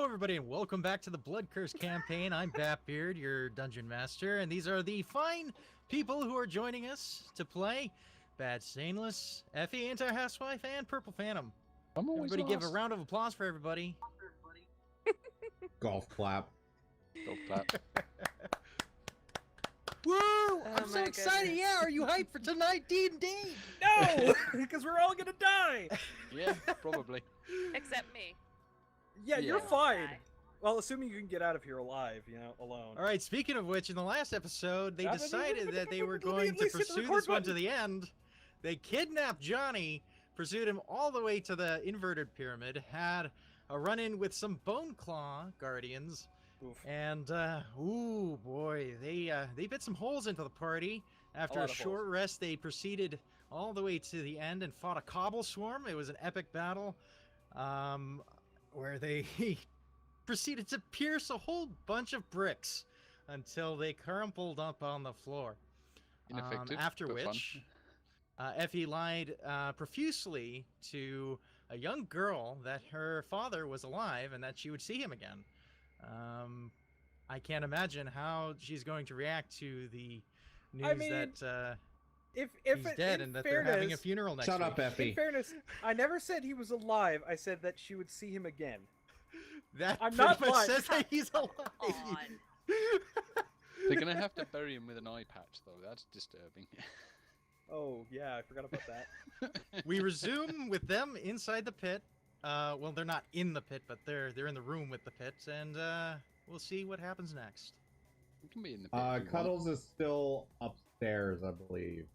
everybody, and welcome back to the Blood Curse campaign. I'm Batbeard, your dungeon master, and these are the fine people who are joining us to play Bad Stainless, Effie, Anti-Housewife, and Purple Phantom. Everybody give a round of applause for everybody. Golf clap. Golf clap. Woo! I'm so excited! Yeah, are you hyped for tonight, D&D? No! Because we're all gonna die! Yeah, probably. Except me. Yeah, you're I'll fine. die. Well, assuming you can get out of here alive, you know, alone. Alright, speaking of which, in the last episode, they decided that they were Let me going at to least hit the pursue record this one to button. the end. They kidnapped Johnny, pursued him all the way to the inverted pyramid, had a run-in with some Bone Claw guardians, Oof. and, ooh, boy, they bit some holes into the party. After a lot of short holes. rest, they proceeded all the way to the end and fought a cobble swarm. It was an epic battle, where they proceeded to pierce a whole bunch of bricks until they crumpled up on the floor. Ineffective. After but which, fun. Effie lied profusely to a young girl that her father was alive and that she would see him again. I can't imagine how she's going to react to the news I mean, that If he's dead and that they're having a funeral next Shut week. up, Effie. In fairness, I never said he was alive. I said that she would see him again. That I'm pretty not much lying. says that he's alive. On. They're gonna have to bury him with an eye patch, though. That's disturbing. Oh, yeah, I forgot about that. We resume with them inside the pit. Well, they're not in the pit, but they're in the room with the pit, and we'll see what happens next. We can be in the pit if we Cuddles is still upstairs, I believe.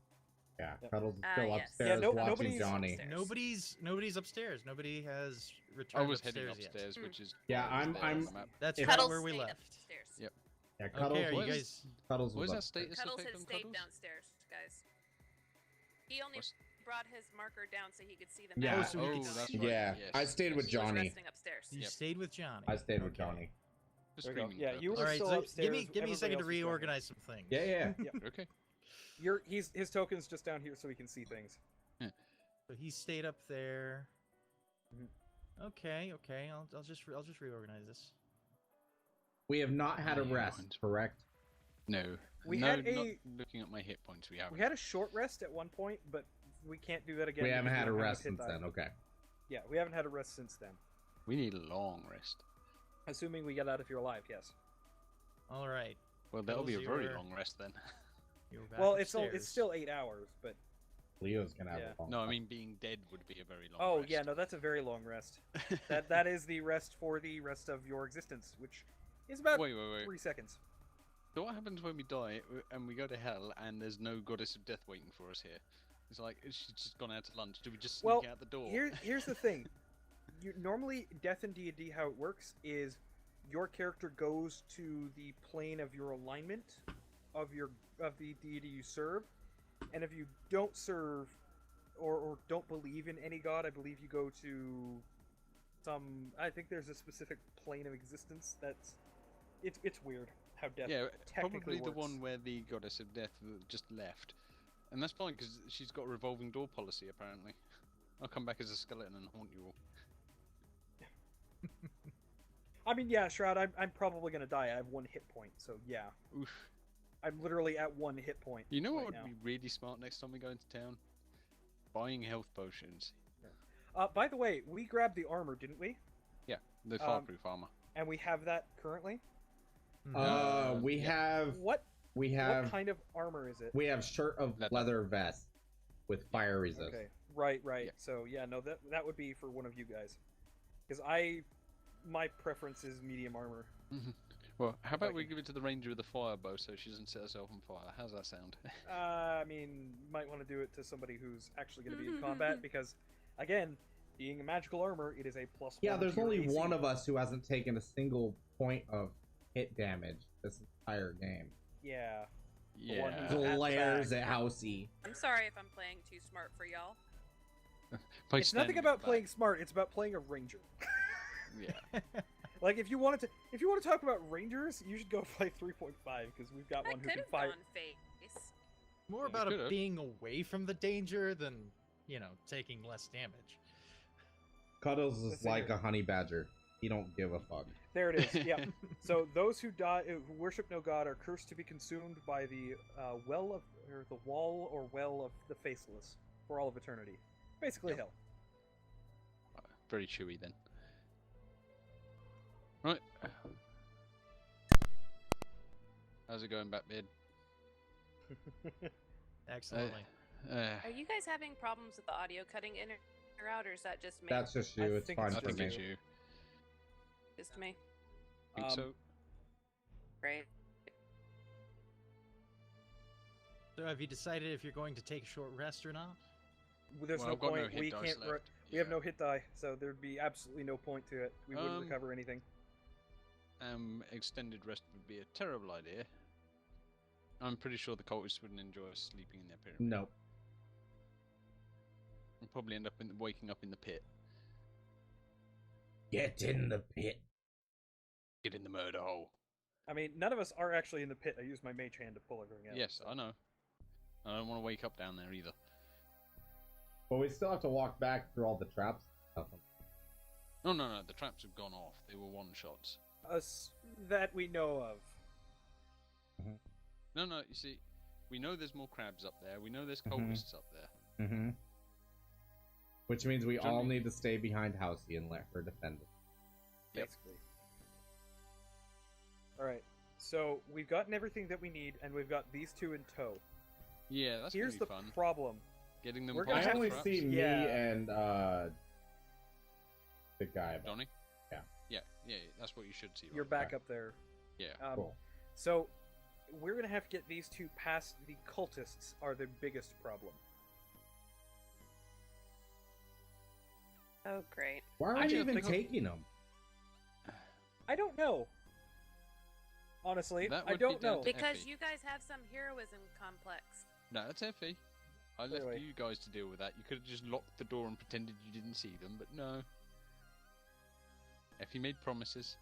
Yeah, Yep. Cuddles is still Yes. upstairs Yeah, watching nobody's Johnny. upstairs. Nobody's upstairs. Nobody has want. returned I was heading upstairs yet. upstairs, which is Yeah, right I'm- there on I'm- the map. That's If- right Cuddles where we stayed left. upstairs. Yep. Yeah, Cuddles, Okay, are you What is- guys? Cuddles What was is that upstairs. status Cuddles effect has on stayed Cuddles? downstairs, guys. He only What's- brought his marker down so he could see them. Yeah. back. so we could that's see- right. Yeah, yes. I stayed with He was Johnny. resting upstairs. You Yep. stayed with Johnny. I stayed with Okay. Johnny. For There you go. streaming Yeah, you purposes. All right, still so upstairs, give me a everybody second to else was down here. reorganize some things. Yeah. Yep. Okay. His token's just down here so he can see things. So he stayed up there. Mhm. Okay. I'll just reorganize this. We have not had a Yeah, rest, mind. correct? No. We no, had not a- looking at my hit points. We haven't. We had a short rest at one point, but we can't do that again. We haven't because had a don't have rest hit since die. then. Okay. Yeah, we haven't had a rest since then. We need a long rest. Assuming we get out of here alive, yes. All right. Well, that'll be a Those very your- long rest then. You're back Well, upstairs. it's still 8 hours, but Leo's gonna have Yeah. a long No, I time. mean being dead would be a very long oh rest. yeah, no, that's a very long rest. that is the rest for the rest of your existence, which is about Wait. 3 seconds. So what happens when we die and we go to hell and there's no goddess of death waiting for us here? It's like she's just gone out to lunch. Do we just sneak Well, out the door? Here's the thing. Normally, Death in D&D, how it works is your character goes to the plane of your alignment of the deity you serve, and if you don't serve or don't believe in any god, I believe you go to some. I think there's a specific plane of existence that's. It's weird how death Yeah, technically probably the works. one where the goddess of death just left. And that's fine because she's got a revolving door policy apparently. I'll come back as a skeleton and haunt you all. I mean, yeah, Shroud. I'm probably gonna die. I have 1 hit point, so yeah, Oof. I'm literally at 1 hit point. You know what right would now. be really smart next time we go into town? Buying health potions. By the way, we grabbed the armor, didn't we? Yeah, the fireproof armor. And we have that currently. We yeah. have What we what have kind of armor is it? we have shirt of leather vest with fire resist. Okay, right. Yeah. So yeah, no, that would be for one of you guys, because my preference is medium armor. Well, how about we Like- give it to the ranger with the fire bow so she doesn't set herself on fire? How's that sound? I mean, you might want to do it to somebody who's actually going to be in combat, because again, being a magical armor, it is a +1. Yeah, there's to your only AC. one of us who hasn't taken a single point of hit damage this entire game. Yeah. Yeah. one who's- At the Glares back. at Housey. I'm sorry if I'm playing too smart for y'all. By It's nothing standing about back. playing smart. It's about playing a ranger. Yeah. Like if you want to talk about rangers, you should go play 3.5 because we've got I one who could can have fight. gone face. More Yeah, about could've. being away from the danger than, taking less damage. Cuddles is Listen like here. a honey badger. He don't give a fuck. There it is. Yeah. So those who die, who worship no god, are cursed to be consumed by the well of, or the wall or well of the faceless for all of eternity. Basically, Yep. hell. Very chewy then. Right. How's it going, Batbeard? Excellently. Are you guys having problems with the audio cutting in or out, or is that just me? That's just you. I It's think fine it's I for think me. it's you. Just me. I think so. Great. So have you decided if you're going to take a short rest or not? There's Well, no I've got no point. hit We dice can't. left. We have Yeah. no hit die, so there'd be absolutely no point to it. We wouldn't recover anything. Extended rest would be a terrible idea. I'm pretty sure the cultists wouldn't enjoy us sleeping in their pyramid. Nope. We'll probably end up waking up in the pit. Get in the pit. Get in the murder hole. I mean, none of us are actually in the pit. I used my mage hand to pull everything out. Yes, so. I know. I don't want to wake up down there either. But we still have to walk back through all the traps. and stuff. No, no, no. The traps have gone off. They were one shots. Us that we know of. No, no. You see, we know there's more crabs up there. We know there's cultists up there. Mm-hmm. Which means we all Johnny. need to stay behind Housey and let her defend it. Yep. Basically. Alright, so we've gotten everything that we need, and we've got these two in tow. Yeah, that's Here's gonna the be fun. problem. Getting them. We're past gonna I have the only traps. see me Yeah. and the guy. Johnny. Yeah. Yeah, yeah. That's what you should see. You're right? back up there. Yeah. Cool. So, we're gonna have to get these two past the cultists are the biggest problem. Oh, great. Why are I we just even think- taking them? I don't know. Honestly, That I would be don't down know. to- Because Effie. you guys have some heroism complex. No, that's Effie. I left Anyway. you guys to deal with that. You could have just locked the door and pretended you didn't see them, but no. Effie made promises.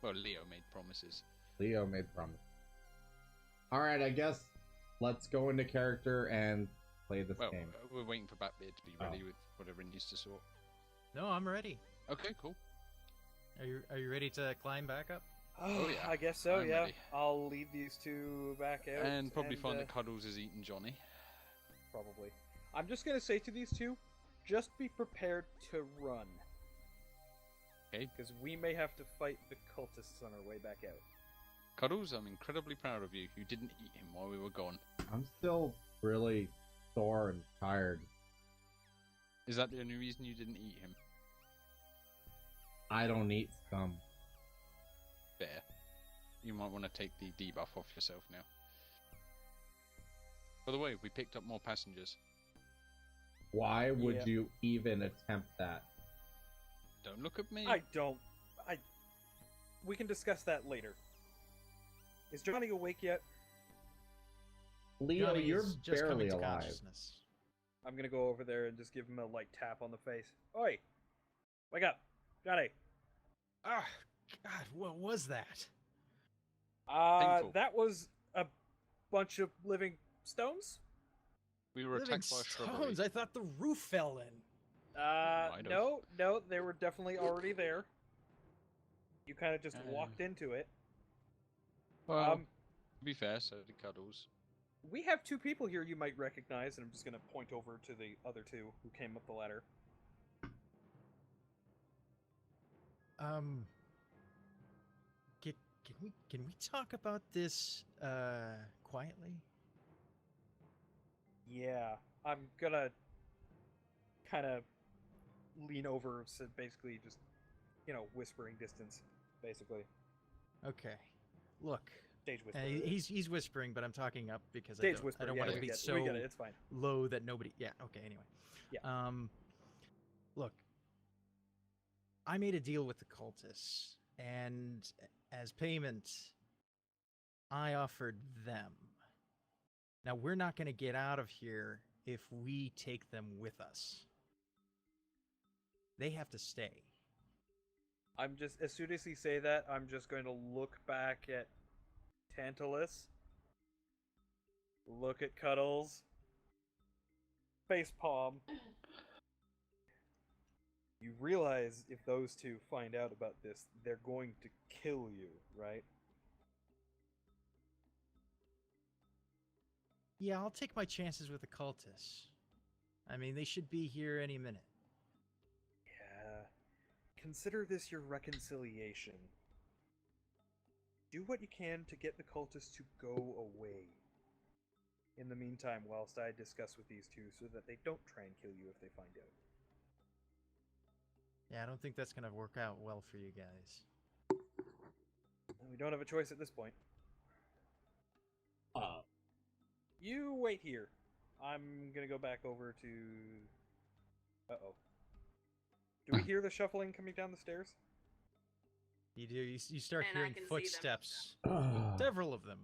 Well, Leo made promises. Leo made promise. Alright, I guess let's go into character and play this Well, game. we're waiting for Batbeard to be Oh. ready with whatever he needs to sort. No, I'm ready. Okay, cool. Are you ready to climb back up? Oh, yeah. I guess so. I'm yeah, ready. I'll lead these two back out, And probably find that Cuddles is eating Johnny. probably. I'm just gonna say to these two, just be prepared to run. Okay. Because we may have to fight the cultists on our way back out. Cuddles, I'm incredibly proud of you. You didn't eat him while we were gone. I'm still really sore and tired. Is that the only reason you didn't eat him? I don't eat scum. Fair. You might want to take the debuff off yourself now. By the way, we picked up more passengers. Why would Yeah. you even attempt that? Don't look at me. We can discuss that later. Is Johnny awake yet? Leo, Johnny you're is just coming barely to alive. consciousness. I'm gonna go over there and just give him a light tap on the face. Oi! Wake up! Johnny! Ah, God, what was that? Painful. That was a bunch of living stones? We were Living attacked by a shrubbery. stones. I thought the roof fell in. Might have. No, they were definitely already there. You kind of just Uh. walked into it. Well, to be fair, so did Cuddles. We have two people here you might recognize, and I'm just gonna point over to the other two who came up the ladder. Can we talk about this quietly? Yeah, I'm gonna kind of lean over, so basically just, whispering distance, basically. Okay. Look, Stage whisper. he's whispering, but I'm talking up because Stage I whisper. don't yeah, want it we to be get it, so we get it. It's fine. low that nobody. Yeah. Okay. Anyway. Yeah. Look, I made a deal with the cultists, and as payment, I offered them. Now we're not going to get out of here if we take them with us. They have to stay. I'm just, as soon as he say that, I'm just going to look back at Tantalus, look at Cuddles, face palm, You realize if those two find out about this, they're going to kill you, right? Yeah, I'll take my chances with the cultists. I mean, they should be here any minute. Yeah. Consider this your reconciliation. Do what you can to get the cultists to go away. In the meantime, whilst I discuss with these two so that they don't try and kill you if they find out. Yeah, I don't think that's gonna work out well for you guys. We don't have a choice at this point. You wait here. I'm gonna go back over to... Uh-oh. Do we hear the shuffling coming down the stairs? You do. You start And I hearing can see them. footsteps. Several of them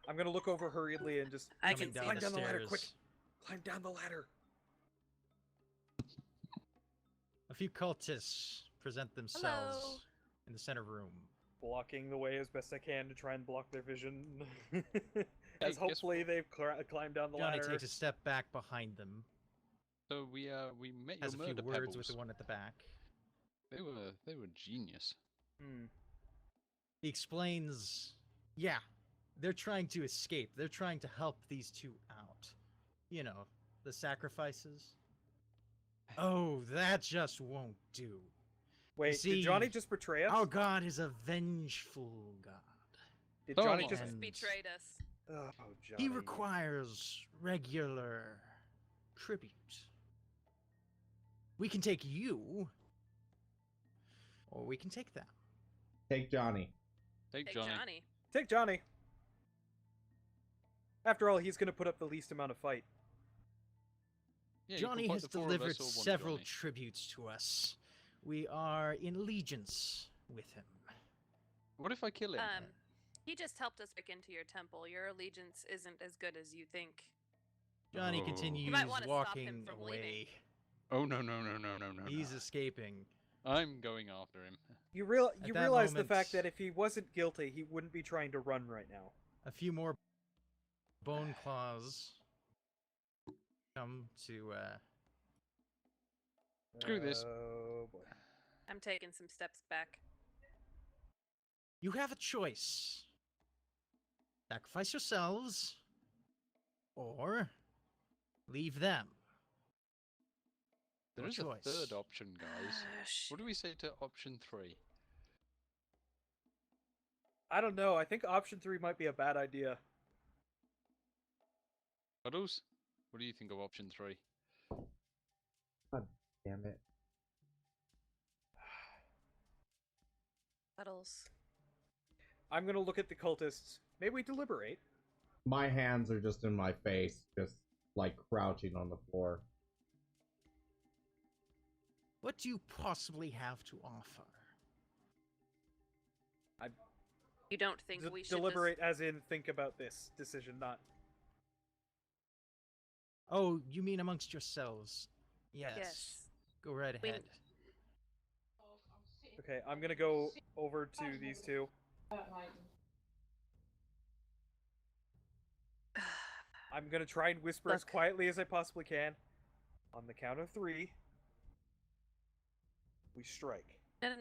I'm gonna look over hurriedly and just... I coming can down see the Climb down the ladder, stairs. quick! Climb down the ladder! A few cultists present themselves Hello. in the center room. Blocking the way as best I can to try and block their vision. Hey, As hopefully they've climbed down the Johnny ladder. takes a step back behind them. So we met Has a your few murder words pebbles. with the one at the back. They were genius. He explains, yeah, they're trying to escape. They're trying to help these two out. You know, the sacrifices. Oh, that just won't do. Wait, see, did Johnny just betray us? Our God is a vengeful God. Did Oh, Johnny well. just... And Betrayed us. Oh, Johnny. he requires regular tribute. We can take you, or we can take them. Take Johnny. Take Take Johnny. Johnny. Take Johnny. After all, he's gonna put up the least amount of fight. Yeah, you can Johnny fight has the four of delivered us or one several Johnny. tributes to us. We are in allegiance with him. What if I kill him? He just helped us break into your temple. Your allegiance isn't as good as you think. Johnny Oh. continues You might wanna stop him walking from away. leaving. Oh no. He's escaping. I'm going after him. You that realize the moment- fact that if he wasn't guilty, he wouldn't be trying to run right now. A few more bone claws come to Screw this. Oh boy. I'm taking some steps back. you have a choice. Sacrifice yourselves or leave them. There Your is choice. a third option, guys. What do we say to option 3? I don't know. I think option 3 might be a bad idea. Puddles? What do you think of option 3? Damn it. Puddles. I'm gonna look at the cultists. May we deliberate? My hands are just in my face, just like crouching on the floor. What do you possibly have to offer? You don't think we should Deliberate as in think about this decision, not... Oh, you mean amongst yourselves? Yes. Yes. Go right We- ahead. Okay, I'm gonna go over to these two. I'm gonna try and whisper as Look. quietly as I possibly can. On the count of 3, we strike. No, no,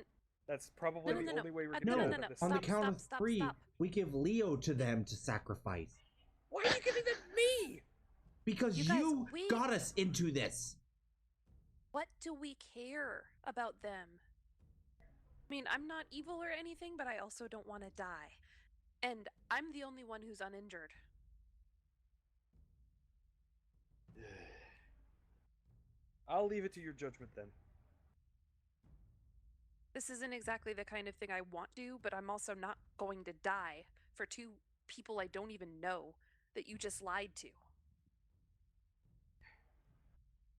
That's probably No, the no, no. only way we're No, gonna no, get no, out no. of this. On the Stop, count stop, of stop, 3, stop. we give Leo to them to sacrifice. Why are you giving them me? Because You guys, you we- got us into this. What do we care about them? I mean, I'm not evil or anything, but I also don't want to die. And I'm the only one who's uninjured. I'll leave it to your judgment then. This isn't exactly the kind of thing I want to, but I'm also not going to die for 2 people I don't even know that you just lied to.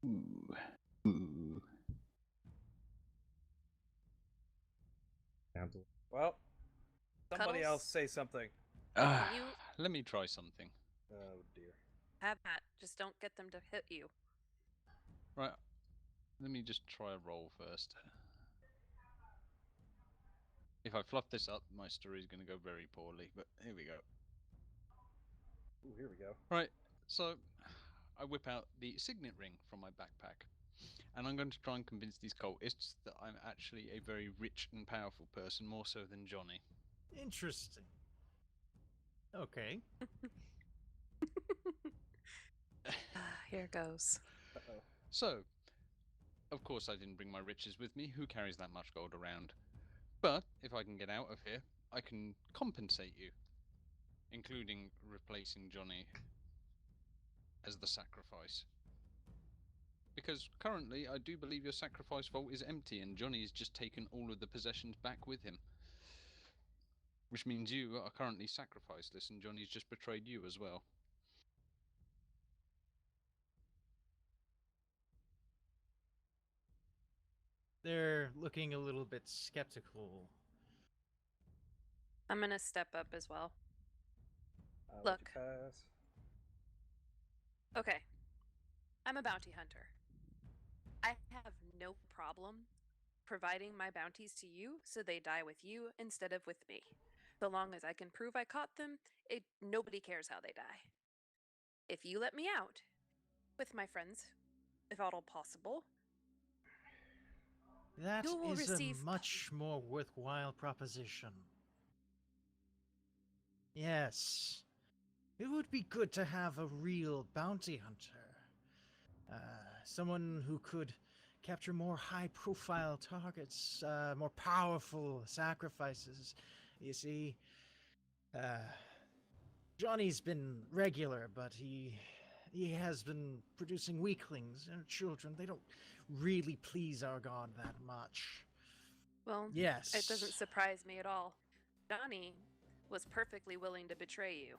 Ooh. Cancel. Well, somebody Cuddles? else say something. You Let me try something. Oh dear. have that. Just don't get them to hit you. Right. Let me just try a roll first. If I fluff this up, my story's going to go very poorly, but here we go. Ooh, here we go. Right, so I whip out the signet ring from my backpack, And I'm going to try and convince these cultists that I'm actually a very rich and powerful person, more so than Johnny. Interesting. Okay. Here goes. Uh-oh. So, of course I didn't bring my riches with me. Who carries that much gold around? But if I can get out of here, I can compensate you, including replacing Johnny as the sacrifice. Because currently, I do believe your sacrifice vault is empty, and Johnny's just taken all of the possessions back with him. Which means you are currently sacrificeless, and Johnny's just betrayed you as well. They're looking a little bit skeptical. I'm gonna step up as well. I'll let Look. you pass. Okay. I'm a bounty hunter. I have no problem providing my bounties to you so they die with you instead of with me. So long as I can prove I caught them, nobody cares how they die. If you let me out, with my friends, if at all possible, That you will is receive a much more worthwhile proposition. Yes. It would be good to have a real bounty hunter. Someone who could capture more high-profile targets, more powerful sacrifices. You see, Johnny's been regular, but he has been producing weaklings and children. They don't really please our god that much. Well, Yes. it doesn't surprise me at all. Johnny was perfectly willing to betray you.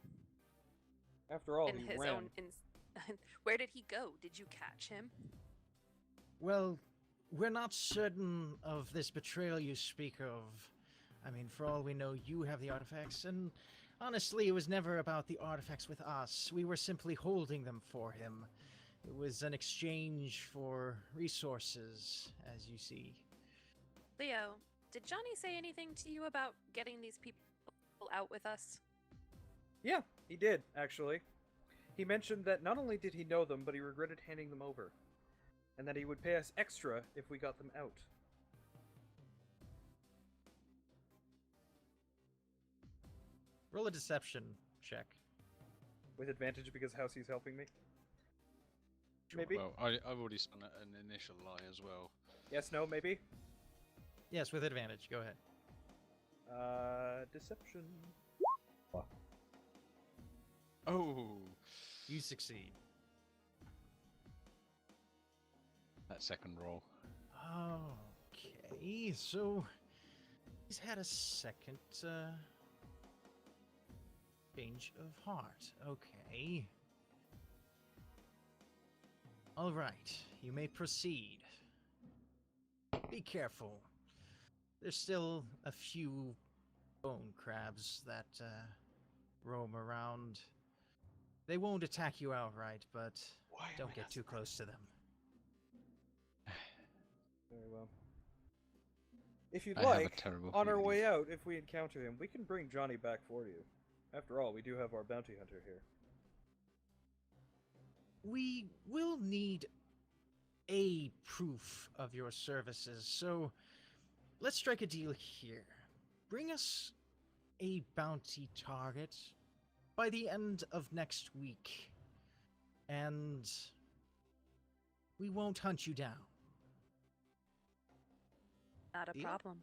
After all, in he his ran. own. Where did he go? Did you catch him? Well, we're not certain of this betrayal you speak of. I mean, for all we know, you have the artifacts, and honestly, it was never about the artifacts with us. We were simply holding them for him. It was an exchange for resources, as you see. Leo, did Johnny say anything to you about getting these people out with us? Yeah, he did, actually. He mentioned that not only did he know them, but he regretted handing them over. And that he would pay us extra if we got them out. Roll a deception check. With advantage because Housey's helping me? Maybe? Well, I've already spun an initial lie as well. Yes, no, maybe? Yes, with advantage. Go ahead. Deception. Oh, You succeed. that second roll. Okay, so he's had a second change of heart. Okay. All right, you may proceed. Be careful. There's still a few bone crabs that roam around. They won't attack you outright, but don't get too close to them. Very well. If you'd I have a like, terrible on our feeling. way out, if we encounter him, we can bring Johnny back for you. After all, we do have our bounty hunter here. We will need a proof of your services, so let's strike a deal here. Bring us a bounty target by the end of next week, and we won't hunt you down. Not a Deal? problem.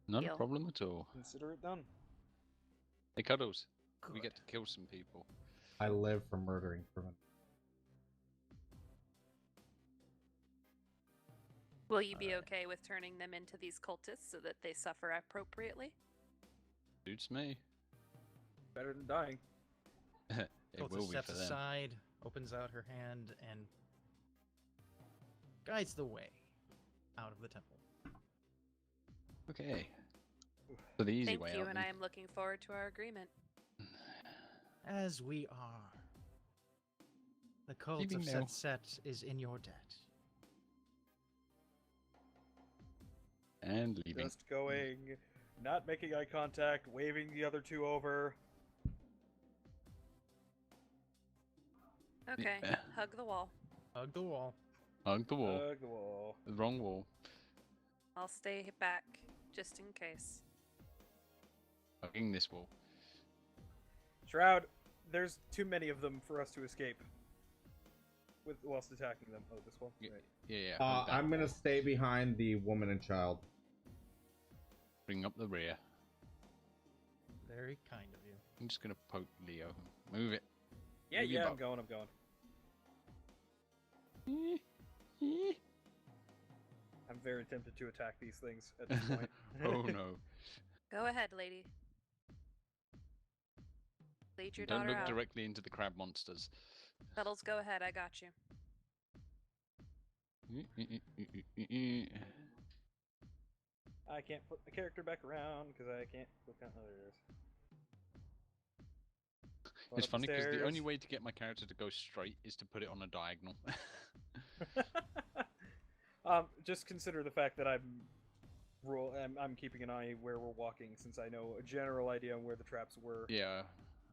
Not Deal. a problem at all. Consider it done. Hey, Cuddles, we Good. get to kill some people. I live for murdering criminals. Will you be okay with turning them into these cultists so that they suffer appropriately? Suits me. Better than dying. It Hilda will be steps for them. aside, opens out her hand, and guides the way out of the temple. Okay. So the easy Thank way you, out. and then. I am looking forward to our agreement. As we are. The cult Leaving of now. Set is in your debt. And leaving. Just going, not making eye contact, waving the other two over. Okay, Yeah. hug the wall. Hug the wall. Hug the wall. Hug the wall. The wrong wall. I'll stay back just in case. Hugging this wall. Shroud, there's too many of them for us to escape. Whilst attacking them. Oh, this one? Yeah. Right. Yeah. Hug that I'm gonna wall. stay behind the woman and child. Bring up the rear. Very kind of you. I'm just gonna poke Leo. Move it. Yeah, Move your I'm butt. going, I'm going. I'm very tempted to attack these things at this point. Oh no. Go ahead, lady. Lead your Don't daughter look out. directly into the crab monsters. Cuddles, go ahead. I got you. I can't put the character back around because I can't look on others. Going It's up funny because the only stairs. way to get my character to go straight is to put it on a diagonal. Just consider the fact that I'm keeping an eye where we're walking, since I know a general idea on where the traps were. Yeah,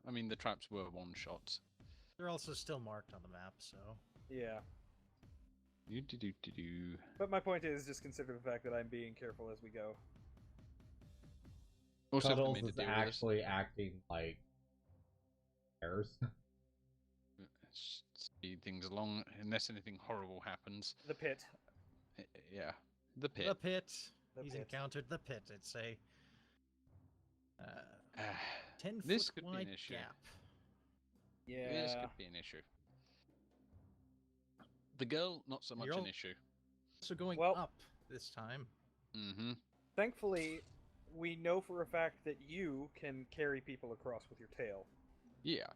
I mean the traps were one shots. They're also still marked on the map, so. Yeah. Do. But my point is, just consider the fact that I'm being careful as we go. Also, have to Cuddles make a is deal with this. actually acting like bears. Speed things along unless anything horrible happens. The pit. Yeah, the pit. The pit. The He's pit. encountered the pit. It's a 10 This foot could be an wide issue. gap. Yeah. This could be an issue. The girl, not so much You're an all- issue. So going Well- up this time. Mm-hmm. Thankfully, we know for a fact that you can carry people across with your tail. Yeah,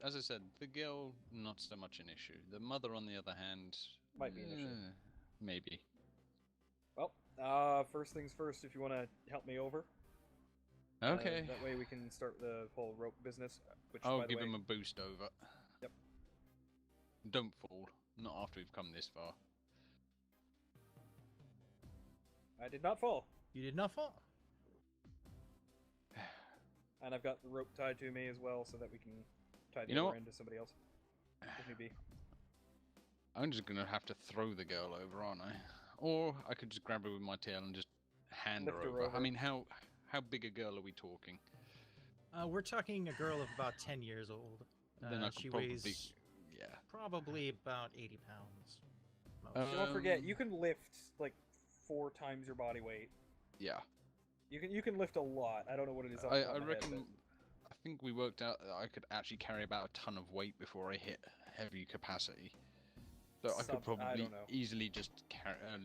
as I said, the girl, not so much an issue. The mother, on the other hand, Might be an issue. Maybe. Well, first things first, if you want to help me over. Okay. That way we can start the whole rope business. Which, I'll by the give way, him a boost over. Yep. Don't fall. Not after we've come this far. I did not fall. You did not fall. And I've got the rope tied to me as well, so that we can tie the You know other what? end to somebody else. If need be. I'm just gonna have to throw the girl over, aren't I? Or I could just grab her with my tail and just hand Lift her her over. over. I mean, how big a girl are we talking? We're talking a girl of about 10 years old. Then I could She probably, weighs yeah. probably about 80 pounds. Uh, Don't forget, Um, you can lift like 4 times your body weight. Yeah. You can lift a lot. I don't know what it is. Off I the top of my head, reckon. I think we worked out that I could actually carry about a ton of weight before I hit heavy capacity. So I could Something- I probably don't know. easily just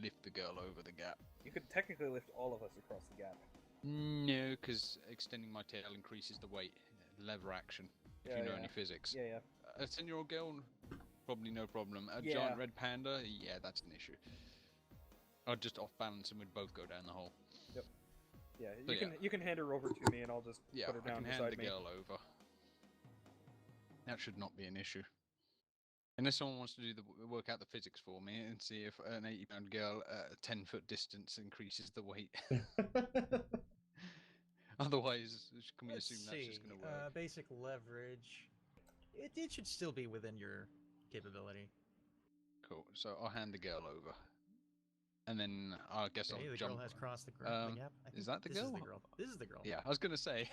lift the girl over the gap. but you could technically lift all of us across the gap. No, because extending my tail increases the weight. Lever action, if Yeah, you know yeah. any physics. Yeah, yeah. A 10-year-old girl, probably no problem. A Yeah. giant red panda, yeah, that's an issue. I'd just off balance and we'd both go down the hole. Yeah, So, you can hand her over to me, and I'll just Yeah, put her I down can hand beside the me. girl over. That should not be an issue. Unless someone wants to do work out the physics for me and see if an 80-pound girl at a 10-foot distance increases the weight. Otherwise, can we Let's assume that's just see. going to work? Basic leverage. It should still be within your capability. Cool. So I'll hand the girl over. And then I guess Okay, I'll the jump. girl has crossed the, Um, gap. I is think that the this Is the girl? girl. This is the girl. Yeah, I was going to say.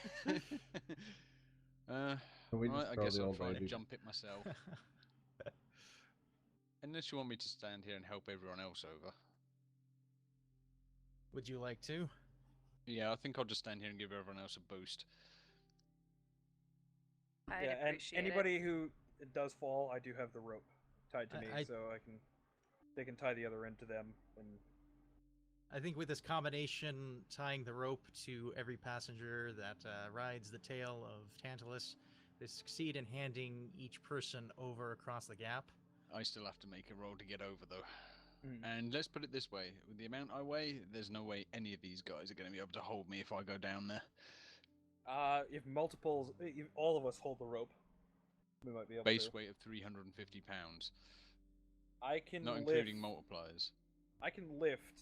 Can we Right, just I throw guess the I'll old try lady? to jump it myself. Unless you want me to stand here and help everyone else over. Would you like to? Yeah, I think I'll just stand here and give everyone else a boost. I'd Yeah, and appreciate anybody who does fall, I do have the rope tied to me, I- so they can tie the other end to them. And I think with this combination, tying the rope to every passenger that rides the tail of Tantalus, they succeed in handing each person over across the gap. I still have to make a roll to get over, though. Mm. And let's put it this way. With the amount I weigh, there's no way any of these guys are going to be able to hold me if I go down there. if all of us hold the rope, we might be able Base to. weight of 350 pounds. I can Not lift. including multipliers. I can lift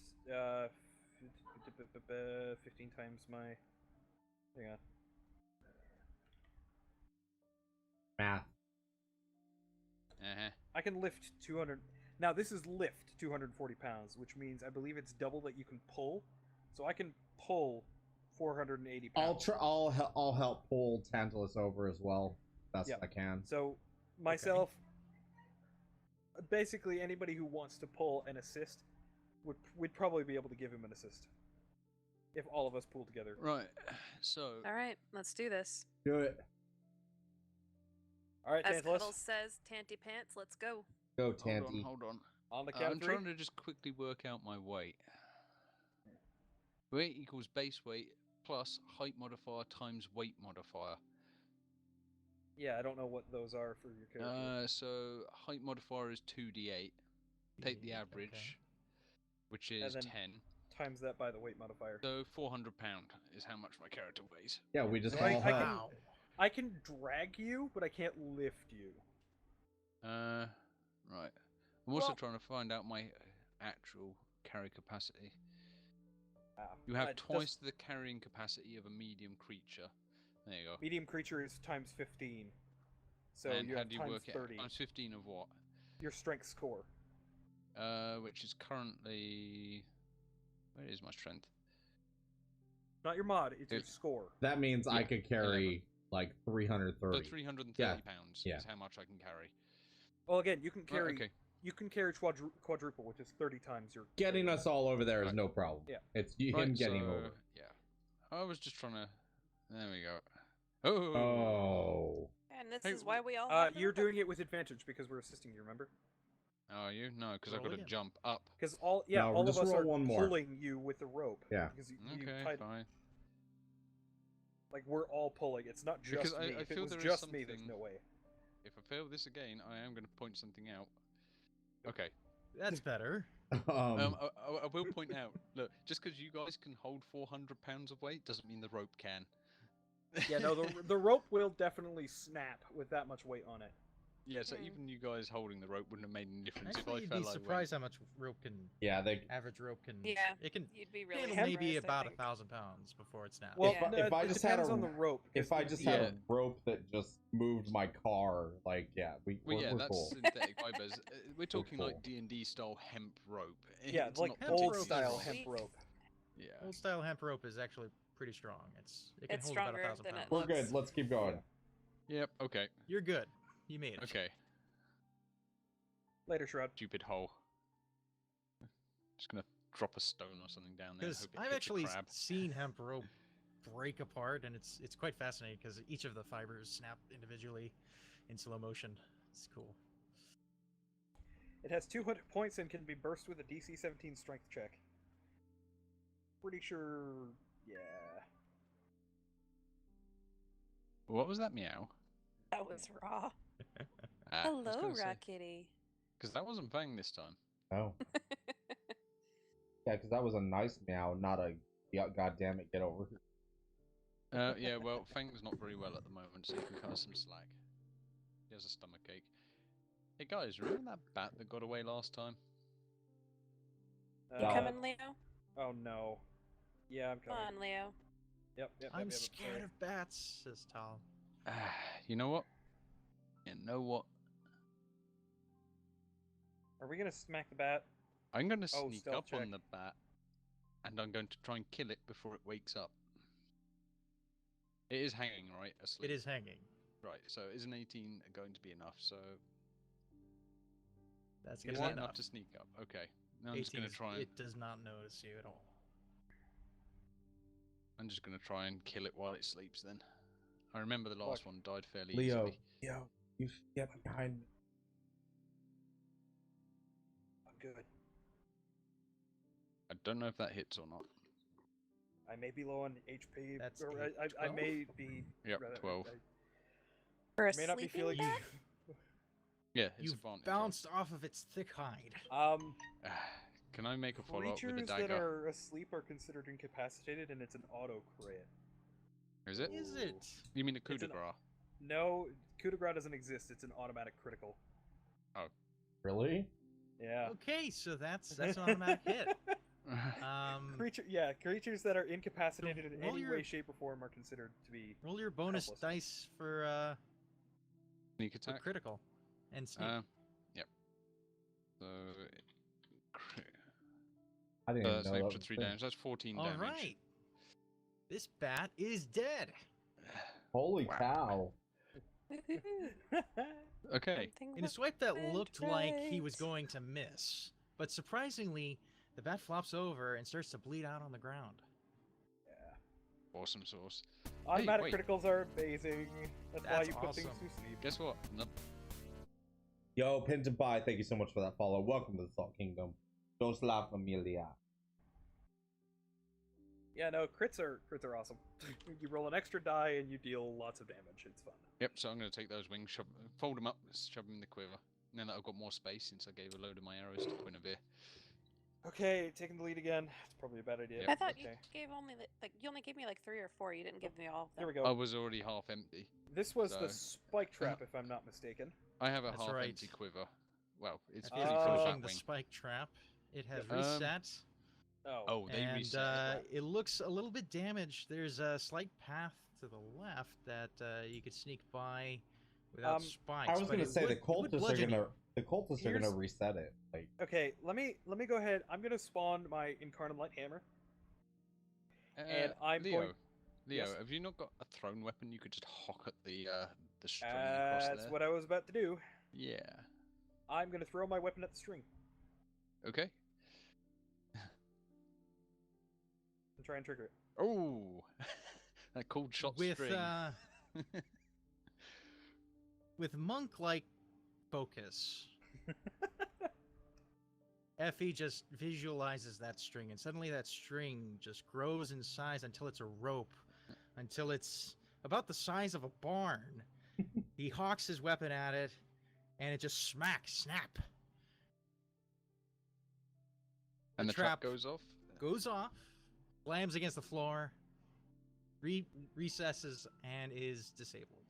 15 times my. Hang on. Math. Uh-huh. I can lift 200. Now this is lift 240 pounds, which means I believe it's double that you can pull. So I can pull 480 pounds. I'll help pull Tantalus over as well, best Yep. I can. So myself, basically anybody who wants to pull and assist, we'd probably be able to give him an assist if all of us pull together. Right. So. All right, let's do this. Do it. All right, As Tantalus, Cuddles says, Tanty Pants, let's go. Go, Hold Tanty. on, hold on. on the count I'm of three. trying to just quickly work out my weight. Weight equals base weight plus height modifier times weight modifier. Yeah, I don't know what those are for your character. So height modifier is 2d8. Take the average, which is then 10. Times that by the weight modifier. So 400 pound is how much my character weighs. Yeah, we just So all I help. can- Wow. I can drag you, but I can't lift you. Right. I'm also Well- trying to find out my actual carry capacity. Ah, You have it twice the carrying capacity of a medium creature. There you go. medium creature is times 15. So and you how have do you times work 30. it? Times 15 of what? Your strength score. Which is currently. Where is my strength? Not your mod, it's your It- score. That means I Yeah, could carry like 330. So 330 Yeah, pounds yeah. is how much I can carry. Well, again, you can Right, carry okay. you can carry quadruple, which is 30 times your. Getting us all over there is Right. no problem. Yeah. It's him Right, getting so, over. Yeah. I was just trying to. There we go. Oh. Oh. And this Hey, is why we all have the You're rope. doing it with advantage because we're assisting you. Remember? Are you? No, because I've Roll got to again. jump up. Because all No, all of just us roll are one more. pulling you with the rope. Yeah. Because you Okay, tied, fine. like we're all pulling. It's not Because just I- me. I If it feel was there is just me, there's something- no way. If I fail this again, I am going to point something out. Okay. That's better. I will point out. Look, just because you guys can hold 400 pounds of weight doesn't mean the rope can. Yeah, no, the rope will definitely snap with that much weight on it. Yeah, so Hmm. even you guys holding the rope wouldn't have made any difference Actually, if you'd I be fell. surprised how much rope can. yeah, they. Average rope can. Yeah, It can You'd be really handle surprised, maybe I about think. 1,000 pounds before it snaps. Well, Yeah. If I it just had depends a- on the rope. If I just had a rope that just moved my car, like Well, we're yeah, that's cool. synthetic fibers. We're talking cool. like D&D style hemp rope. Yeah, It's like not hemp old rope is style all- hemp rope. Yeah. Old style hemp rope is actually pretty strong. It can It's hold about stronger 1,000 than pounds. it We're looks. good. Let's keep going. Yep. Okay. You're good. You made it. Okay. Later, Shroud. Stupid hole. Just gonna drop a stone or something down there. And Because hope it I've hits a actually crab. seen hemp rope break apart, and it's quite fascinating because each of the fibers snap individually in slow motion. It's cool. It has 200 points and can be burst with a DC 17 strength check. Pretty sure. Yeah. What was that meow? That was raw. Hello, Rock Kitty. Because that wasn't Fang this time. Oh. Yeah, because that was a nice meow, not a God damn it, get over here. Yeah, well, Fang's not very well at the moment, so you can cut us some slack. He has a stomach ache. Hey guys, remember that bat that got away last time? You Uh, coming, Leo? Oh no. Yeah, I'm Come coming. on, Leo. Yep. I'm scared of bats, says Tal. You know what? You know what? Are we gonna smack the bat? I'm going to Oh, sneak stealth up on check. the bat, and I'm going to try and kill it before it wakes up. It is hanging, right? Asleep. It is hanging. Right, so is an 18 going to be enough? So That's it's gonna not be enough enough. to sneak up. Okay, now I'm just 18 going to is- try and It does not notice you at all. I'm just going to try and kill it while it sleeps. Then I remember the last Fuck. one died fairly Leo, easily. Leo, you get behind me. I'm good. I don't know if that hits or not. I may be low on HP. That's or eight, I 12? may be. Yep, rather- 12. For a I may not be sleeping feeling. bat? Yeah, it's You've advantage. bounced off of its thick hide. Can I make a follow up with a Creatures that dagger? are asleep are considered incapacitated, and it's an auto crit. Is it? Is it? You mean a coup It's de an- grace? No, coup de grace doesn't exist. It's an automatic critical. Really? Yeah. Okay, so that's an automatic hit. Creatures that are incapacitated in roll any your- way, shape, or form are considered to be. Roll your bonus Helpless. dice for Sneak for attack. critical and sneak. Yep. So, I didn't even that's know an that extra was 3 a thing. damage. That's 14 All damage. right. This bat is dead. Holy Wow. cow. Okay. Something In a swipe that went looked like he was right. going to miss, but surprisingly, the bat flops over and starts to bleed out on the ground. Awesome sauce. Automatic wait. criticals are amazing. That's why That's you put things awesome. to sleep. Guess what? Nope. Yo, Pins and Pie, thank you so much for that follow. Welcome to the Salt Kingdom. Dos la familia. Yeah, no, crits are awesome. You roll an extra die and you deal lots of damage. It's fun. Yep, so I'm going to take those wings, fold them up, shove them in the quiver. Now that I've got more space since I gave a load of my arrows to Guinevere. Okay, taking the lead again. It's probably a bad idea. Yep. I thought okay. you gave only you only gave me like 3 or 4. You didn't give me all of them. Here we I go. was already half empty. This was the So- spike trap, if I'm not mistaken. I have a That's half right. empty quiver. Well, it's If fully you're full of finishing that the wing. spike trap, it has Um, reset. Oh, they and reset. it looks a little bit damaged. There's a slight path to the left that you could sneak by without spikes. I was but gonna it say would- the it would cultists are bludgeon gonna Here's- reset it. Like Okay, let me go ahead. I'm gonna spawn my Incarnate Light Hammer. and I'm Leo, going- Leo, Yes? have you not got a thrown weapon you could just hock at the string across That's there? what I was about to do. Yeah. I'm gonna throw my weapon at the string Okay. and try and trigger it. Oh, that cold shot with string. with monk-like focus. Effie just visualizes that string, and suddenly that string just grows in size until it's a rope, until it's about the size of a barn. He hawks his weapon at it, and it just snap. And the the trap trap goes off. Goes off, slams against the floor, recesses, and is disabled.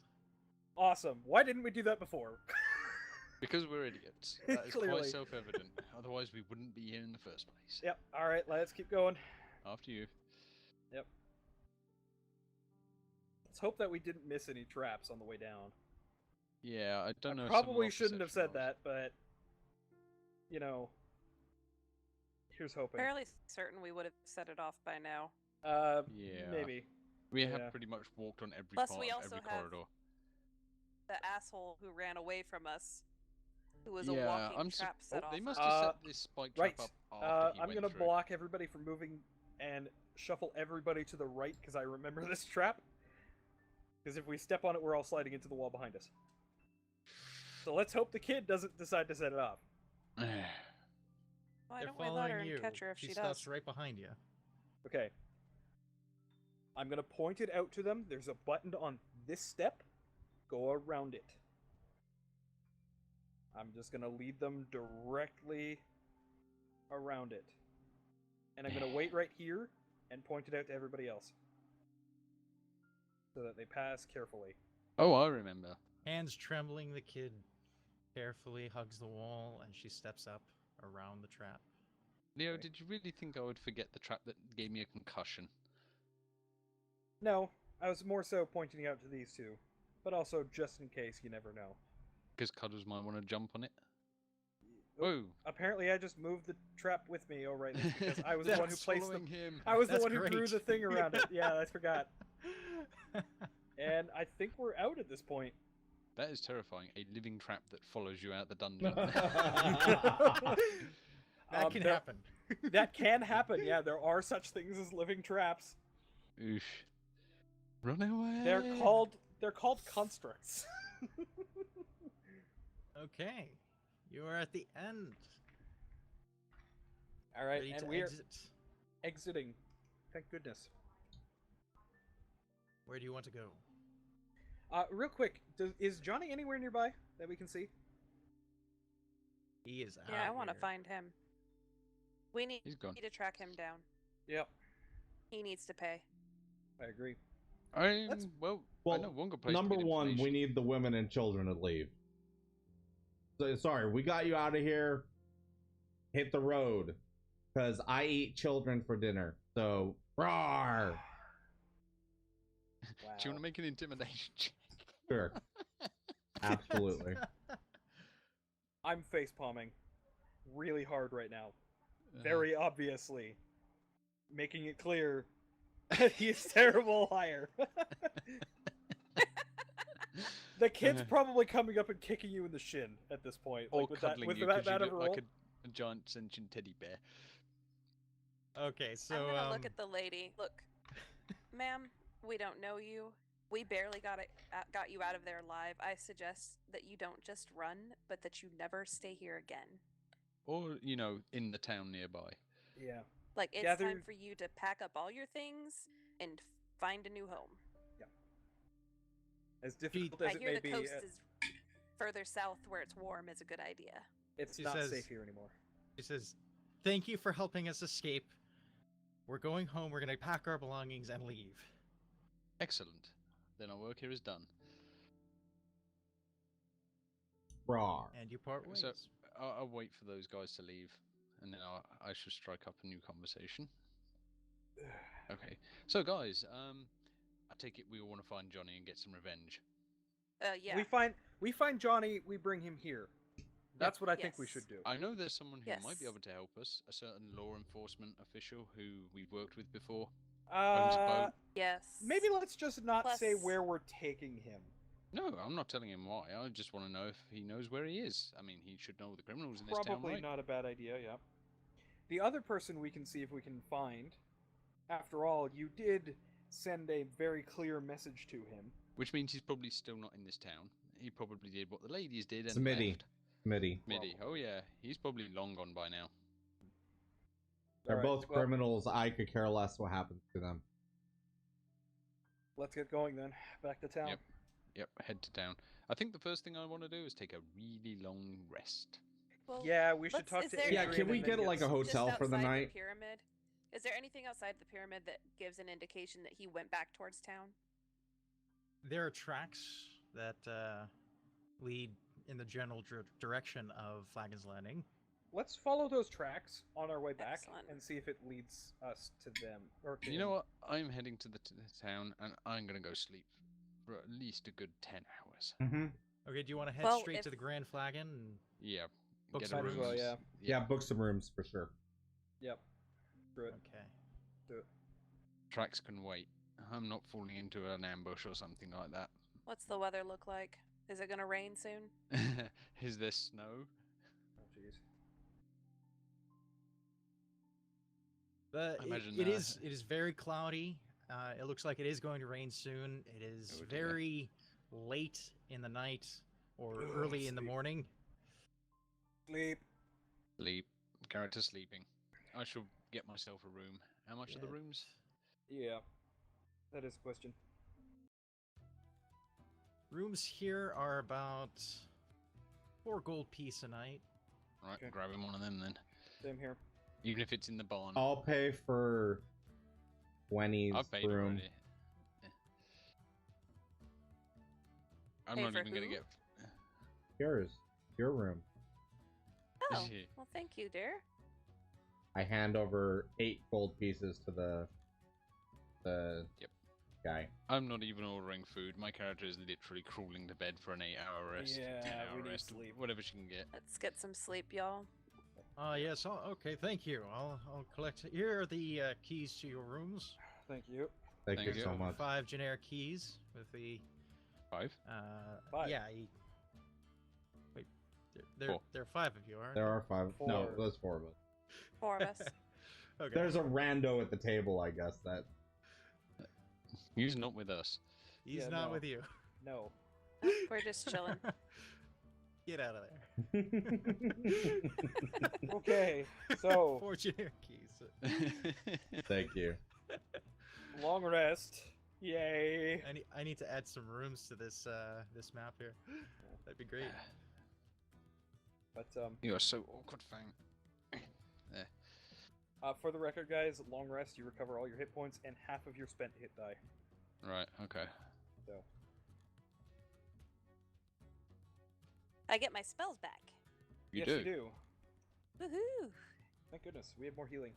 Awesome. Why didn't we do that before? Because we're idiots. That is Clearly. quite self-evident. Otherwise, we wouldn't be here in the first place. Yep. All right. Let's keep going. After you. Let's hope that we didn't miss any traps on the way down. Yeah, I don't know. I if some of probably our shouldn't have perception said was. that, but you know, here's hoping. Fairly certain we would have set it off by now. Yeah. Maybe. We Yeah. have pretty much walked on every Plus, part we of also every have- corridor. The asshole who ran away from us, who was a Yeah, walking I'm trap set They off. must have set Uh, this spike right. trap up after he I'm went gonna through. block everybody from moving and shuffle everybody to the right because I remember this trap. Because if we step on it, we're all sliding into the wall behind us. So let's hope the kid doesn't decide to set it off. Why They're don't we let following her you. and catch her if she she stops does? right behind you. Okay. I'm gonna point it out to them. There's a button on this step. Go around it. I'm just gonna lead them directly around it. And I'm gonna wait right here and point it out to everybody else. So that they pass carefully. Oh, I remember. Hands trembling, the kid carefully hugs the wall, and she steps up around the trap. Leo, Okay. did you really think I would forget the trap that gave me a concussion? No, I was more so pointing out to these two. But also just in case, you never know. Because Cuddles might want to jump on it. Oh, Whoa! apparently I just moved the trap with me, right, because I was the one who That's placed the Following him. I was the That's one who drew great. the thing around it. Yeah, I forgot. And I think we're out at this point. That is terrifying. A living trap that follows you out the dungeon. That can there- happen. That can happen. Yeah, there are such things as living traps. Oof. Run away! They're called constructs. Okay, you are at the end. All right, Ready and to we are exit. exiting. Thank goodness. Where do you want to go? Real quick, is Johnny anywhere nearby that we can see? He is out. Yeah, I want to here. find him. We need He's gone. to track him down. Yep, He needs to pay. I agree. I'm, well, I Well, know one good place number to get one, we information. need the women and children to leave. So, sorry, we got you out of here. Hit the road, because I eat children for dinner. So, roar! Wow. Do you want to make an intimidation check? Sure, absolutely. I'm face palming. really hard right now. Very obviously. Making it clear that he's terrible liar. The kid's probably coming up and kicking you in the shin at this point. Or Like with that, cuddling with you that, 'cause you that of look a roll. like a giant sentient teddy bear. Okay, so I'm gonna look at the lady. Look, ma'am, we don't know you. We barely got you out of there alive. I suggest that you don't just run, but that you never stay here again. Or, you know, in the town nearby. Yeah. Like, it's Gather- time for you to pack up all your things and find a new home. As difficult I as it hear may the be, coast is further south where it's warm is a good idea. it's She not says- safe here anymore. He says, "Thank you for helping us escape. We're going home. We're gonna pack our belongings and leave." Excellent. Then our work here is done. Rawr. And you part ways. So- I'll wait for those guys to leave, and then I should strike up a new conversation. Okay. So, guys, I take it we all want to find Johnny and get some revenge. Yeah. We find Johnny, we bring him here. That's what I think we Yes. should do. I know there's someone who might be Yes. able to help us, a certain law enforcement official who we've worked with before. Yes. Maybe let's just not say Plus- where we're taking him. No, I'm not telling him why. I just want to know if he knows where he is. I mean, he should know the criminals in this town, Probably right? not a bad idea, yeah. The other person we can see if we can find, after all, you did send a very clear message to him. Which means he's probably still not in this town. He probably did what the ladies did and Smitty. left. Smitty. Mitty. Probably. Oh yeah, he's probably long gone by now. They're Alright, both well, criminals. I could care less what happens to them. Let's get going then. Back to town. Yep, head to town. I think the first thing I want to do is take a really long rest. Well, Yeah, we should let's- talk is to there Adrian. Yeah, can we and then get like a some- hotel just for the outside night? pyramid. Is there anything outside the pyramid that gives an indication that he went back towards town? There are tracks that lead in the general direction of Flagon's Landing. Let's follow those tracks on our way back Excellent. and see if it leads us to them. Or to You know him. what? I'm heading to the town and I'm gonna go sleep for at least a good 10 hours. Mm-hmm. Okay, do you want to head Well, straight to if- the Grand Flagon? And... Yeah. Book get some a Might as room. well, yeah. Yeah, book some rooms for sure. Yep. Screw it. Okay. Do it. Tracks can wait. I'm not falling into an ambush or something like that. What's the weather look like? Is it gonna rain soon? Is there snow? Oh, jeez. But I imagine, it is very cloudy. It looks like it is going to rain soon. It is Oh, dear. very late in the night or Ugh, early in the sleep. morning. Sleep. Sleep. Character sleeping. I shall get myself a room. How much are the Yeah. rooms? Yeah. That is a question. Rooms here are about 4 gold piece a night. Right, Okay. grabbing one of them then. Same here. Even if it's in the barn. I'll pay for 20's I've paid room. already. Yeah. I'm Pay not for even gonna who? get. Yours. Your room. Oh, Yeah. well, thank you, dear. I hand over 8 gold pieces to the Yep. guy. I'm not even ordering food. My character is literally crawling to bed for an 8-hour rest. Yeah, 10-hour we need rest, sleep. whatever she can get. Let's get some sleep, y'all. Yes. Oh, okay. Thank you. I'll collect. Here are the keys to your rooms. Thank you. Thank, Thank you you. so much. 5 generic keys with the 5? 5. Yeah. Wait. There Four. are 5 of you, aren't There are 5. No, 4. there's 4 of us. 4 of us. Okay. There's a rando at the table, I guess. That He's not with us. He's Yeah, not no. with you. No. We're just chilling. Get out of there. Okay. So, 4 generic keys. Thank you. long rest. Yay. I need to add some rooms to this this map here. That'd be great. But You are so awkward, Fang. for the record, guys, long rest, you recover all your hit points and half of your spent hit die. Right, okay. So, I get my spells back. You yes, do. you do. Woohoo! Thank goodness, we have more healing.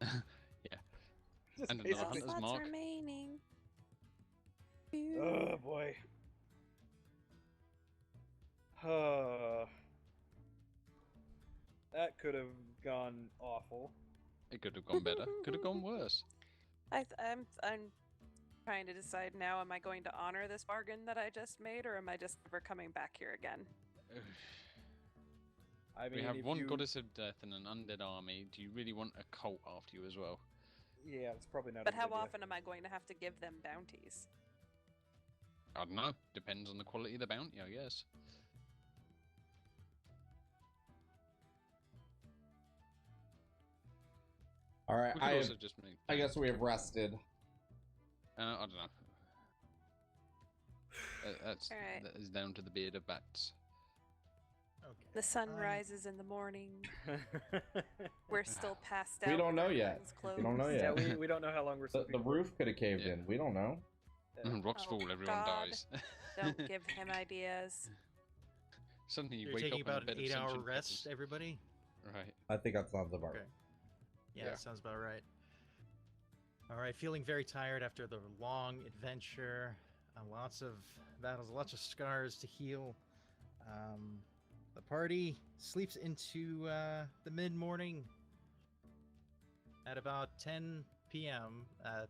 Yeah. Just And another basically- hunter's Slots mark. remaining. Oh boy. That could have gone awful. It could have gone better. Could have gone worse. I'm trying to decide now. Am I going to honor this bargain that I just made, or am I just never coming back here again? I mean, We have if one you... goddess of death and an undead army. Do you really want a cult after you as well? Yeah, it's probably not. But a how good idea. often am I going to have to give them bounties? I don't know. Depends on the quality of the bounty, I guess. All right, We could also just make. I guess we have rested. I don't know. Alright. That is down to the beard of bats. Okay. The sun Um, rises in the morning. We're still passed out. We don't with know our yet. eyes We don't know closed. yet. Yeah, we don't know how long we're The sleeping. roof could have caved Yeah. in. We don't know. Yeah. Rocks Oh, fall, everyone God. dies. Don't give him ideas. Suddenly you You're wake taking up in a about bed an of 8-hour sentient rest, pebbles. everybody? Right. I think that sounds about right. Okay. Yeah, Yeah. that sounds about right. All right, feeling very tired after the long adventure. Lots of battles, lots of scars to heal. The party sleeps into the mid-morning at about 10 p.m.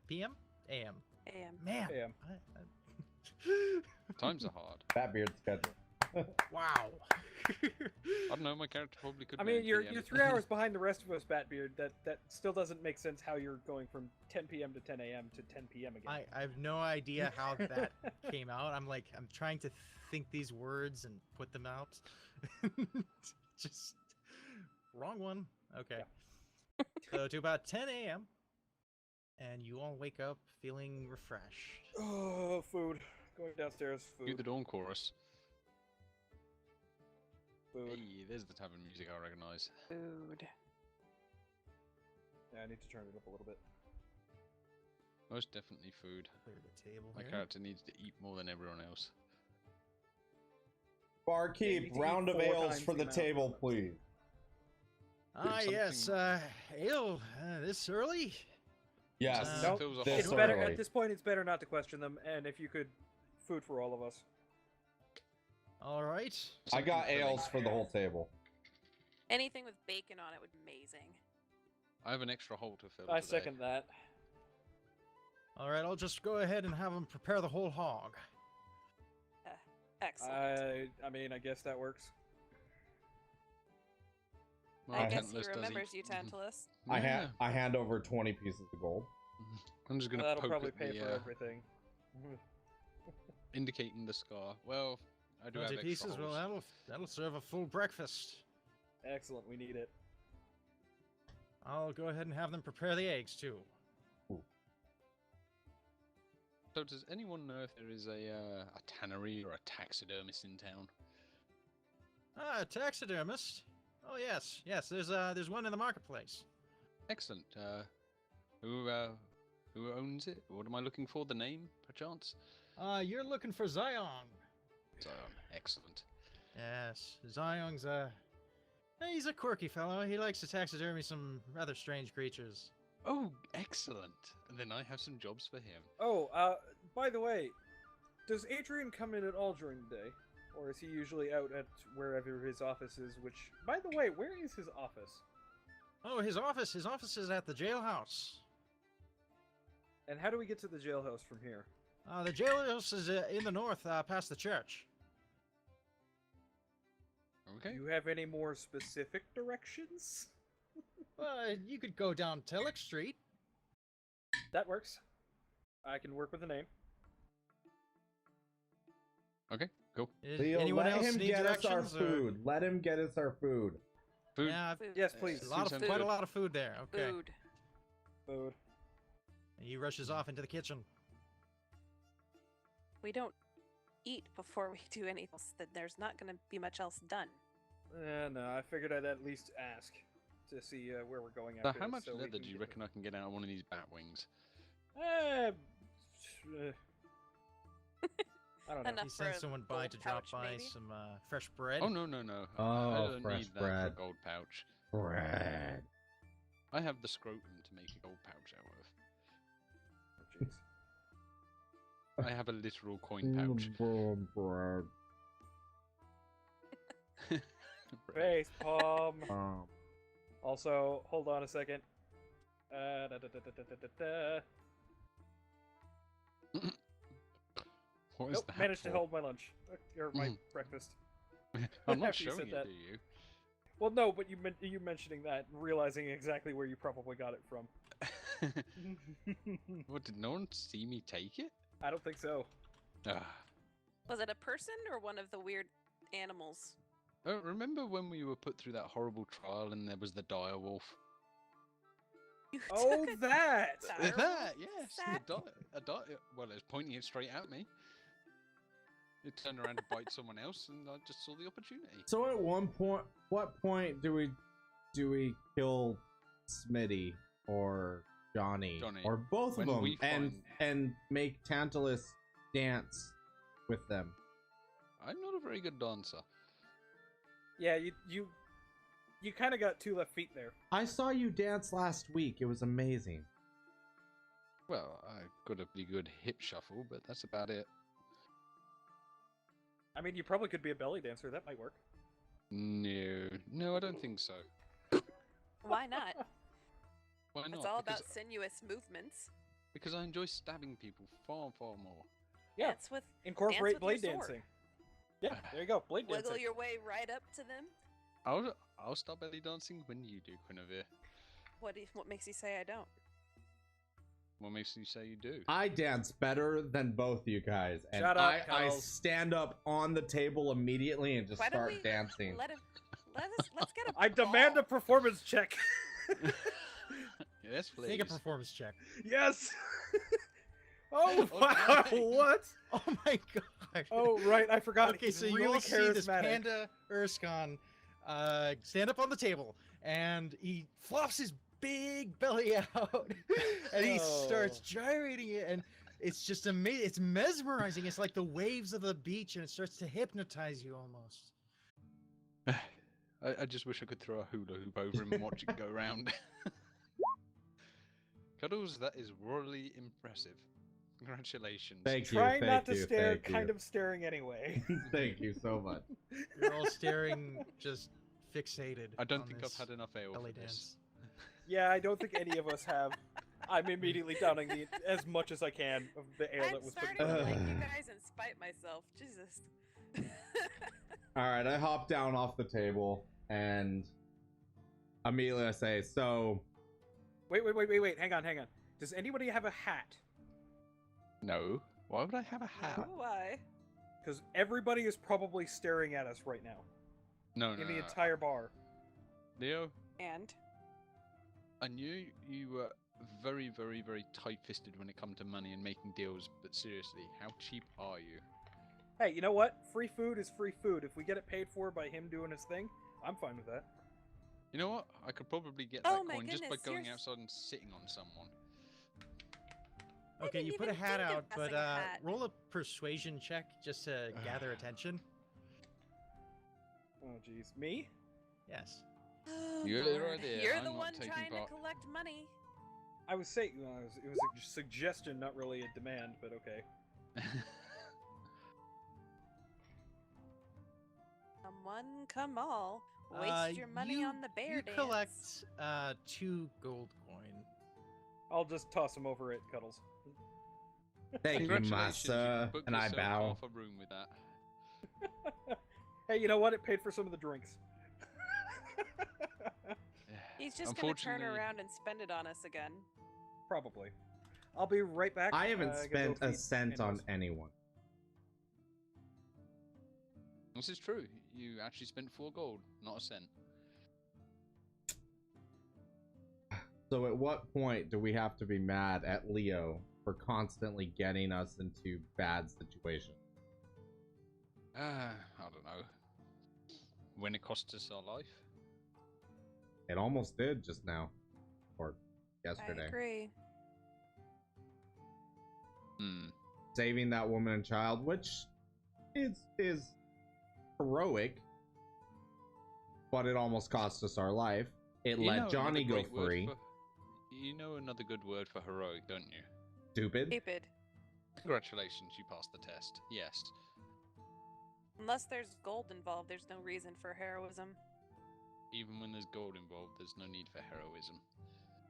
p.m. a.m. AM. Man, AM. Times are hard. Batbeard schedule. Wow. I don't know, my character probably could I be mean, on you're PM. 3 hours behind the rest of us, Batbeard. That still doesn't make sense how you're going from 10 p.m. to 10 a.m. to 10 p.m. again. I have no idea how that came out. I'm trying to think these words and put them out. Just wrong one. Okay. So to about 10 a.m. and you all wake up feeling refreshed. Oh, food. Going downstairs. Do Food. the dawn chorus. Food. Hey, there's the type of music I recognise. Food. Yeah, I need to turn it up a little bit. Most definitely food. Clear the table My here. character needs to eat more than everyone else. Barkeep, need to eat round of 4 ales times for the the amount. table, please. Ah, yes. Ale. This early? Yes. Nope. Feels a this It's whole- better early. at this point. It's better not to question them. And if you could, food for all of us. All right. I got Something ales for the whole table. Anything with bacon on it would be amazing. I have an extra hole to fill I today. second that. All right. I'll just go ahead and have them prepare the whole hog. Excellent. I mean, I guess that works. Well, I guess he Tantalus does remembers eat. you, Tantalus. Yeah. I hand over 20 pieces of gold. I'm just gonna That'll poke probably at pay the, for everything. indicating the scar. Well, I do have 20 extra pieces. Well, holes. that'll serve a full breakfast. Excellent. We need it. I'll go ahead and have them prepare the eggs too. So does anyone know if there is a tannery or a taxidermist in town? Ah, taxidermist. Oh yes, yes. There's one in the marketplace. Excellent. Who owns it? What am I looking for? The name, perchance? You're looking for Zion. Excellent. Yes, Zion's he's a quirky fellow. He likes to taxidermy some rather strange creatures. Oh, excellent. And then I have some jobs for him. Oh, by the way, does Adrian come in at all during the day? Or is he usually out at wherever his office is, which, by the way, where is his office? Oh, his office is at the jailhouse. And how do we get to the jailhouse from here? The jailhouse is in the north, past the church. Okay. Do you have any more specific directions? You could go down Tillich Street. That works. I can work with the name. Okay, cool. Leo, Anyone let else him need get us our directions? Or- food. Let him get us our food. Food. Yeah, Food. Yes, please. quite sounds a good. lot of food there. Okay. Food. Food. And he rushes off into the kitchen. We don't eat before we do anything else. That there's not going to be much else done. No, I figured I'd at least ask to see where we're going So after how this, much so we leather can do you get reckon I can get out of one of these bat wings? I don't know. Enough He for sends a someone by gold to drop pouch, by maybe? some fresh bread. Oh, no, no, no. I Oh, don't fresh need that bread. for a gold pouch. Bread. I have the scrotum to make a gold pouch out Oh, jeez. of. I have a literal coin pouch. Bread. Face palm. Um, Also, hold on a second. Da, da, da, da, da, da, da. What is Nope, that managed to for? hold my lunch or my Mhm. breakfast. I'm not after you showing said it that. to you. Well, no, but you mentioning that, and realizing exactly where you probably got it from. What, did no one see me take it? I don't think so. Ah. Was it a person or one of the weird animals? Oh, remember when we were put through that horrible trial and there was the dire wolf? You Oh, took a that! dire That, wolf yes. sack? Well, it was pointing it straight at me. It turned around to bite someone else, and I just saw the opportunity. so at what point do we kill Smitty or Johnny, Johnny, or both of when them we and make Tantalus dance with them? I'm not a very good dancer. Yeah, you kind of got 2 left feet there. I saw you dance last week. It was amazing. Well, I've got a pretty good hip shuffle, but that's about it. I mean, you probably could be a belly dancer. That might work. No, I don't think so. Why not? Why not? It's all because, about sinuous movements. because I enjoy stabbing people far, far more. Yeah, Dance with incorporate dance with blade your sword. dancing. Yeah, there you go, blade Wiggle dancing. your way right up to them. I'll start belly dancing when you do, Quinevere. What makes you say I don't? What makes you say you do? I dance better than both you guys, and Shut up, I Kels. stand up on the table immediately and just Why don't start we dancing. let's get a I demand a ball. performance check. Yes, please. Make a performance check. Yes. Oh Oh, wow! dang. What? Oh my gosh. Oh right, I forgot. Okay, He's so you really all see this charismatic. panda Erskine stand up on the table, and he flops his big belly out, and he starts Oh. gyrating it, and it's just amazing. It's mesmerizing. It's like the waves of the beach, and it starts to hypnotize you almost. I just wish I could throw a hula hoop over him and watch it go round. Cuddles, that is royally impressive. Congratulations. Thank you. Trying thank not to you, stare, thank kind you. of staring anyway. Thank you so much. You're all staring, just fixated. I don't on think this I've had enough ale belly for this. dance. Yeah, I don't think any of us have. I'm immediately downing as much as I can of the ale I'm that was put in starting front to of me. like you guys and spite myself. Jesus. All right, I hop down off the table and immediately I say, "So, Wait. Hang on. Does anybody have a hat? No. Why would I have a hat? Why? Because everybody is probably staring at us right now No, in no, the no. entire bar. Leo, And I knew you were very, very, very tight-fisted when it comes to money and making deals, but seriously, how cheap are you? Hey, you know what? Free food is free food. If we get it paid for by him doing his thing, I'm fine with that. You know what? I could probably get Oh that my coin just by goodness, going you're outside and sitting on someone. I Okay, didn't you put a even hat think of out, but passing a hat. roll a persuasion check just to gather attention. Oh, jeez. Me? Yes. Oh, You're Lord. right there, You're I'm the not one taking trying part. to collect money. I was saying it was a suggestion, not really a demand, but okay. One come all. Waste your money on the bear you dance. collect 2 gold coin. I'll just toss him over at Cuddles. thank you, Congratulations, massa," you booked and I yourself bow. half a room with that. Hey, you know what? It paid for some of the drinks. He's just gonna turn Unfortunately- around and spend it on us again. Probably. I'll be right back. I haven't gotta spent go a feed cent on animals. anyone. This is true. You actually spent 4 gold, not a cent. So, at what point do we have to be mad at Leo for constantly getting us into bad situations? I don't know. When it cost us our life? It almost did just now, or I yesterday. agree. Saving that woman and child, which is heroic, but it almost cost us our life. It You know let another Johnny go great word free. You know another good word for heroic, don't you? Stupid. Stupid. Congratulations, you passed the test. Yes. Unless there's gold involved, there's no reason for heroism. Even when there's gold involved, there's no need for heroism.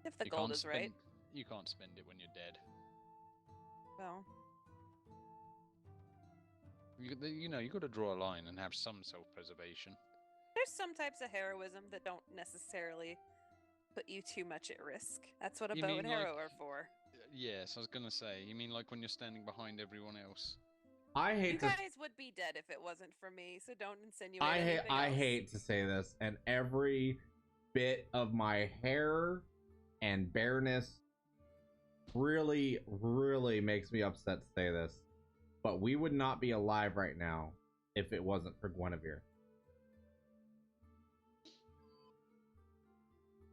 If the You gold can't is right. You can't spend it when you're dead. Well, You know, you got to draw a line and have some self-preservation. there's some types of heroism that don't necessarily put you too much at risk. That's what a You bow mean and like- arrow are for. Yes, I was gonna say. You mean like when you're standing behind everyone else? I You hate to guys would be dead if it wasn't for me, so don't insinuate I hate anything I else. hate to say this, and every bit of my hair and bareness really, really makes me upset to say this. But we would not be alive right now if it wasn't for Guinevere.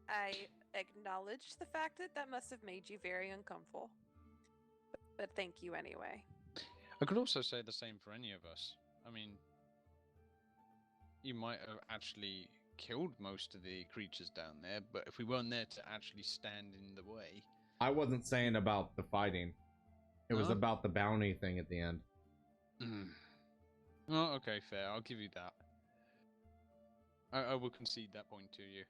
I acknowledge the fact that that must have made you very uncomfortable. But thank you anyway. I could also say the same for any of us. I mean, you might have actually killed most of the creatures down there, but if we weren't there to actually stand in the way... I wasn't saying about the fighting. It was No? about the bounty thing at the end. Oh, okay, fair. I'll give you that. I will concede that point to you.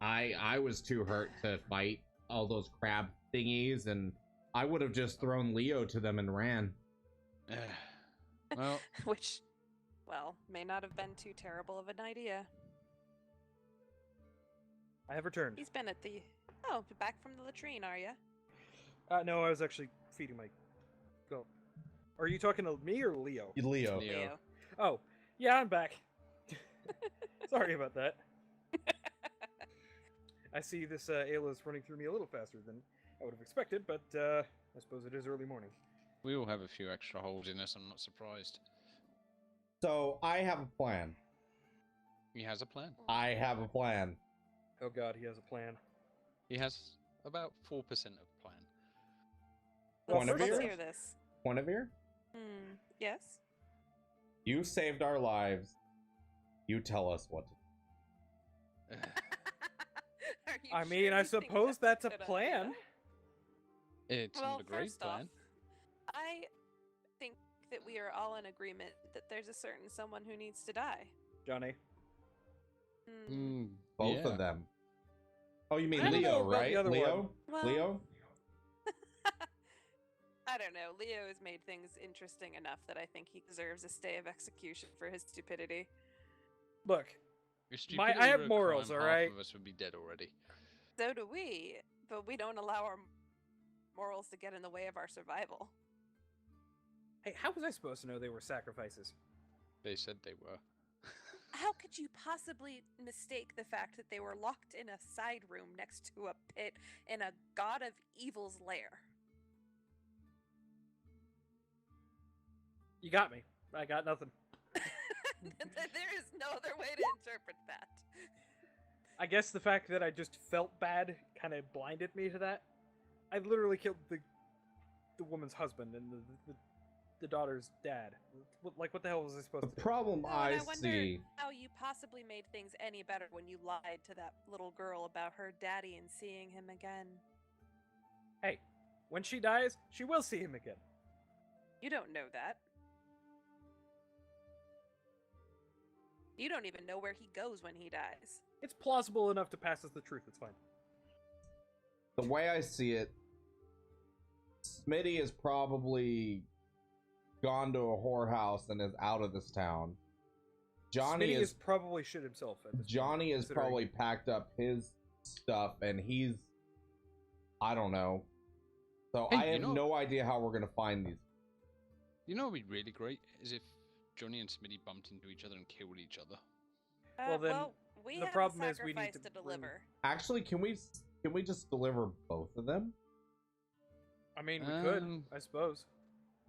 I was too hurt to fight all those crab thingies, and I would have just thrown Leo to them and ran. Well, Which, well, may not have been too terrible of an idea. I have returned. He's been at the... Oh, back from the latrine, are you? No, I was actually feeding my. Go. Are you talking to me or Leo? Leo. Leo. Oh, yeah, I'm back. Sorry about that. I see this ale is running through me a little faster than I would have expected, but I suppose it is early morning. we all have a few extra holes in us, I'm not surprised. So I have a plan. He has a plan. I have a plan. Oh god, he has a plan. He has about 4% of plan. Well, Point of Let's view? hear this. Guinevere, Yes? you saved our lives. You tell us what to do. Are you I sure mean, I you think suppose that's a good plan. idea? It's Well, not a great first off, plan. I think that we are all in agreement that there's a certain someone who needs to die. Johnny. Both yeah. of them. Oh, you mean I don't know Leo, about the right? other Leo? Well, Leo? I don't know. Leo has made things interesting enough that I think he deserves a stay of execution for his stupidity. Look, If I stupidity have were a morals, crime, alright? half of us would be dead already. So do we, but we don't allow our morals to get in the way of our survival. hey, how was I supposed to know they were sacrifices? They said they were. How could you possibly mistake the fact that they were locked in a side room next to a pit in a god of evil's lair? You got me. I got nothing. There is no other way to interpret that. I guess the fact that I just felt bad kind of blinded me to that. I literally killed the woman's husband and the daughter's dad. What the hell was I supposed The to do? problem Well, I and I wonder see. how you possibly made things any better when you lied to that little girl about her daddy and seeing him again. Hey, when she dies, she will see him again. You don't know that. You don't even know where he goes when he dies. It's plausible enough to pass as the truth. It's fine. The way I see it, Smitty has probably gone to a whorehouse and is out of this town. Johnny Smitty is probably shit himself. At this Johnny point, has considering- probably packed up his stuff and he's, I don't know. So Hey, I you have know- no idea how we're gonna find these. You know what would be really great is if Johnny and Smitty bumped into each other and killed each other. Well, then, we the have problem a is we need sacrifice to to bring- deliver. Actually, can we just deliver both of them? I mean, we could, Um, I suppose.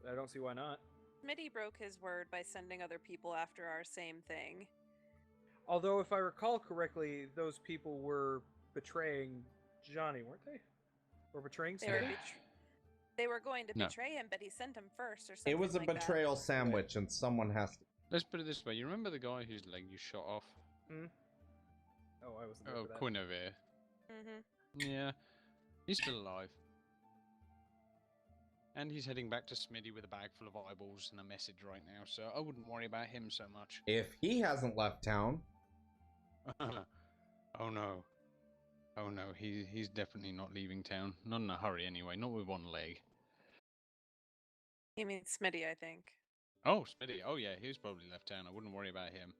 I don't see why not. Smitty broke his word by sending other people after our same thing. Although, if I recall correctly, those people were betraying Johnny, weren't they? Or betraying They were, Smitty? they were going to No. betray him, but he sent him first or something It was a like that. betrayal sandwich, and someone has to. Let's put it this way. You remember the guy whose leg you shot off? Oh, I wasn't there Oh, for that. Guinevere. Mm-hmm. Yeah. He's still alive. And he's heading back to Smitty with a bag full of eyeballs and a message right now, so I wouldn't worry about him so much. If he hasn't left town, Oh no. Oh no, he's definitely not leaving town. Not in a hurry anyway, not with one leg. You mean Smitty, I think. Oh, Smitty. Oh yeah, he's probably left town. I wouldn't worry about him.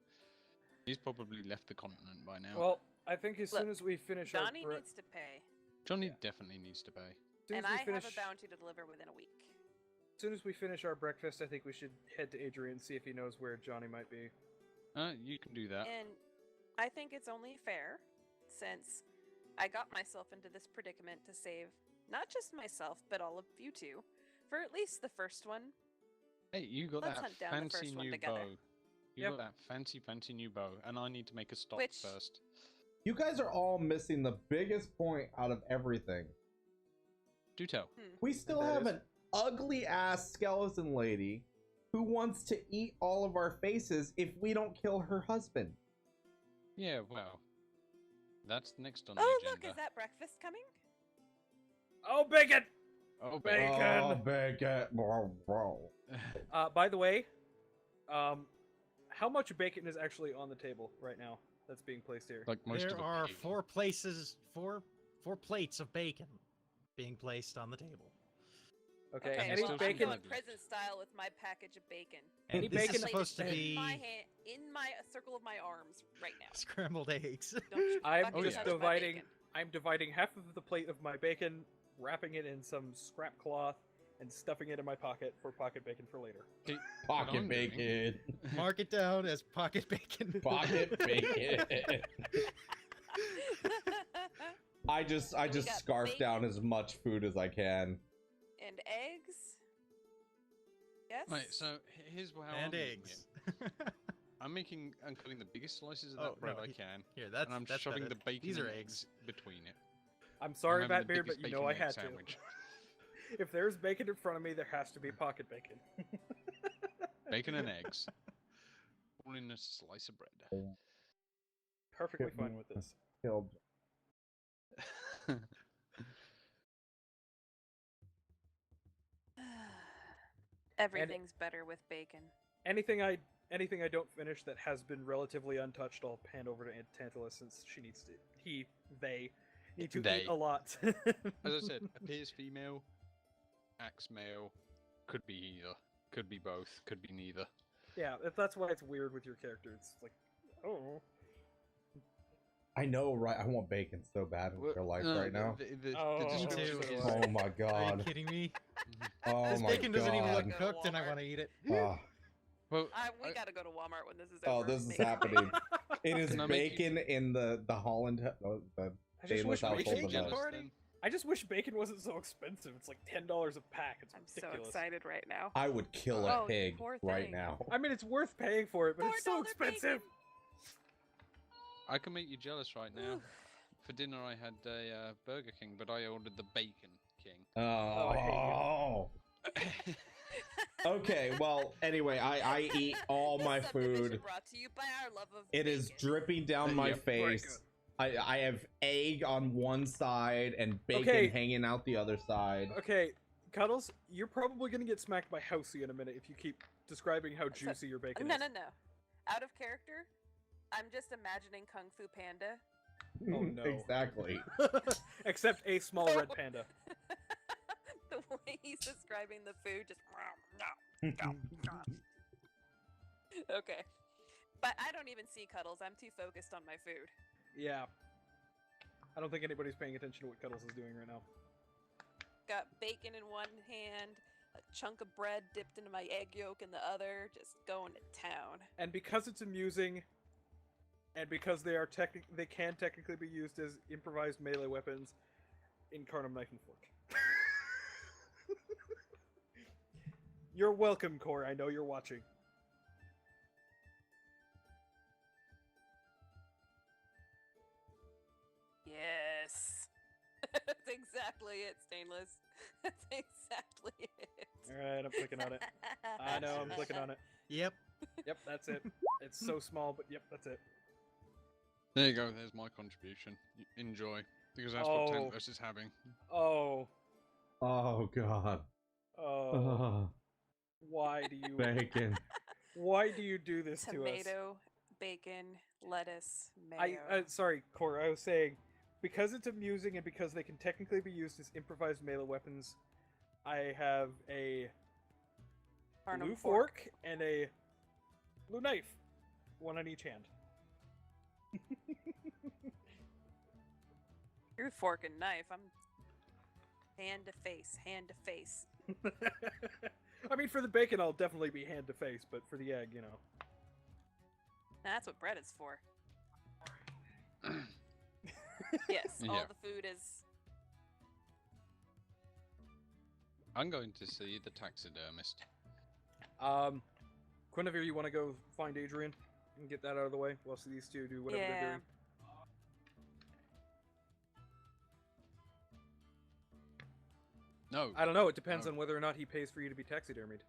He's probably left the continent by now. Well, I think as Look, soon as we finish Johnny our needs to pay, Johnny yeah. definitely needs to pay. soon as and we I finish, have a bounty to deliver within a week. as soon as we finish our breakfast, I think we should head to Adrian and see if he knows where Johnny might be. You can do that. And I think it's only fair, since I got myself into this predicament to save not just myself, but all of you two, for at least the first one. Hey, you got Let's that hunt down the fancy first one new together. bow. You Yep. got that fancy new bow, and I need to make a stop Which- first. you guys are all missing the biggest point out of everything. Do tell. We still that have is- an ugly ass skeleton lady who wants to eat all of our faces if we don't kill her husband. Yeah, well, that's next on the Oh, agenda. look, is that breakfast coming? Oh, bacon! Oh, Bacon. Oh, bacon. Bro, bro. By the way, how much bacon is actually on the table right now that's being placed here? Like most There of a are pig. four plates of bacon being placed on the table. Okay, Okay, any well, I'm bacon? going prison style with my package of bacon. And Any this bacon- is supposed to in be my hand, in my circle of my arms right now. scrambled eggs. Don't you I'm fucking just touch my dividing. bacon. I'm dividing half of the plate of my bacon, wrapping it in some scrap cloth, and stuffing it in my pocket for pocket bacon for later. See, Pocket I'm doing- bacon. Mark it down as pocket bacon. Pocket bacon. I just we got scarf down bacon. as much food as I can. And eggs. Yes. Right, so here's how And I'm doing eggs. it. I'm cutting the biggest slices of that Oh, bread no, I he- can, Here, that's and I'm that's shoving better. the bacon These and are eggs between it. I'm sorry, I'm having the Batbeard, but biggest you know bacon I egg had sandwich. to. If there's bacon in front of me, there has to be pocket bacon. Bacon and eggs, all in a slice of bread. Perfectly fine with this. Killed. Everything's better with bacon. Anything I don't finish that has been relatively untouched, I'll hand over to Aunt Tantalus since she needs to. They need to They. eat a lot. As I said, appears female, acts male, could be either, could be both, could be neither. Yeah, that's why it's weird with your character. It's like, oh, I know, right? I want bacon so bad in real life right now. The Oh, me description too. is Oh my Are you god. kidding me? Oh This my bacon doesn't even god. look cooked, and I want to eat it. Ah. well. We I- gotta go to Walmart when this is Oh, over. this is Bacon. happening. It is Can I make bacon in the Holland. The I just wish Stainless household bacon. of jealous us. party? then. I just wish bacon wasn't so expensive. It's like $10 a pack. It's I'm so ridiculous. excited right now. I would kill a Oh, you pig poor right thing. now. I mean, it's worth paying for it, but it's so $4 expensive. bacon. I can make you jealous right now. Oof. For dinner, I had a Burger King, but I ordered the Bacon King. Oh. Okay, well, anyway, I eat all This my subdivision food. Brought to you by our love of It is bacon. dripping down my Yep. face. I have egg on one side and bacon Okay. hanging out the other side. Okay, Cuddles, you're probably gonna get smacked by Housey in a minute if you keep describing how juicy your bacon No, is. no, no. Out of character, I'm just imagining Kung Fu Panda. Oh, no. Exactly. Except a small red panda. The way he's describing the food, just. Okay. But I don't even see Cuddles. I'm too focused on my food. Yeah. I don't think anybody's paying attention to what Cuddles is doing right now. Got bacon in one hand, a chunk of bread dipped into my egg yolk in the other, just going to town. And because it's amusing, and because they can technically be used as improvised melee weapons, Incarnum Knife and Fork. You're welcome, Core. I know you're watching. Yes. That's exactly it, Stainless. That's exactly it. Alright, I'm clicking on it. I know, I'm clicking on it. Yep. Yep, that's it. It's so small, but yep, that's it. There you go. There's my contribution. Enjoy, because that's Oh. what Tantalus is having. Oh. Oh god. Oh. Ugh, Why do you? bacon. Why do you do this to us? Tomato, bacon, lettuce, mayo. Sorry, Cor. I was saying, because it's amusing and because they can technically be used as improvised melee weapons, I have a Barnum blue fork and a blue knife, one on each hand. Your fork and knife. I'm hand to face, hand to face. I mean, for the bacon, I'll definitely be hand to face, but for the egg, you know. That's what bread is for. Yes, all Yeah. the food is. I'm going to see the taxidermist. Guinevere, you want to go find Adrian and get that out of the way while these two do whatever they're Yeah. doing? No. I don't know. It depends No. on whether or not he pays for you to be taxidermied.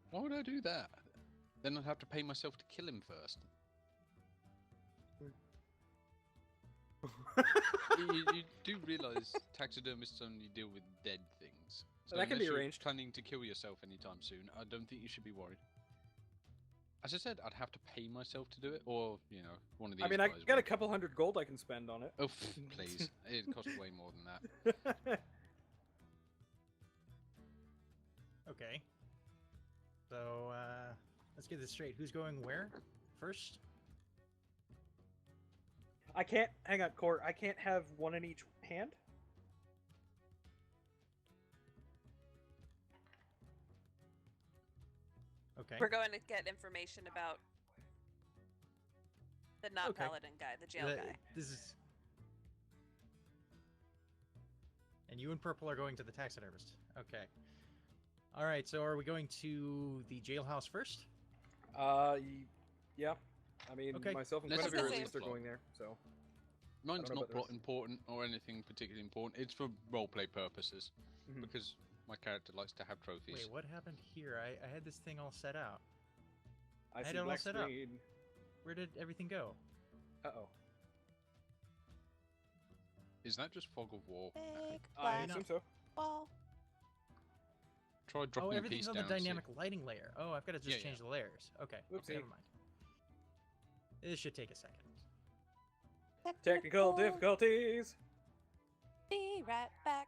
Why would I do that? Then I'd have to pay myself to kill him first. you do realise taxidermists only deal with dead things. So That can be unless you're arranged. planning to kill yourself anytime soon, I don't think you should be worried. As I said, I'd have to pay myself to do it, or, you know, one of these I mean, I guys got a would. couple $100 gold I can spend on it. Oh, please. It costs way more than that. Okay. So, let's get this straight. Who's going where first? I can't. Hang on, Cor. I can't have one in each hand. Okay. We're going to get information about the not Okay. paladin guy, the jail The- guy. This is. And you and Purple are going to the taxidermist. Okay. All right. So, are we going to the jailhouse first? Yeah. I mean, Okay. myself and Let's Guinevere at go least are with the going there. So Mine's know not about the plot rest. important or anything particularly important. It's for roleplay purposes. Mhm. Because my character likes to have trophies. Wait, what happened here? I had this thing all set out. I had see it all black set up. screen. Where did everything go? Uh-oh. Is that just fog of war? Big I black assume so. ball. Try Oh, dropping a everything's piece on the down. see if- dynamic lighting layer. Oh, I've got to just Yeah, change the layers. Okay. Whoopsie. Okay, never mind. This should take a second. Technical difficulties. Be right back.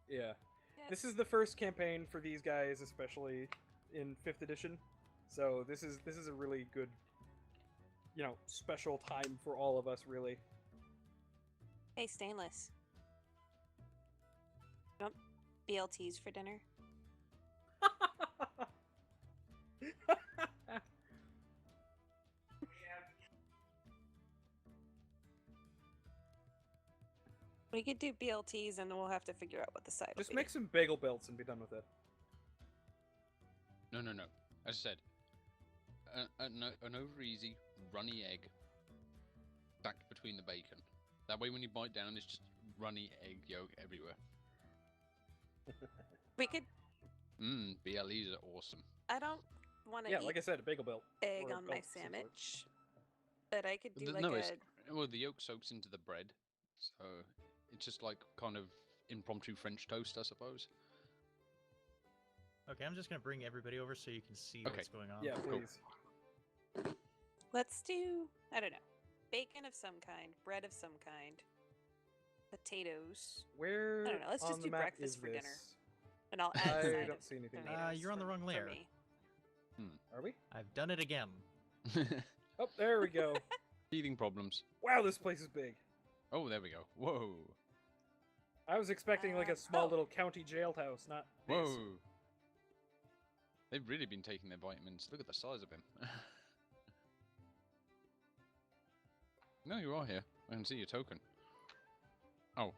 Yeah. Yes. This is the first campaign for these guys, especially in 5th edition. So this is a really good, you know, special time for all of us, really. Hey, Stainless. You want BLTs for dinner? We could do BLTs and then we'll have to figure out what the side Just will make some bagel belts and be done with it. No. As I said, an over easy, runny egg stacked between the bacon. That way when you bite down, it's just runny egg yolk everywhere. be. We could. BLEs are awesome. I don't want to Yeah, eat like I said, a bagel belt. egg or a on my belt, some sort. sandwich, but I could do like No, a. it's, well, the yolk soaks into the bread, so it's just like kind of impromptu French toast, I suppose. Okay, I'm just gonna bring everybody over so you can see Okay. what's going on. Yeah, Cool. please. Let's do. I don't know. Bacon of some kind, bread of some kind, potatoes, Where I don't know, let's on just the do map breakfast is for dinner. this? and I'll add I side don't of see anything. tomatoes you're on the for- wrong for layer. me. Are we? I've done it again. Oh, there we go. Teething problems. Wow, this place is big. Oh, there we go. Whoa. I was expecting like a Um, small oh. little county jailhouse, not this. Whoa. They've really been taking their vitamins. Look at the size of him. No, you are here. I can see your token. Oh.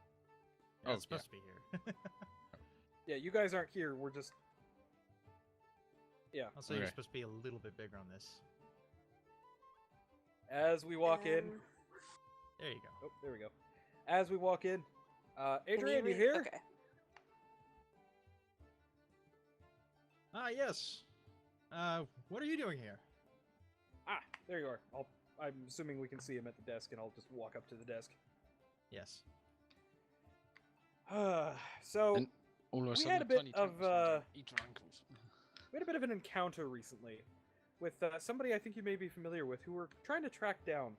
Yeah, Oh, it's supposed to be here. Yeah, you guys aren't here. We're just. Yeah. Also, you're Okay. supposed to be a little bit bigger on this. As we walk in. There you go. Oh, there we go. As we walk in. Can Adrian, you read- here? Okay. Ah, yes. What are you doing here? There you are. I'm assuming we can see him at the desk, and I'll just walk up to the desk. Yes. So And all of a we sudden, had a bit tiny of tank was going, eat your ankles. we had a bit of an encounter recently with somebody I think you may be familiar with, who we're trying to track down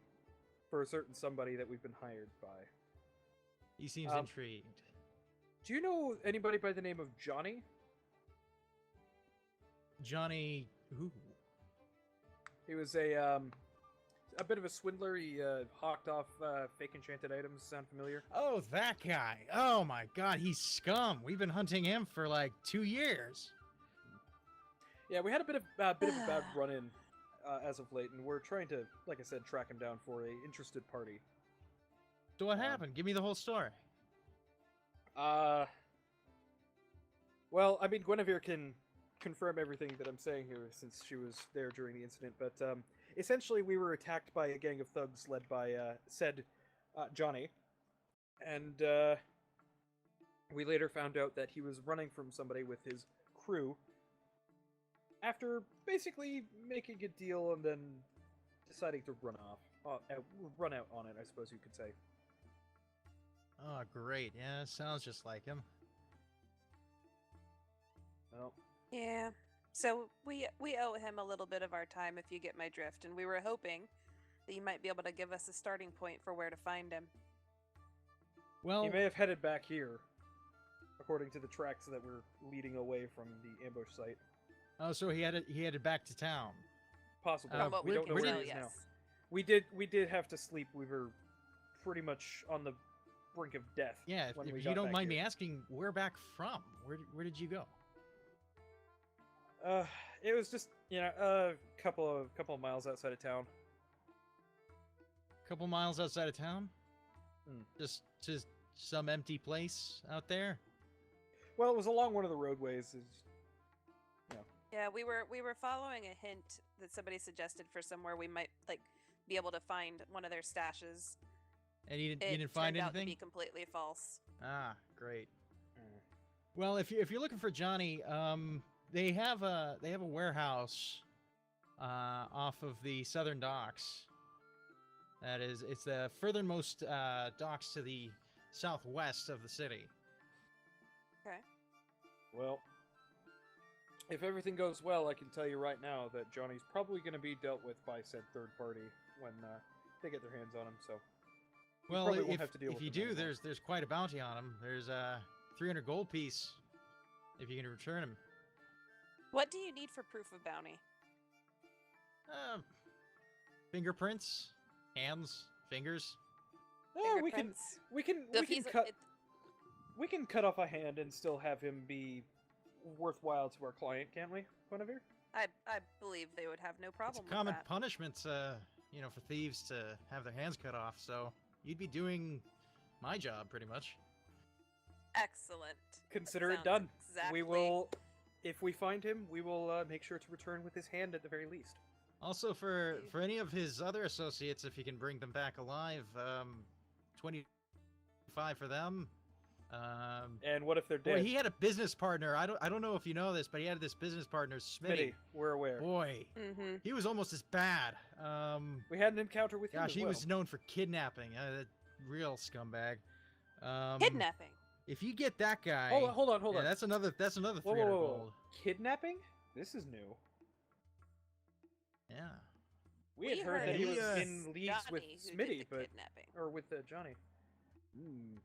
for a certain somebody that we've been hired by. He seems Um, intrigued. Do you know anybody by the name of Johnny? Johnny, who? He was a bit of a swindler. He hawked off fake enchanted items. Sound familiar? Oh, that guy. Oh my God, he's scum. We've been hunting him for like 2 years. Yeah, we had a bit of a bad run-in as of late, and we're trying to, like I said, track him down for a interested party. So what happened? Give me the whole story. Well, I mean, Guinevere can confirm everything that I'm saying here since she was there during the incident, but essentially we were attacked by a gang of thugs led by said Johnny, and we later found out that he was running from somebody with his crew after basically making a deal and then deciding to run out on it, I suppose you could say. Oh, great. Yeah, sounds just like him. Well, Yeah. So we owe him a little bit of our time, if you get my drift, and we were hoping that you might be able to give us a starting point for where to find him. Well, he may have headed back here, according to the tracks that were leading away from the ambush site. oh, so he headed back to town. Possibly. From what we we don't know can where tell, he is yes. now. We did have to sleep. We were pretty much on the brink of death. Yeah, when if we you got don't back mind me here. asking, where back from? Where did you go? It was just a couple of miles outside of town. A couple miles outside of town? Hmm. Just some empty place out there? Well, it was along one of the roadways. Yeah, we were following a hint that somebody suggested for somewhere we might be able to find one of their stashes. And you It didn't find turned out to anything? be completely false. Ah, great. Mm. Well, if you're looking for Johnny, they have a warehouse off of the southern docks. It's the furthermost docks to the southwest of the city. Okay. Well, if everything goes well, I can tell you right now that Johnny's probably going to be dealt with by said third party when they get their hands on him. So, we Well, probably won't if have to deal if with you him do, anymore. there's quite a bounty on him. There's a 300 gold piece if you can return him. What do you need for proof of bounty? Fingerprints, hands, fingers. Yeah, we Fingerprints? can So if he's a- cut it- we can cut off a hand and still have him be worthwhile to our client, can't we, Guinevere? I believe they would have no It's problem a common with that. punishment, for thieves to have their hands cut off. So you'd be doing my job pretty much. Excellent. Consider it Sounds done. Exactly. We will, if we find him, we will make sure to return with his hand at the very least. Also, for any of his other associates, if you can bring them back alive, 25 for them. And what if they're Boy, dead? he had a business partner. I don't know if you know this, but he had this business partner, Smitty. Smitty, we're aware. Boy, Mm-hmm. he was almost as bad. We had an encounter with him Gosh, as he well. was known for kidnapping. A real scumbag. Kidnapping. If you get that guy, Hold on. yeah, that's another Whoa, 300 whoa, whoa. gold. Kidnapping? This is new. Yeah. We had We heard that heard he it was was in leagues with Johnny who did Smitty, the but kidnapping. or with Johnny. Hmm.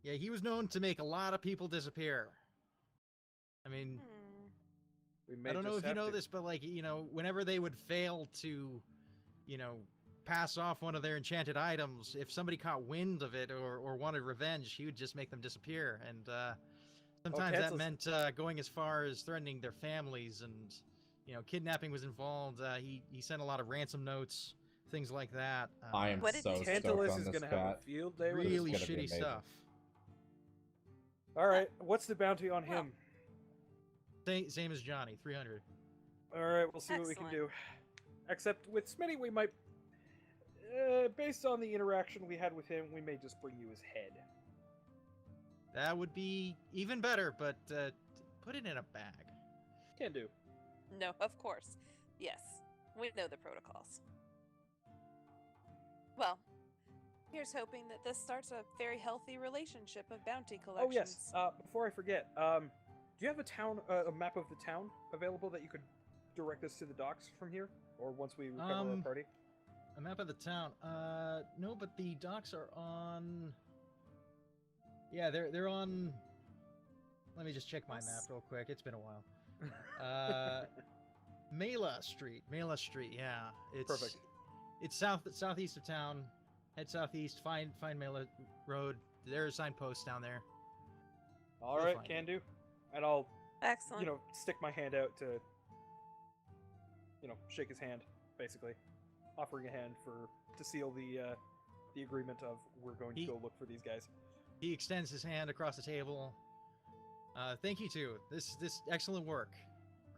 Yeah, he was known to make a lot of people disappear. I mean, Hmm. We may I don't know just if you have know to. this, but whenever they would fail to, pass off one of their enchanted items, if somebody caught wind of it or wanted revenge, he would just make them disappear. And sometimes that Cancel's- meant going as far as threatening their families, and kidnapping was involved. He sent a lot of ransom notes, things like that. I am What did so you- stoked Tantalus on is this going to have a bat. field day with This is really gonna be shitty amazing. stuff. All right, what's the bounty on Well. him? Same as Johnny, 300. All right, we'll see what we can do. Except with Smitty, we might, based on the interaction we had with him, we may just bring you his head. That would be even better, but put it in a bag. Can do. No, of course. Yes. We know the protocols. Here's hoping that this starts a very healthy relationship of bounty Oh collections. yes. Before I forget, do you have a map of the town available that you could direct us to the docks from here, or once we recover our party? A map of the town. No, but the docks are on. Yeah, they're on. Let me just check my map real quick. It's been a while. Mela Street. Mela Street. Yeah, it's Perfect. It's southeast of town. Head southeast. Find Mela Road. There are signposts down there. All You'll right, find can do. And I'll, Excellent. stick my hand out to, shake his hand, basically, offering a hand to seal the agreement of we're going to go look for these guys. He extends his hand across the table. Thank you two. This excellent work.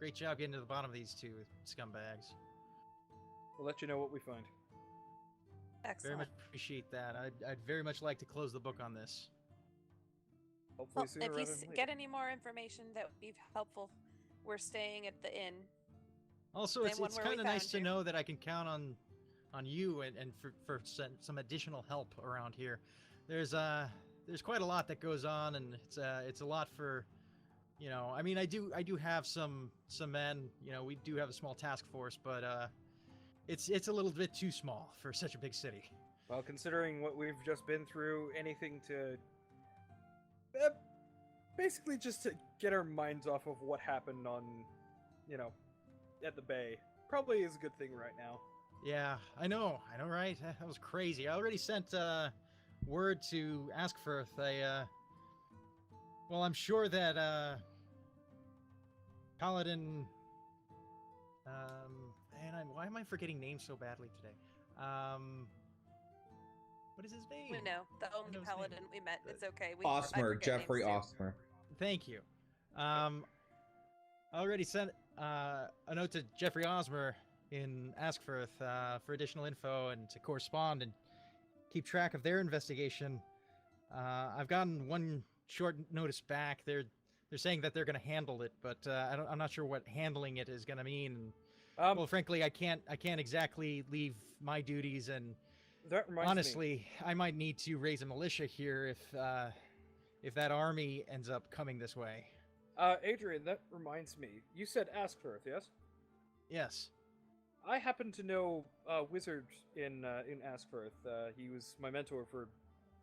Great job getting to the bottom of these two scumbags. We'll let you know what we find. Very Excellent. much appreciate that. I'd very much like to close the book on this. Hopefully Well, sooner if you rather than later. get any more information that would be helpful, we're staying at the inn. Also, Same it's one where we kind of nice found to you. know that I can count on you and for some additional help around here. There's quite a lot that goes on, and it's a lot for, I mean, I do have some men. We do have a small task force, but it's a little bit too small for such a big city. Well, considering what we've just been through, anything to basically just to get our minds off of what happened on, at the bay, probably is a good thing right now. Yeah, I know, right? That was crazy. I already sent word to Askforth. Well, I'm sure that Paladin. Why am I forgetting names so badly today? What is his name? We know the only know his paladin name. we met. It's okay. I Osmer, forget Jeffrey names too. Osmer. Thank you. I already sent a note to Jeffrey Osmer in Askforth for additional info and to correspond and keep track of their investigation. I've gotten one short notice back. They're saying that they're going to handle it, but I'm not sure what handling it is going to mean. Well, frankly, I can't exactly leave my duties, and That reminds me. honestly, I might need to raise a militia here if that army ends up coming this way. Adrian, that reminds me. You said Askforth, yes? Yes. I happen to know a wizard in Askforth. He was my mentor for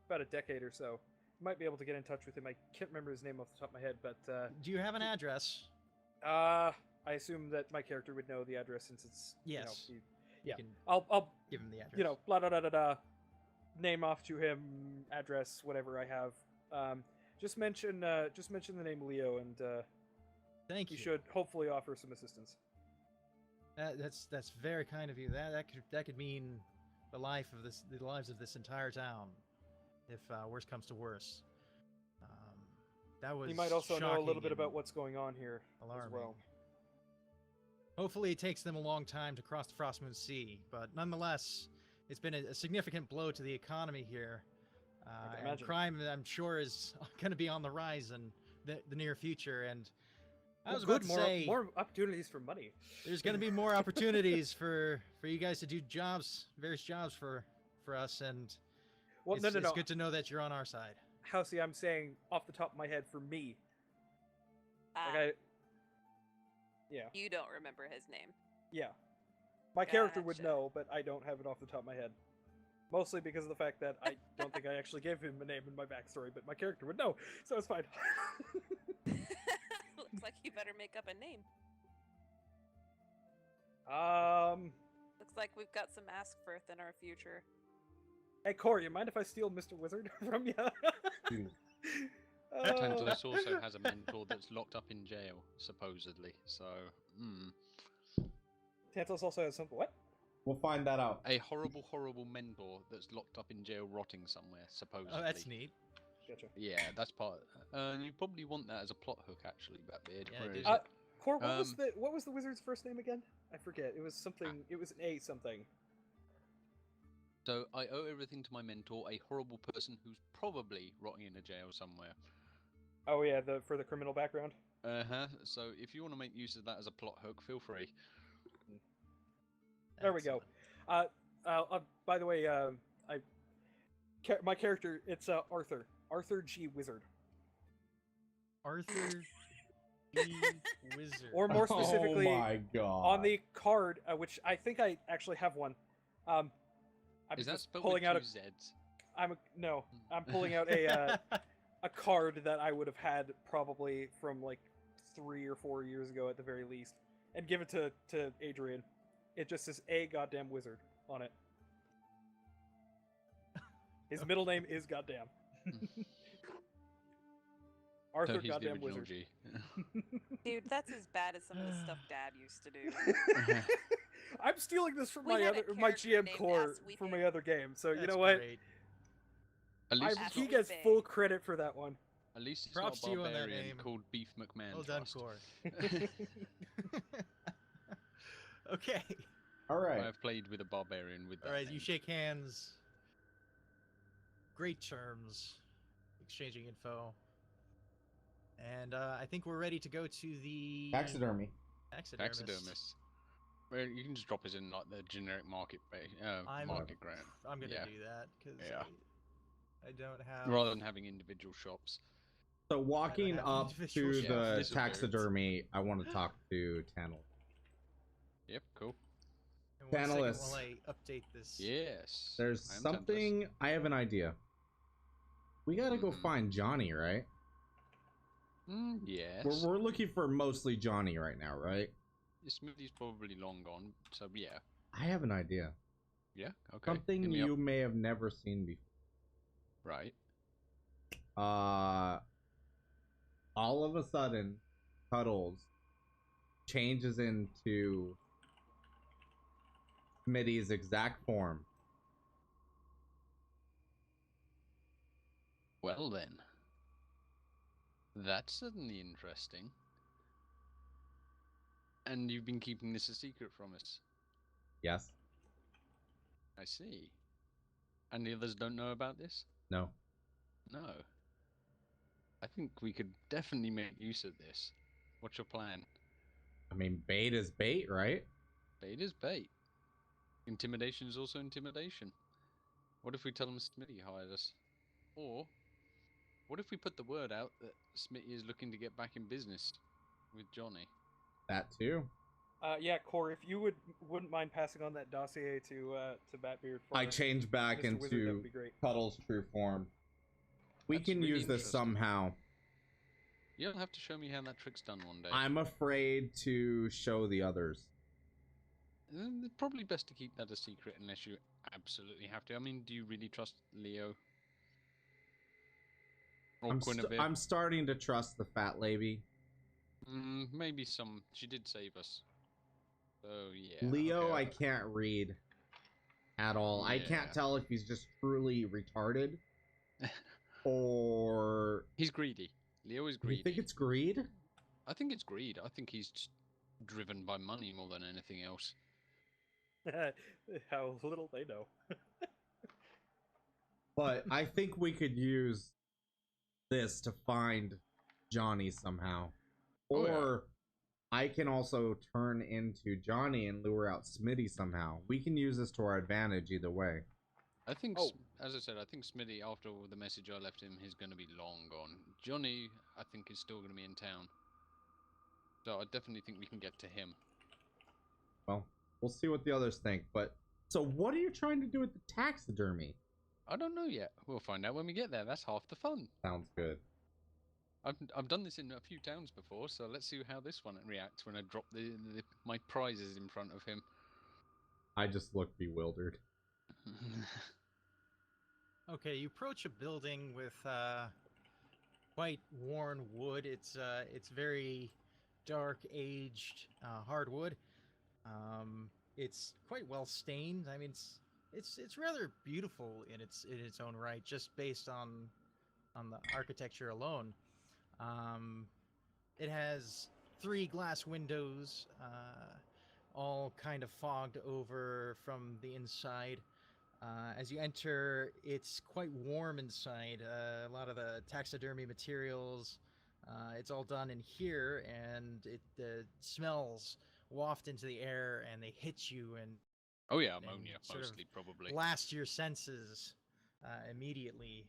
about a decade or so. Might be able to get in touch with him. I can't remember his name off the top of my head, but Do you have an address? I assume that my character would know the address since it's Yes. You You yeah. can I'll give him the address. blah da da da da. Name off to him, address, whatever I have. Just mention the name Leo, and Thank he you. should hopefully offer some assistance. That's very kind of you. That could mean the lives of this entire town, if worse comes to worse. That was. You might also know a little shocking bit and about what's going on here alarming. as well. Hopefully, it takes them a long time to cross the Frostmoon Sea, but nonetheless, it's been a significant blow to the economy here. can And imagine. crime, I'm sure, is going to be on the rise in the near future. And I Well, was about good, to say, more opportunities for money. there's going to be more opportunities for you guys to do various jobs for us, and Well, it's no. good to know that you're on our side. Housey, I'm saying off the top of my head for me. Ah, Yeah. you don't remember his name. Yeah. My character would Gotcha. know, but I don't have it off the top of my head. Mostly because of the fact that I don't think I actually gave him a name in my backstory, but my character would know, so it's fine. Looks like you better make up a name. Hey, Looks like we've got some Askforth in our future. Corey, you mind if I steal Mr. Wizard from you? Dude. Tantalus also has a mentor that's locked up in jail, supposedly. So, Tantalus also has something. What? We'll find that out. a horrible, horrible mentor that's locked up in jail, rotting somewhere, supposedly. Oh, that's neat. Gotcha. Yeah, that's part. You probably want that as a plot hook, actually, Batbeard. Yeah, I Where do. is it? Cor, what was the wizard's first name again? I forget. It was something. Ah. It was an A something. So I owe everything to my mentor, a horrible person who's probably rotting in a jail somewhere. Oh yeah, for the criminal background. So if you want to make use of that as a plot hook, feel free. There we go. Excellent. By the way, my character, it's Arthur. Arthur G. Wizard. Arthur G. Wizard. Or more specifically, oh my god! on the card, which I think I actually have one. I'm Is that just spelled pulling with out two Z's? I'm pulling out a card that I would have had probably from like 3 or 4 years ago at the very least, and give it to Adrian. It just says a goddamn wizard on it. His middle name is goddamn. Arthur So he's the goddamn original wizard. G. Dude, that's as bad as some of the stuff Dad used to do. I'm stealing this from We my had a my character GM named core Ass from Weeping. my other game. So you That's know what? great. At least, Ass it's He not, gets Weeping. full credit for that one. at least it's Props not to a you on that barbarian name. called Beef McMahon. Well done, Trust. Core. Okay. All right. I've played with a barbarian with that All right, name. you shake hands. Great terms, exchanging info. And I think we're ready to go to the Taxidermy. taxidermist. Well, you can just drop us in like the generic market I'm- market ground, I'm gonna Yeah. do that because Yeah. I don't have. rather than having individual shops. So walking have up individual to shops. the Yeah, disappearance. taxidermy, I want to talk to Tannel. Yep, cool. In 1 second Panelists. while I update this. Yes. There's I am something. I have an idea. We gotta go Mhm. find Johnny, right? Yes. We're looking for mostly Johnny right now, right? Smithy's probably long gone, so yeah. I have an idea. Yeah, okay. Something Hit me up. you may have never seen before. Right. All of a sudden, Cuddles changes into Smitty's exact form. Well then. That's suddenly interesting. And you've been keeping this a secret from us. Yes? I see. And the others don't know about this? No? No. I think we could definitely make use of this. What's your plan? I mean, bait is bait, right? Bait is bait. Intimidation is also intimidation. What if we tell them Smitty hired us? Or, what if we put the word out that Smitty is looking to get back in business with Johnny? That too. Yeah, Core, if you wouldn't mind passing on that dossier to Batbeard. For I change back Mr. Wizard, that into would be great. Cuddles' true form. We That's can really use this interesting. somehow. You'll have to show me how that trick's done one day. I'm afraid to show the others. It's probably best to keep that a secret unless you absolutely have to. I mean, do you really trust Leo? Or Guinevere? I'm starting to trust the fat lady. Maybe some. She did save us. So, yeah. Leo, okay, I can't read at all. I can't Yeah. tell if he's just truly retarded or. He's greedy. Leo is You greedy. think it's greed? I think it's greed. I think he's just driven by money more than anything else. How little they know. But I think we could use this to find Johnny somehow. Oh, yeah. Or I can also turn into Johnny and lure out Smitty somehow. We can use this to our advantage either way. I think, Oh. as I said, I think Smitty, after all the message I left him, is going to be long gone. Johnny, I think, is still going to be in town. So I definitely think we can get to him. Well, we'll see what the others think. But so what are you trying to do with the taxidermy? I don't know yet. We'll find out when we get there. That's half the fun. Sounds good. I've done this in a few towns before, so let's see how this one reacts when I drop my prizes in front of him. I just look bewildered. Okay, you approach a building with quite worn wood. It's very dark, aged hardwood. It's quite well stained. I mean, it's rather beautiful in its own right, just based on the architecture alone. It has 3 glass windows, all kind of fogged over from the inside. As you enter, it's quite warm inside. A lot of the taxidermy materials, it's all done in here, and the smells waft into the air, and they hit you and Oh yeah, And ammonia sort of mostly, probably. blast your senses. immediately,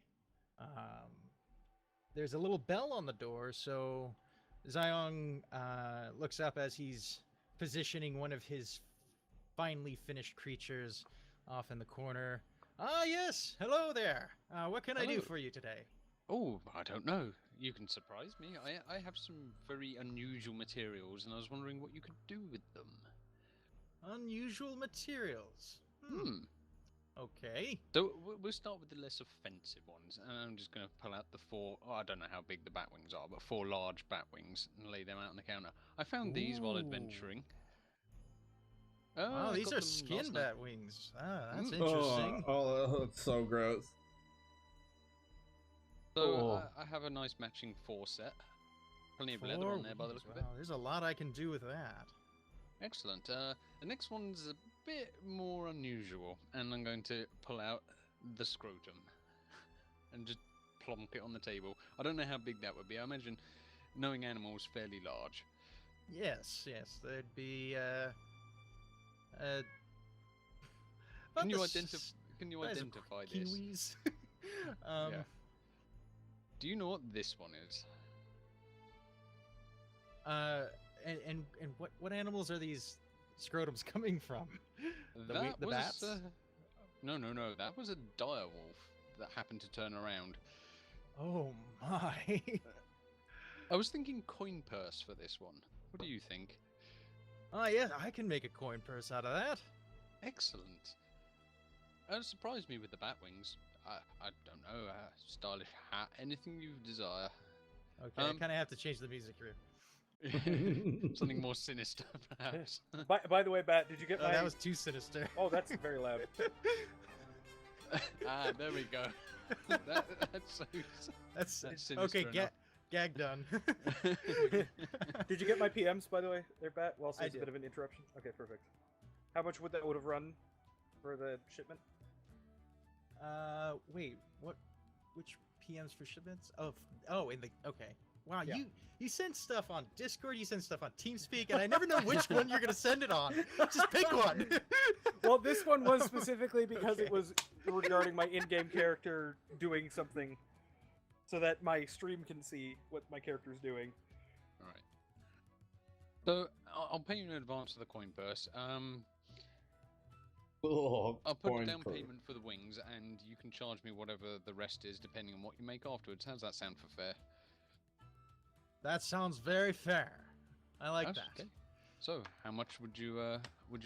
there's a little bell on the door. So Xiong looks up as he's positioning one of his finely finished creatures off in the corner. Ah, yes. Hello there. What can I do Hello. for you today? Oh, I don't know. You can surprise me. I have some very unusual materials, and I was wondering what you could do with them. Unusual materials. Hmm. Okay. So we'll start with the less offensive ones, and I'm just going to pull out the four. Oh, I don't know how big the bat wings are, but 4 large bat wings, and lay them out on the counter. I found these while Ooh. adventuring. Wow, I these got are them skin last night. bat wings. Ah, that's Mm. interesting. Oh, that's so gross. So Oh. I have a nice matching 4 set. Plenty of leather 4 on there by the wings. look of it. Wow, there's a lot I can do with that. Excellent. The next one's a bit more unusual, and I'm going to pull out the scrotum and just plonk it on the table. I don't know how big that would be. I imagine, knowing animals, fairly large. Yes, there'd be Can you about the Can you size of identify this? kiwis. Yeah. Do you know what this one is? And what animals are these scrotums coming from? The bats? No. That was a dire wolf that happened to turn around. Oh my! I was thinking coin purse for this one. What do you think? Oh yeah, I can make a coin purse out of that. Excellent. Surprise me with the bat wings. I don't know, stylish hat, anything you desire. Okay, I kind of have to change the music here. Something more sinister, perhaps. By the way, Bat, did you get Oh, my? that was too sinister. Oh, that's very loud. There we go. That's That's sinister okay. enough. Gag done. Did you get my PMs, by the way, there, Bat? Well, so I it's a did. bit of an interruption. Okay, perfect. How much would that would have run for the shipment? Wait, what? Which PMs for shipments? Oh, in the okay. Wow, Yeah. you send stuff on Discord, you send stuff on TeamSpeak, and I never know which one you're gonna send it on. Just pick one. Well, this one was specifically because Okay. it was regarding my in-game character doing something, so that my stream can see what my character's doing. All right. So I'll pay you in advance for the coin purse. Oh, I'll put a coin down purse. payment for the wings, and you can charge me whatever the rest is, depending on what you make afterwards. How's that sound for fair? That sounds very fair. I like That's that. okay. So, how much would you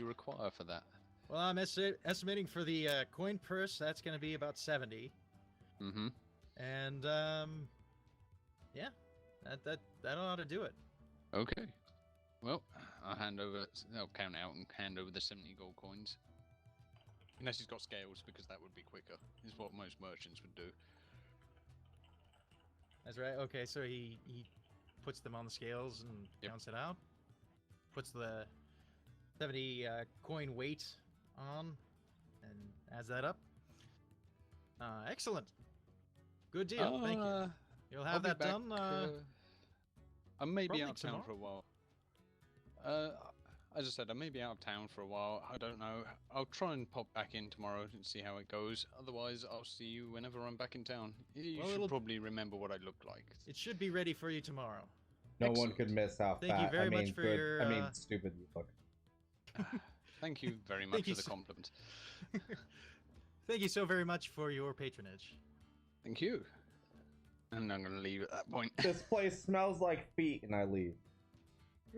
require for that? Well, I'm estimating for the coin purse that's gonna be about 70, Mm-hmm. and yeah, that ought to do it. Okay. Well, I'll count out and hand over the 70 gold coins. Unless he's got scales, because that would be quicker. Is what most merchants would do. That's right. Okay, so he puts them on the scales and Yep. counts it out. Puts the 70 coin weight on and adds that up. Excellent. Good deal. Thank you. You'll I'll have be that back, done. I may be probably out of town for a while. As I said, I may be out of town for a while. I don't know. I'll try and pop back in tomorrow and see how it goes. Otherwise, I'll see you whenever I'm back in town. You Well, should it'll- probably remember what I look like. It should be ready for you tomorrow. No one Excellent. could miss how Thank you fat. very I mean, much for good. your, I mean, stupid you look. Thank you very much Thank you for the so- compliment. Thank you so very much for your patronage. Thank you. And I'm going to leave at that point. This place smells like feet, and I leave.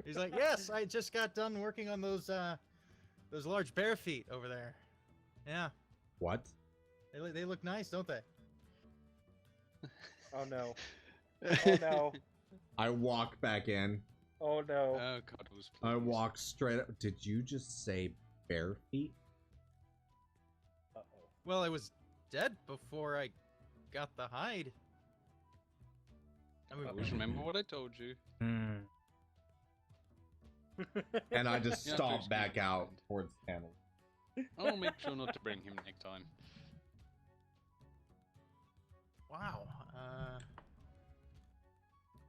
He's like, yes, I just got done working on those large bear feet over there. Yeah, What? they look nice, don't they? Oh no! Oh no! I walk back in. Oh no! Oh, cuddles, I please. walk straight up. Did you just say bare feet? Uh-oh. Well, I was dead before I got the hide. I mean, Always remember what I told you. And I just You have to stomp excuse back me, out friend. towards Tanner. I'll make sure not to bring him next time. wow.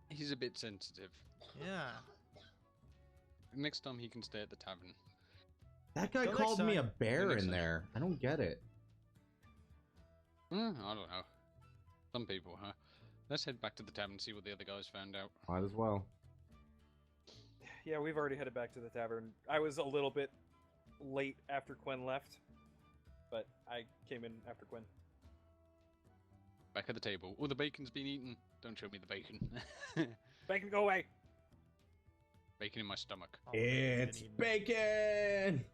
He's a bit sensitive. Yeah. Next time he can stay at the tavern. That guy Till next called me a time. bear Till next in time. there. I don't get it. I don't know. Some people, huh? Let's head back to the tavern and see what the other guys found out. Might as well. Yeah, we've already headed back to the tavern. I was a little bit late after Quinn left, but I came in after Quinn. Back at the table. Oh, the bacon's been eaten. Don't show me the bacon. Bacon, go away! Bacon in my stomach. All the bacon's It's been eaten. bacon!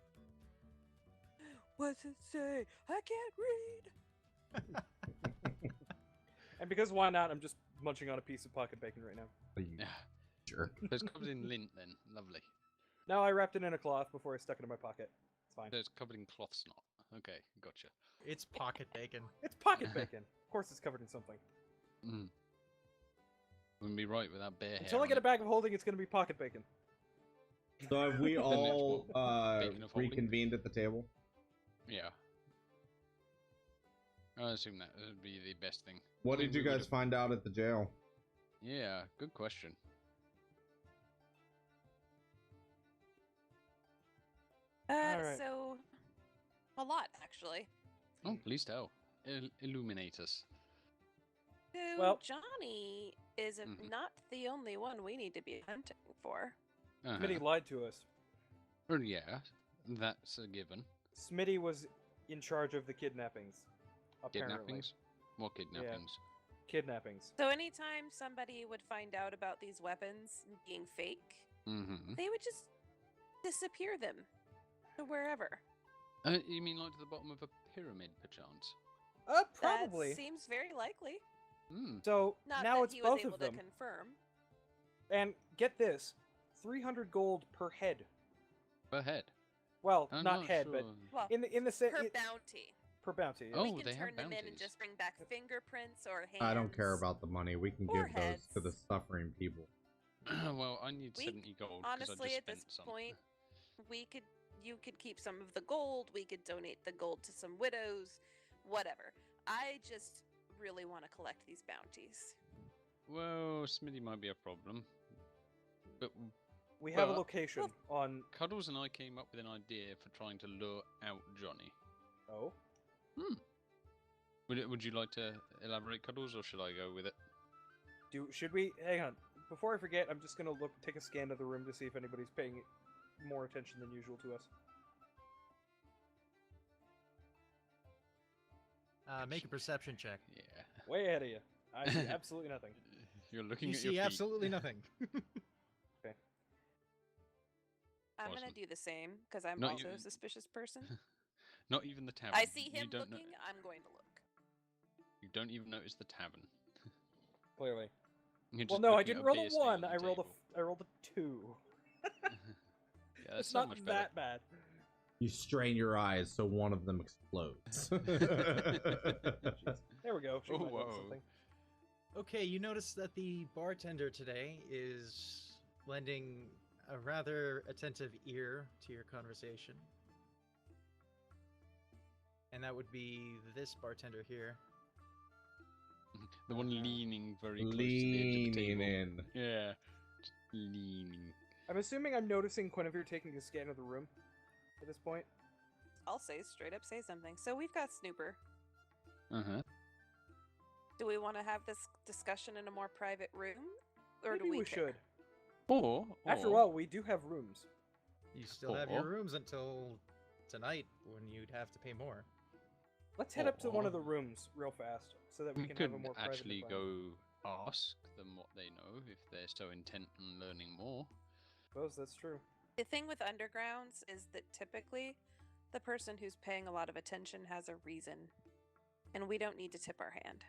What's it say? I can't read. And because why not, I'm just munching on a piece of pocket bacon right now. Oh, you Yeah. jerk. So it's covered in lint then. Lovely. Now I wrapped it in a cloth before I stuck it in my pocket. It's fine. So it's covered in cloth snot. Okay, gotcha. It's pocket bacon. It's pocket bacon. Of course it's covered in something. Mm. Wouldn't be right without bare hair. Until I get on a bag of holding, it's going to be pocket bacon. So have we next all Bacon of holding? reconvened at the table? it. Yeah. I assume that would be the best thing. What I mean, did you we guys would've- find out at the jail? Yeah, good question. Alright. So, a lot actually. Oh, please tell. Illuminate us. So Well- Johnny is Mhm. not the only one we need to be hunting for. Smitty lied to us. Yeah, that's a given. Smitty was in charge of the kidnappings. Apparently. Kidnappings? What kidnappings? Kidnappings. So anytime somebody would find out about these weapons being fake, Mm-hmm. they would just disappear them to wherever. You mean like to the bottom of a pyramid, perchance? Probably. That seems very likely. Hmm. So Not now that it's he was both able of them. to confirm. And get this, 300 gold per head. Go ahead. Well, I'm not head, but sure. Well, in the per bounty. per bounty. Yeah. Oh, we can they have turn them in and bounties. just bring back fingerprints or hands. I don't care about the money. We can Or give those to the heads. suffering people. Well, I need We- 70 gold because I Honestly, just at this spent some. point, you could keep some of the gold. We could donate the gold to some widows, whatever. I just really want to collect these bounties. Well, Smitty might be a problem. But We have a But- location on. Cuddles and I came up with an idea for trying to lure out Johnny. Oh, Would you like to elaborate, Cuddles, or should I go with it? should we? Hang on. Before I forget, I'm just gonna take a scan of the room to see if anybody's paying more attention than usual to us. Make a perception check. Yeah. Way ahead of you. I see absolutely nothing. You're looking You at your see feet. absolutely nothing. I'm gonna Awesome. do the same because I'm Not also you- a suspicious person. Not even the tavern. I see You him don't looking. I'm going to look. You don't even notice the tavern. Clearly. You're Well, just no, I looking at didn't roll a beer stain 1. on I the rolled table. I rolled a 2. Yeah, that's It's so not much better. that bad. You strain your eyes so one of them explodes. There we go. She Oh, might know whoa. something. Okay, you notice that the bartender today is lending a rather attentive ear to your conversation. And that would be this bartender here. The one leaning very close to the edge of the Leaning table. in. Yeah, just leaning. I'm assuming I'm noticing Guinevere taking a scan of the room at this point. I'll say straight up say something. So we've got Snooper. Uh-huh. Do we want to have this discussion in a more private room, or Maybe do we we care? should. Or After all, we do have rooms. You still have your Or- rooms until tonight when you'd have to pay more. Let's head up to one of Or- the rooms real fast so that we we can could have a more private actually environment. go ask them what they know if they're so intent on learning more. Suppose that's true. The thing with undergrounds is that typically the person who's paying a lot of attention has a reason, and we don't need to tip our hand.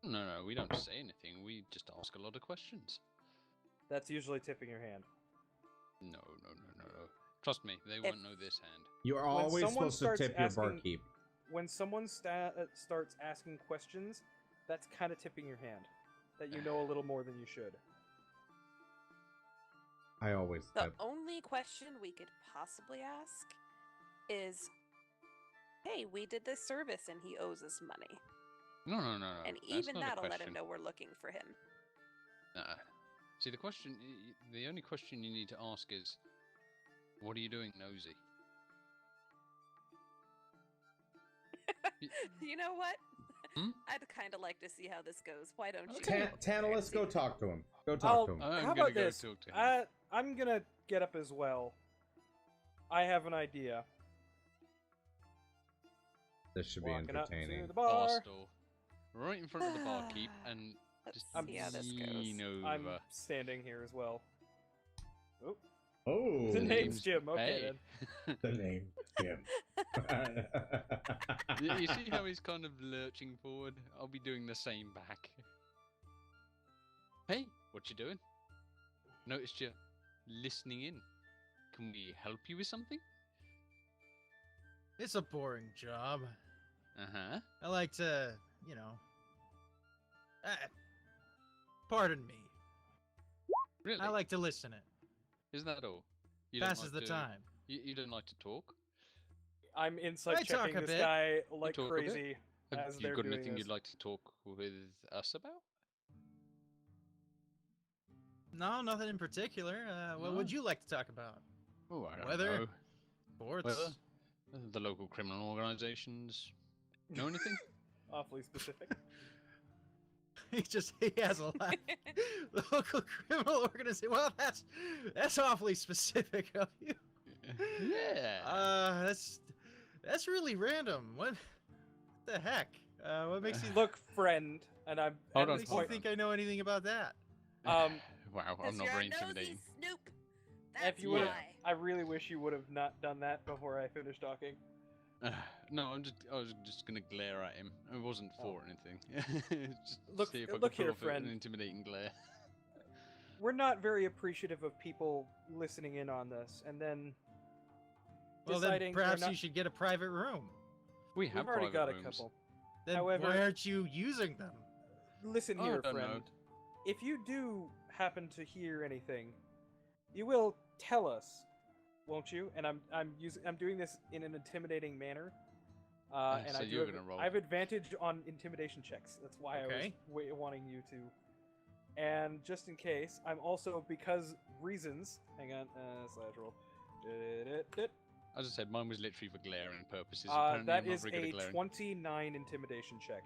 No, we don't say anything. We just ask a lot of questions. That's usually tipping your hand. No. Trust me, they won't know this hand. You're always someone supposed to starts tip your asking- barkeep. When someone starts asking questions, that's kind of tipping your hand. That you know a little more than you should. I always The tip. only question we could possibly ask is, hey, we did this service and he owes us money. No. And that's even not a that'll let question. him know we're looking for him. See, the only question you need to ask is, what are you doing, nosy? You know what? I'd kind of like to see how this goes. Why don't you? Tantalus, go talk to him. Go I'll- talk to him. I'm How gonna about go this? talk to him. I'm gonna get up as well. I have an idea. This should be Walking up to entertaining. the bar. Barstool, right in front of the barkeep, and Let's just see how this lean goes. I'm over. standing here as well. Oh, Oh, the name's name's Jim. Okay Hey. then. the name Jim. You see how he's kind of lurching forward? I'll be doing the same back. Hey, what you doing? Noticed you listening in. Can we help you with something? It's a boring job. Uh-huh. I like to, pardon me. Really? I like to listen it. Is that all? You don't Passes like the to- time. You don't like to talk? I'm insight I talk checking a this bit. guy like talk a bit. crazy Have as you they're got doing anything this. you'd like to talk with us about? No, nothing in particular. What would No? you like to talk about? Oh, I don't Weather? know. Sports? Weather? The local criminal organizations? Know anything? Awfully specific. He has a laugh. The local criminal organization. Well, that's awfully specific of you. Yeah. That's really random. What the heck? What makes you Look, friend, and I'm Hold at on, this makes you point. think I know anything about that? Um, Wow, I'm not very intimidating. Snoop. if That's you would, why. I really wish you would have not done that before I finished talking. No, I was just gonna glare at him. It wasn't for anything. Just Look- see if I look could pull here, off friend. an intimidating glare. We're not very appreciative of people listening in on this, and then Well, then deciding we're perhaps not- you should get a private room. We we've have already private got a rooms. couple. Then However- why aren't you using them? Listen Oh, I here, don't know. friend. If you do happen to hear anything, you will tell us, won't you? And I'm doing this in an intimidating manner. And so I you're gonna roll. I have advantage on intimidation checks. That's why Okay. I was wanting you to. And just in case, I'm also because reasons. Hang on, slash roll. As I said, mine was literally for glaring purposes. That Apparently, I'm not is very good a at glaring. 29 intimidation check.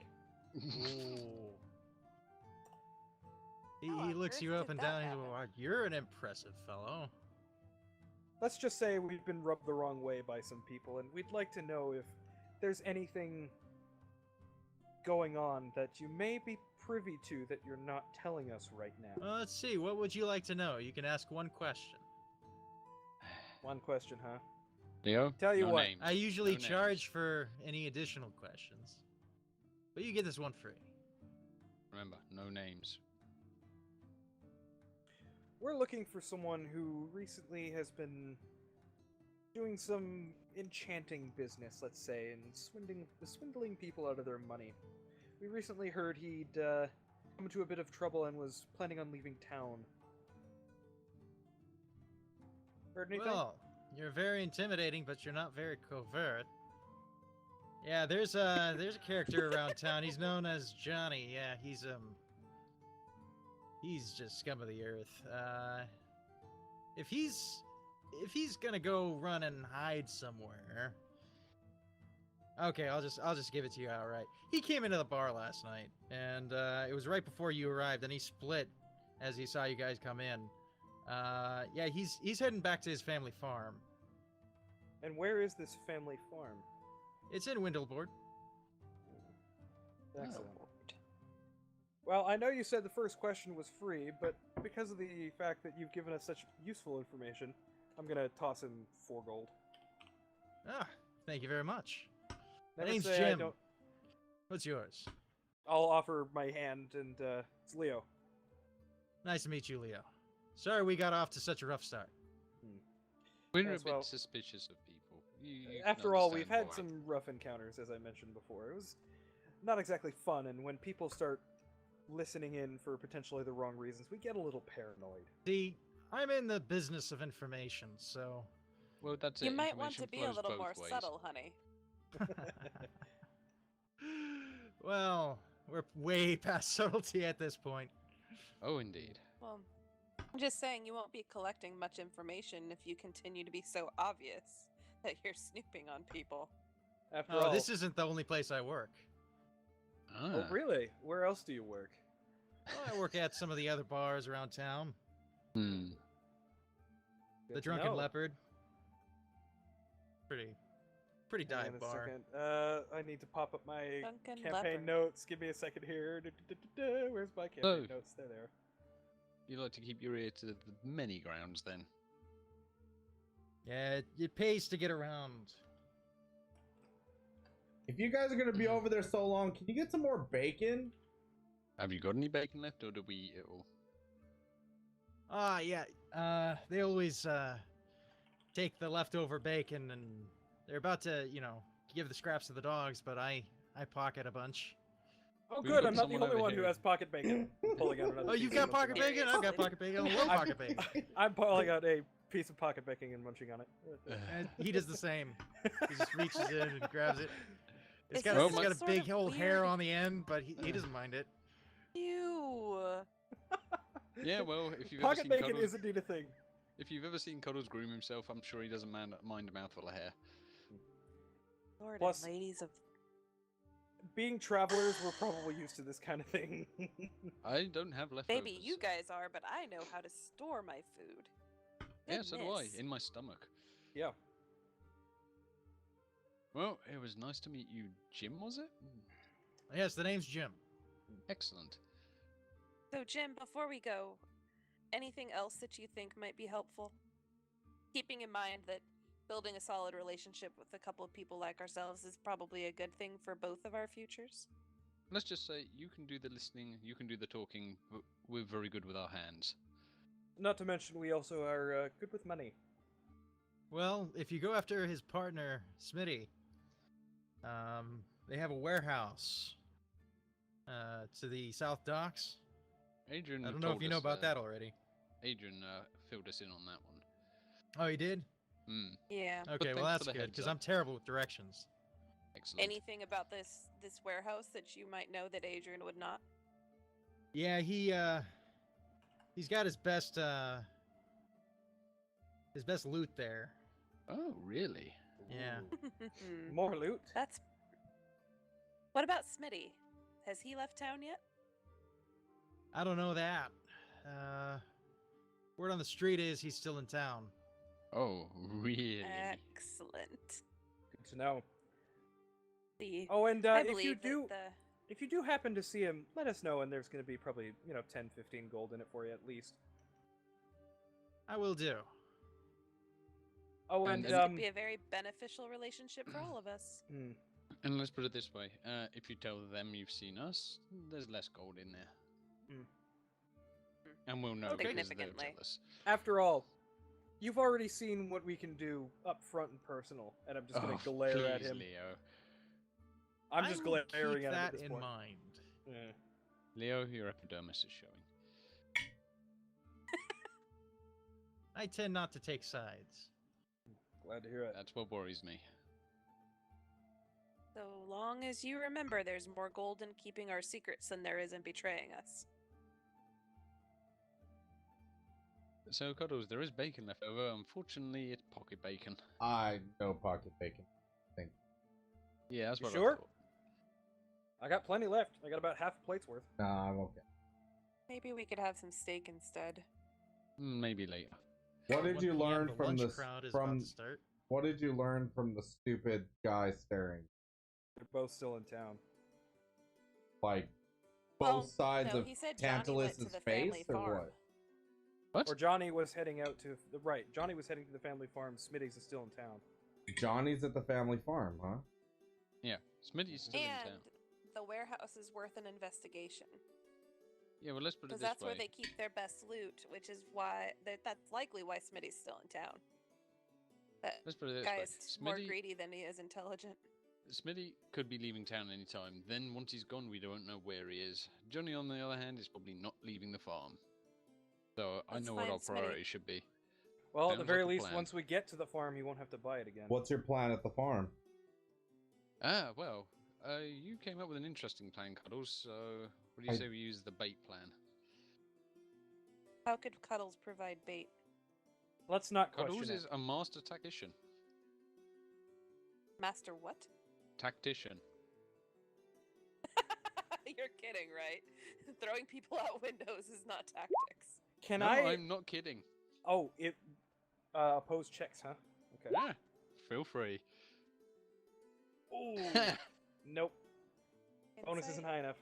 He How on looks earth you up did and that down. He's happen? like, "Wow, you're an impressive fellow." Let's just say we've been rubbed the wrong way by some people, and we'd like to know if there's anything going on that you may be privy to that you're not telling us right now. Well, let's see. What would you like to know? You can ask one question. One question, huh? Leo, Tell you no what, names. I usually No names. charge for any additional questions, but you get this one free. Remember, no names. We're looking for someone who recently has been doing some enchanting business, let's say, and swindling people out of their money. We recently heard he'd come into a bit of trouble and was planning on leaving town. Heard anything? Well, you're very intimidating, but you're not very covert. Yeah, there's a character around town. He's known as Johnny. Yeah, he's just scum of the earth. If he's gonna go run and hide somewhere, okay, I'll just give it to you outright. He came into the bar last night, and it was right before you arrived, and he split as he saw you guys come in. Yeah, he's heading back to his family farm. And where is this family farm? It's in Windleboard. Excellent. Well, I know you said the first question was free, but because of the fact that you've given us such useful information, I'm gonna toss him 4 gold. Ah, thank you very much. Never name's say I Jim. don't- What's yours? I'll offer my hand, and it's Leo. Nice to meet you, Leo. Sorry we got off to such a rough start. We're Yes, a bit well, suspicious of people. You can After all, we've had understand why. some rough encounters, as I mentioned before. It was not exactly fun, and when people start listening in for potentially the wrong reasons, we get a little paranoid. See, I'm in the business of information, so... Well, that's it. You might want to information be a flows little both more ways. subtle, honey. Well, we're way past subtlety at this point. Oh, indeed. Well, I'm just saying you won't be collecting much information if you continue to be so obvious that you're snooping on people. After Oh, all, this isn't the only place I work. Ah. Oh, really? Where else do you work? Well, I work at some of the other bars around town. Hmm. Good The to Drunken know. Leopard. Pretty Hang on dive a bar. second. I need to pop up my Drunken campaign Leopard. notes. Give me a second here. Where's my campaign Oh. notes? There they are. You like to keep your ear to the many grounds, then? Yeah, it pays to get around. If you guys are gonna be over there so long, can you get some more bacon? Have you got any bacon left, or did we eat it all? Ah, yeah. They always take the leftover bacon, and they're about to, give the scraps to the dogs. But I pocket a bunch. Oh, We've good. got I'm not the someone only over one who here. has pocket bacon. Pulling out another Oh, you've piece and got pocket munching on it. bacon. I've got pocket bacon. I love pocket bacon. I'm pulling out a piece of pocket bacon and munching on it. And he does the same. He just reaches in and grabs it. It's Is got, this it's got a sort big of old hair weird? on the end, but he doesn't mind it. Ew. Yeah, well, if you've ever Pocket seen bacon Cuddles, is indeed a thing. if you've ever seen Cuddles groom himself, I'm sure he doesn't mind a mouthful of hair. Lord Plus- and ladies of. Being travelers, we're probably used to this kind of thing. I don't have leftovers. Maybe you guys are, but I know how to store my food. Yeah, so do I. Goodness. In my stomach. Yeah. Well, it was nice to meet you, Jim. Was it? Yes, the name's Jim. Excellent. So, Jim, before we go, anything else that you think might be helpful? Keeping in mind that building a solid relationship with a couple of people like ourselves is probably a good thing for both of our futures. Let's just say you can do the listening, you can do the talking. We're very good with our hands. Not to mention, we also are good with money. Well, if you go after his partner, Smitty, they have a warehouse to the South Docks. Adrian, I don't know if you know about that already. Adrian filled us in on that one. Oh, he did? Hmm. Yeah. Okay, well thanks for that's the good, heads because up. I'm terrible with directions. Excellent. Anything about this warehouse that you might know that Adrian would not? Yeah, he's got his best loot there. Oh, really? Yeah. More loot? That's. What about Smitty? Has he left town yet? I don't know that. Word on the street is he's still in town. Oh, really? Excellent. Good to know. The Oh, and I if believe you that do, the if you do happen to see him, let us know, and there's going to be probably 10, 15 gold in it for you at least. I will do. Oh, And and this could be a very beneficial relationship for all of us. And let's put it this way: if you tell them you've seen us, there's less gold in there, and we'll know because they're Significantly. jealous. after all, you've already seen what we can do up front and personal, and I'm just going to glare at please, him. Leo. I'm just I will glaring keep at him that at this in point. mind. Yeah. Leo, your epidermis is showing. I tend not to take sides. Glad to hear it. That's what worries me. So long as you remember, there's more gold in keeping our secrets than there is in betraying us. So, Cuddles, there is bacon left over. Unfortunately, it's pocket bacon. I know pocket bacon. Yeah, that's You what sure? I thought. I got plenty left. I got about half a plate's worth. Nah, I'm okay. Maybe we could have some steak instead. Maybe later. What did 1 you PM, learn the from lunch this? crowd is about to start. What did you learn from the stupid guy staring? They're both still in town. Like Well, both sides no, of he said Johnny went to Tantalus's the face, family or farm. what? What? Or Johnny was heading out to the right. Johnny was heading to the family farm. Smitty's is still in town. Johnny's at the family farm, huh? Yeah, Smitty's still in And town. the warehouse is worth an investigation. Yeah, well, let's put it Because this that's way. where they keep their best loot, which is why that's likely why Smitty's still in town. That Let's put it this guy way. is more greedy than he is intelligent. Smitty could be leaving town anytime. Then, once he's gone, we don't know where he is. Johnny, on the other hand, is probably not leaving the farm. So, I That's know what fine, our Smitty. priorities should be. Well, at the Sounds very like a least, plan. once we get to the farm, you won't have to buy it again. What's your plan at the farm? Ah, well, you came up with an interesting plan, Cuddles. So, what do you I- say we use the bait plan? How could Cuddles provide bait? Let's not Cuddles question is it. a master tactician. Master what? Tactician. You're kidding, right? Throwing people out windows is not tactics. Can No, I? I'm not kidding. Oh, it. Oppose checks, huh? Okay. Yeah, feel free. Ooh. Nope. Bonus isn't Insight? high enough.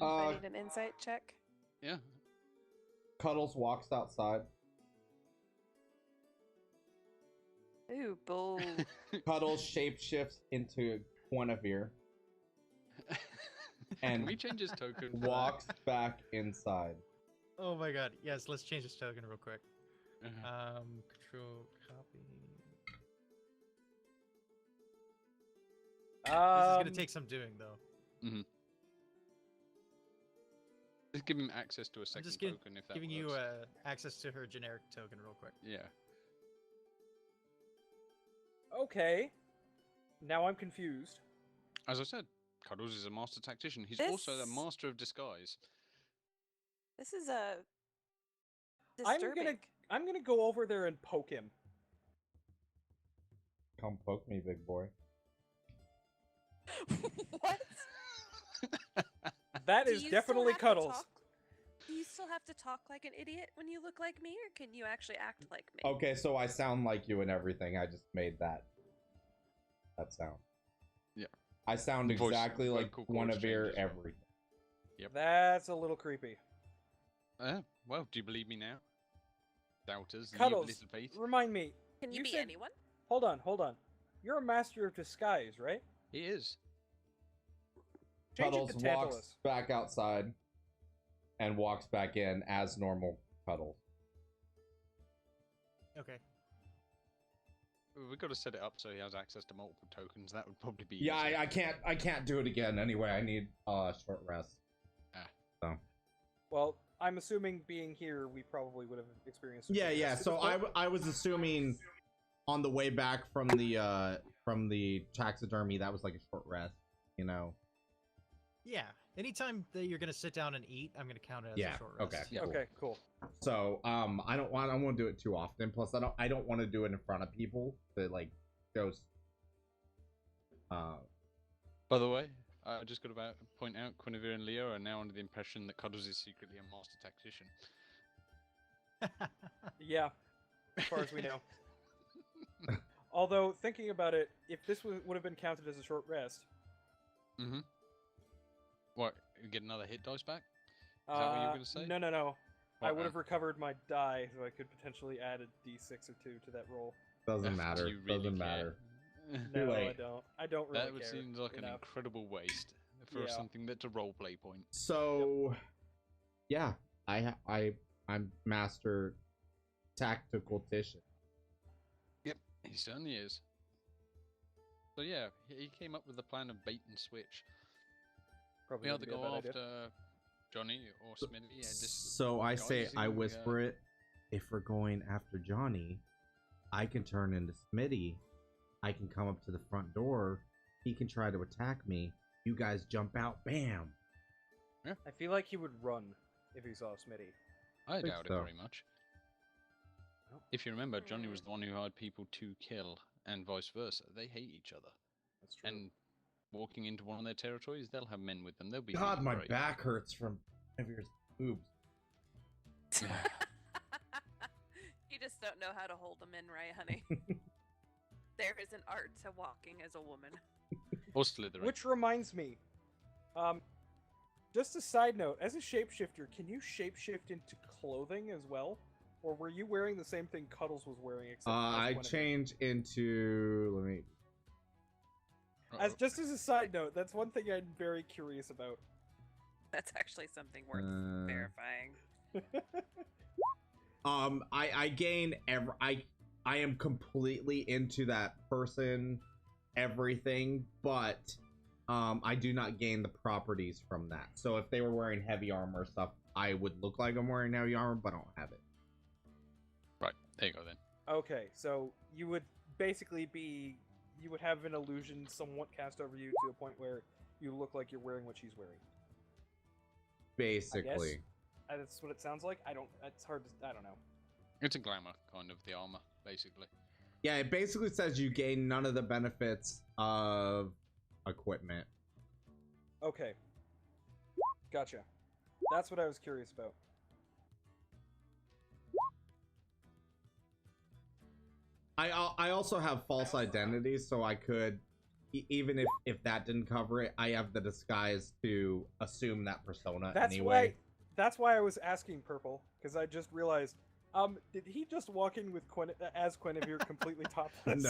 I need an insight check. Yeah. Cuddles walks outside. Ooh, bold. Cuddles shapeshifts into Guinevere Can and we change his token? for that? walks back inside. Oh my god. Yes, let's change this token real quick. Uh-huh. Control copy. This is gonna take some doing though. Just give him access to a I'm second just token if that giving works. you access to her generic token real quick. Yeah. Okay. Now I'm confused. As I said, Cuddles is a master tactician. He's This- also a master of disguise. This is I'm disturbing. I'm gonna go over there and poke him. Come poke me, big boy. What? That Do is you still definitely have to Cuddles. talk- Do you still have to talk like an idiot when you look like me, or can you actually act like me? Okay, so I sound like you and everything. I just made that sound. Yeah. I sound Voice- exactly like vocal cords Guinevere change as well. everything. That's a little creepy. Well, do you believe me now? Doubters, ye of Cuddles, little faith. remind me. Can you, you be said- anyone? Hold on. You're a master of disguise, right? He is. Change Cuddles it to Tantalus. walks back outside and walks back in as normal Cuddles. Okay. We've got to set it up so he has access to multiple tokens. That would probably be Yeah, easier. I can't do it again anyway. I need a short rest. So. Well, I'm assuming being here, we probably would have experienced. some Yeah. rest at So this point. I was assuming on the way back from the taxidermy that was like a short rest, you know. Yeah. Anytime that you're gonna sit down and eat, I'm gonna count it as Yeah, a short rest. okay. Yeah. Okay, cool. So I don't want to do it too often. Plus I don't want to do it in front of people that like shows. By the way, I just got to point out Guinevere and Leo are now under the impression that Cuddles is secretly a master tactician. Yeah, as far as we know. Although, thinking about it, if this would have been counted as a short rest, Mm-hmm. What? You get another hit dice back? Is that what you were going to say? No. I would Uh-uh. have recovered my die, so I could potentially add a d6 or 2 to that roll. Doesn't Do matter. you really Doesn't care? matter. No, I late. don't. I don't really That would care. seem like an enough. incredible waste for Yeah. something that's a roleplay point. So, yeah, I'm master tactical tician. Yep, he certainly is. So yeah, he came up with the plan of bait and switch. Probably We wouldn't either be a go bad idea. after Johnny or Smitty. Yeah, just So I say, I disguising, whisper it. If we're going after Johnny, I can turn into Smitty. I can come up to the front door. He can try to attack me. You guys jump out. Bam. I feel like he would run if he saw Smitty. I think doubt so. it very much. Oh. If you remember, Johnny was the one who hired people to kill, and vice versa. They hate each other. That's true. And walking into one of their territories, they'll have men with them. They'll be God, my brave. back hurts from Guinevere's boobs. You just don't know how to hold them in, right, honey? There is an art to walking as a woman. Or slithering. Which reminds me, just a side note, as a shapeshifter, can you shapeshift into clothing as well? Or were you wearing the same thing Cuddles was wearing? Except as I Guinevere? change into. Let me. As Uh-oh. just as a side note, that's one thing I'm very curious about. That's actually something worth verifying. I gain I am completely into that person, everything, but I do not gain the properties from that. So if they were wearing heavy armor stuff, I would look like I'm wearing heavy armor, but I don't have it. Right, there you go then. Okay, so you would basically be, you would have an illusion somewhat cast over you to a point where you look like you're wearing what she's wearing. Basically. That's what it sounds like. It's hard to, I don't know. It's a glamour, kind of, the armor, basically. Yeah, it basically says you gain none of the benefits of equipment. Okay. Gotcha. That's what I was curious about. I also have false identity, so I could, even if that didn't cover it, I have the disguise to assume that persona anyway. That's why I was asking Purple, because I just realized. Did he just walk in with as Guinevere completely topless?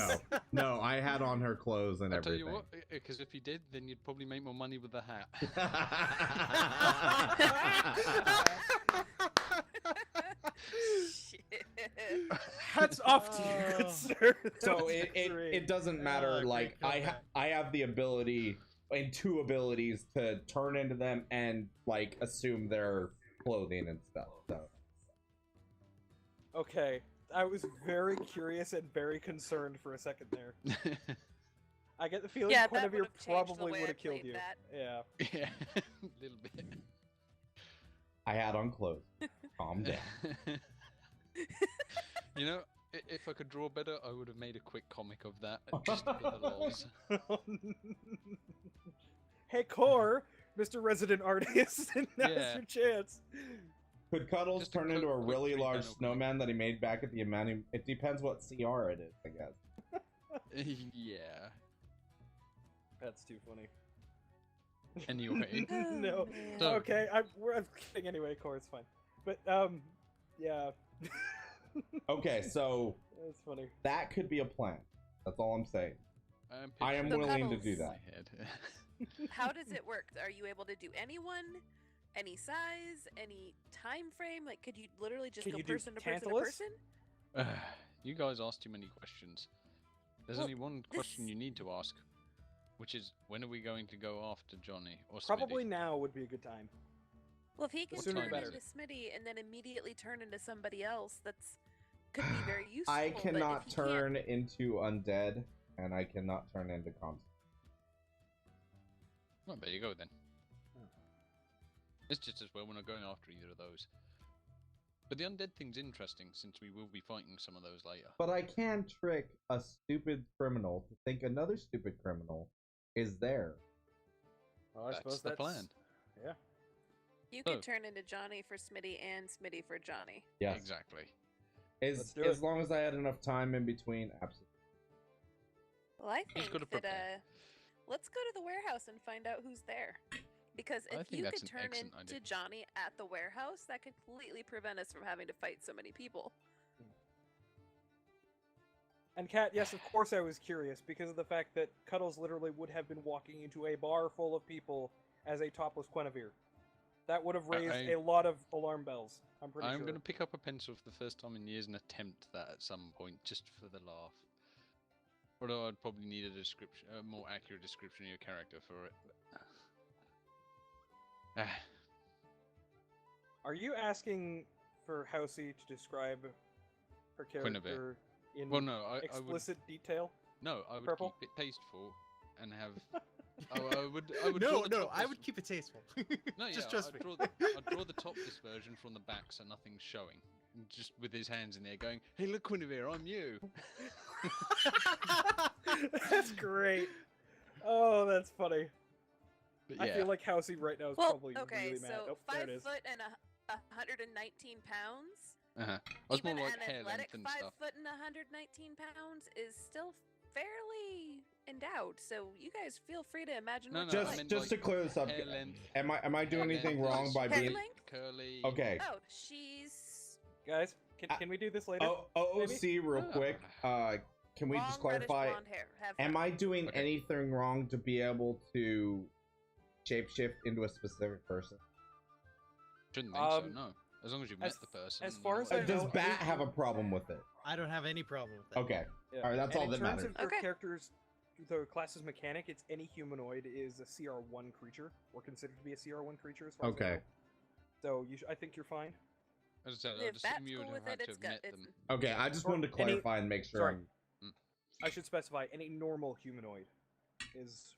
No, I had on her clothes and I'll everything. tell you what, because if you did, then you'd probably make more money with the hat. Shit. Hats off to you, good sir. So That's it great. doesn't matter. great Like I have the ability and two abilities to turn into them and like assume their clothing and stuff. So. Okay, I was very curious and very concerned for a second there. I get the feeling Yeah, that Guinevere would've changed the probably way would I have killed played you. that. Yeah. Yeah, a little bit. I had on clothes. Calm down. You know, if I could draw better, I would have made a quick comic of that just for the lols. Hey, Core, Mr. Resident Artist, now's Yeah. your chance. Could Cuddles Just a turn into a quick really large three-panel snowman that he made back at the amount? It depends what CR it is, I guess. Yeah. That's too funny. Anyway, No. man. So- Okay, I'm kidding anyway, Core, it's fine. But, yeah. Okay, so That's funny. that could be a plan. That's all I'm saying. I'm I am picturing willing to Cuddles. do in my that. head. How does it work? Are you able to do anyone, any size, any time frame? Like, could you literally just Can go you do person to person to Tantalus? person? You guys ask too many questions. There's Well, only one question this- you need to ask, which is when are we going to go after Johnny or Smitty? Probably now would be a good time. Well, if he can sooner the turn better. into Smitty and then immediately turn into somebody else, that's could be very useful. I but if cannot he turn into undead, and I cannot turn into constant. Well, there you go then. Oh. It's just as well we're not going after either of those. But the undead thing's interesting since we will be fighting some of those later. But I can trick a stupid criminal to think another stupid criminal is there. Well, I That's suppose the that's plan. Yeah. You So- could turn into Johnny for Smitty and Smitty for Johnny. Yes. Exactly. Let's do As it. long as I had enough time in between, absolutely. Well, I He's think gotta that prepare. let's go to the warehouse and find out who's there. Because I if think you that's could an turn excellent into idea. Johnny at the warehouse, that could completely prevent us from having to fight so many people. And Kat, yes, of course I was curious because of the fact that Cuddles literally would have been walking into a bar full of people as a topless Guinevere. That would have raised I- a lot of alarm bells. I'm pretty I'm sure. going to pick up a pencil for the first time in years and attempt that at some point, just for the laugh. Although I'd probably need a description, a more accurate description of your character for it. Ah, Are you asking for Housey to describe her Guinevere. character in well, no, I would. explicit detail? No, I would Purple? keep it tasteful and have. I would draw No, the no, top I dis- would keep it tasteful. No, yeah, Just trust I'd me. I'd draw the top dispersion from the back so nothing's showing. Just with his hands in there going, hey, look, Guinevere, I'm you. That's great. Oh, that's funny. But I yeah, feel like Housey right now is Well, probably okay, really mad. so Oh, there 5 it is. foot and 119 pounds. I was Even more like an hair athletic length and 5 stuff. foot and 119 pounds is still fairly endowed. So you guys feel free to imagine No, what no, you I like. meant Just to like clear this up, hair length. am I doing hair anything length, wrong nice by Hair being length? curly? okay? Oh, she's Guys, can we do this later? OOC, real Ah. quick. Can we long just reddish clarify? blonde hair. Have Am fun. I doing Okay. anything wrong to be able to shapeshift into a specific person? Shouldn't think so. Um, No, as long as you've as- met the person. as and you far know as what I you're Does know, doing. Bat have a problem with it? I don't have any problem with that. Okay. Yeah. All right, that's And all in that terms matters. of your Okay. character's the class's mechanic, it's any humanoid is a CR1 creature, or considered to be a CR1 creature as far as I Okay. know. So I think you're fine. As I said, I'd If Bat's assume you would cool have with had it, to it's have got met it's them. Okay, I just Or wanted to any- clarify and make sure. sorry. I'm... I should specify any normal humanoid is,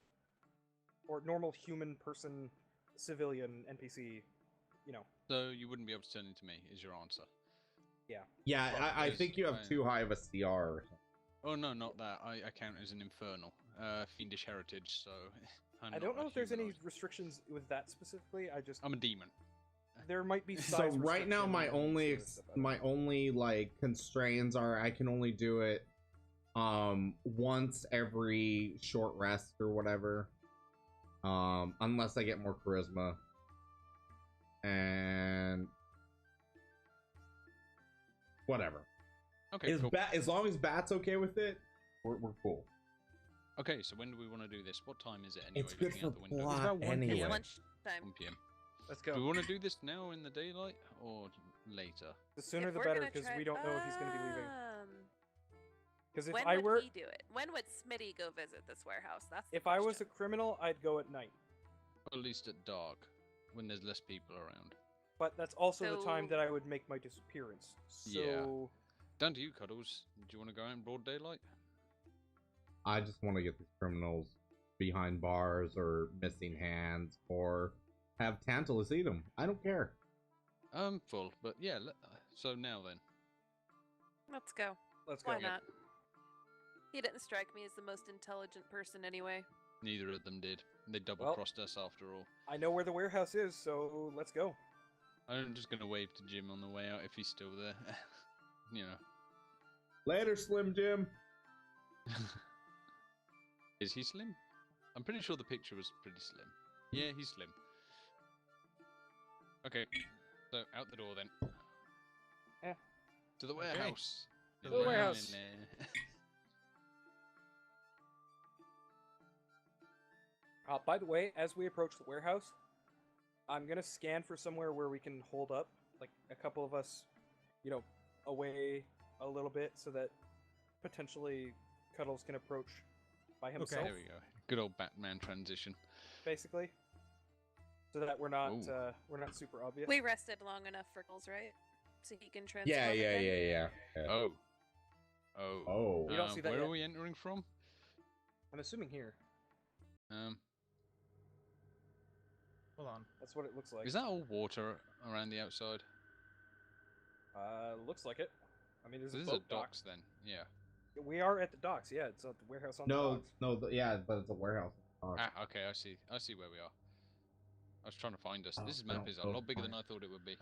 or normal human person, civilian NPC. You know, So you wouldn't be able to turn into me, is your answer. Yeah, I Because think you have I- too high of a CR. Or something. Oh no, not that. I count as an infernal. Fiendish heritage, so I don't know if there's any restrictions with that specifically. I'm a demon. There might be. So Size right now, my restrictions and only sort of stuff, I don't know. like constraints are I can only do it once every short rest or whatever. Unless I get more charisma. And whatever. Okay, cool. As long as Bat's okay with it, we're cool. Okay, so when do we want to do this? What time is it anyway? It's good looking for out the window? It's plot about 1 p.m. anyway. It's lunchtime. 1 p.m. Let's Do we go. want to do this now in the daylight or later? The sooner If the we're better, gonna because try- we don't know if he's going to be leaving. Because if When I would were, he do it? When would Smitty go visit this warehouse? That's the if I was a question. criminal, I'd go at night. Or at least at dark, when there's less people around. But that's also the time So- that I would make my disappearance. So Yeah. Down to you, Cuddles. Do you want to go out in broad daylight? I just want to get these criminals behind bars or missing hands or have Tantalus eat them. I don't care. Full, but yeah. So now then. Let's go. let's go. Why not? He didn't strike me as the most intelligent person anyway. Neither of them did. They Well- double-crossed us after all. I know where the warehouse is, so let's go. I'm just gonna wave to Jim on the way out if he's still there. You know. Later, Slim Jim. Is he slim? I'm pretty sure the picture was pretty slim. Yeah, he's slim. Okay, so out the door then. Yeah. To the warehouse. To the warehouse. By the way, as we approach the warehouse, I'm gonna scan for somewhere where we can hold up, like a couple of us, away a little bit, so that potentially Cuddles can approach by himself, There we go. Good old Batman transition. basically, so that we're not Ooh. super obvious. We rested long enough for Gulls, right? So he can transform Yeah. again? Oh. Oh. You don't see that where yet. are we entering from? I'm assuming here. Hold on. That's what it looks like. Is that all water around the outside? Looks like it. I mean, there's This a is a boat dock. docks then. Yeah. We are at the docks. Yeah, it's at the warehouse on the No, docks. no, yeah, but it's a warehouse. Ah, okay, I see. I see where we are. I was trying to find us. Oh, This I map don't is a know lot bigger why. than I thought it would be.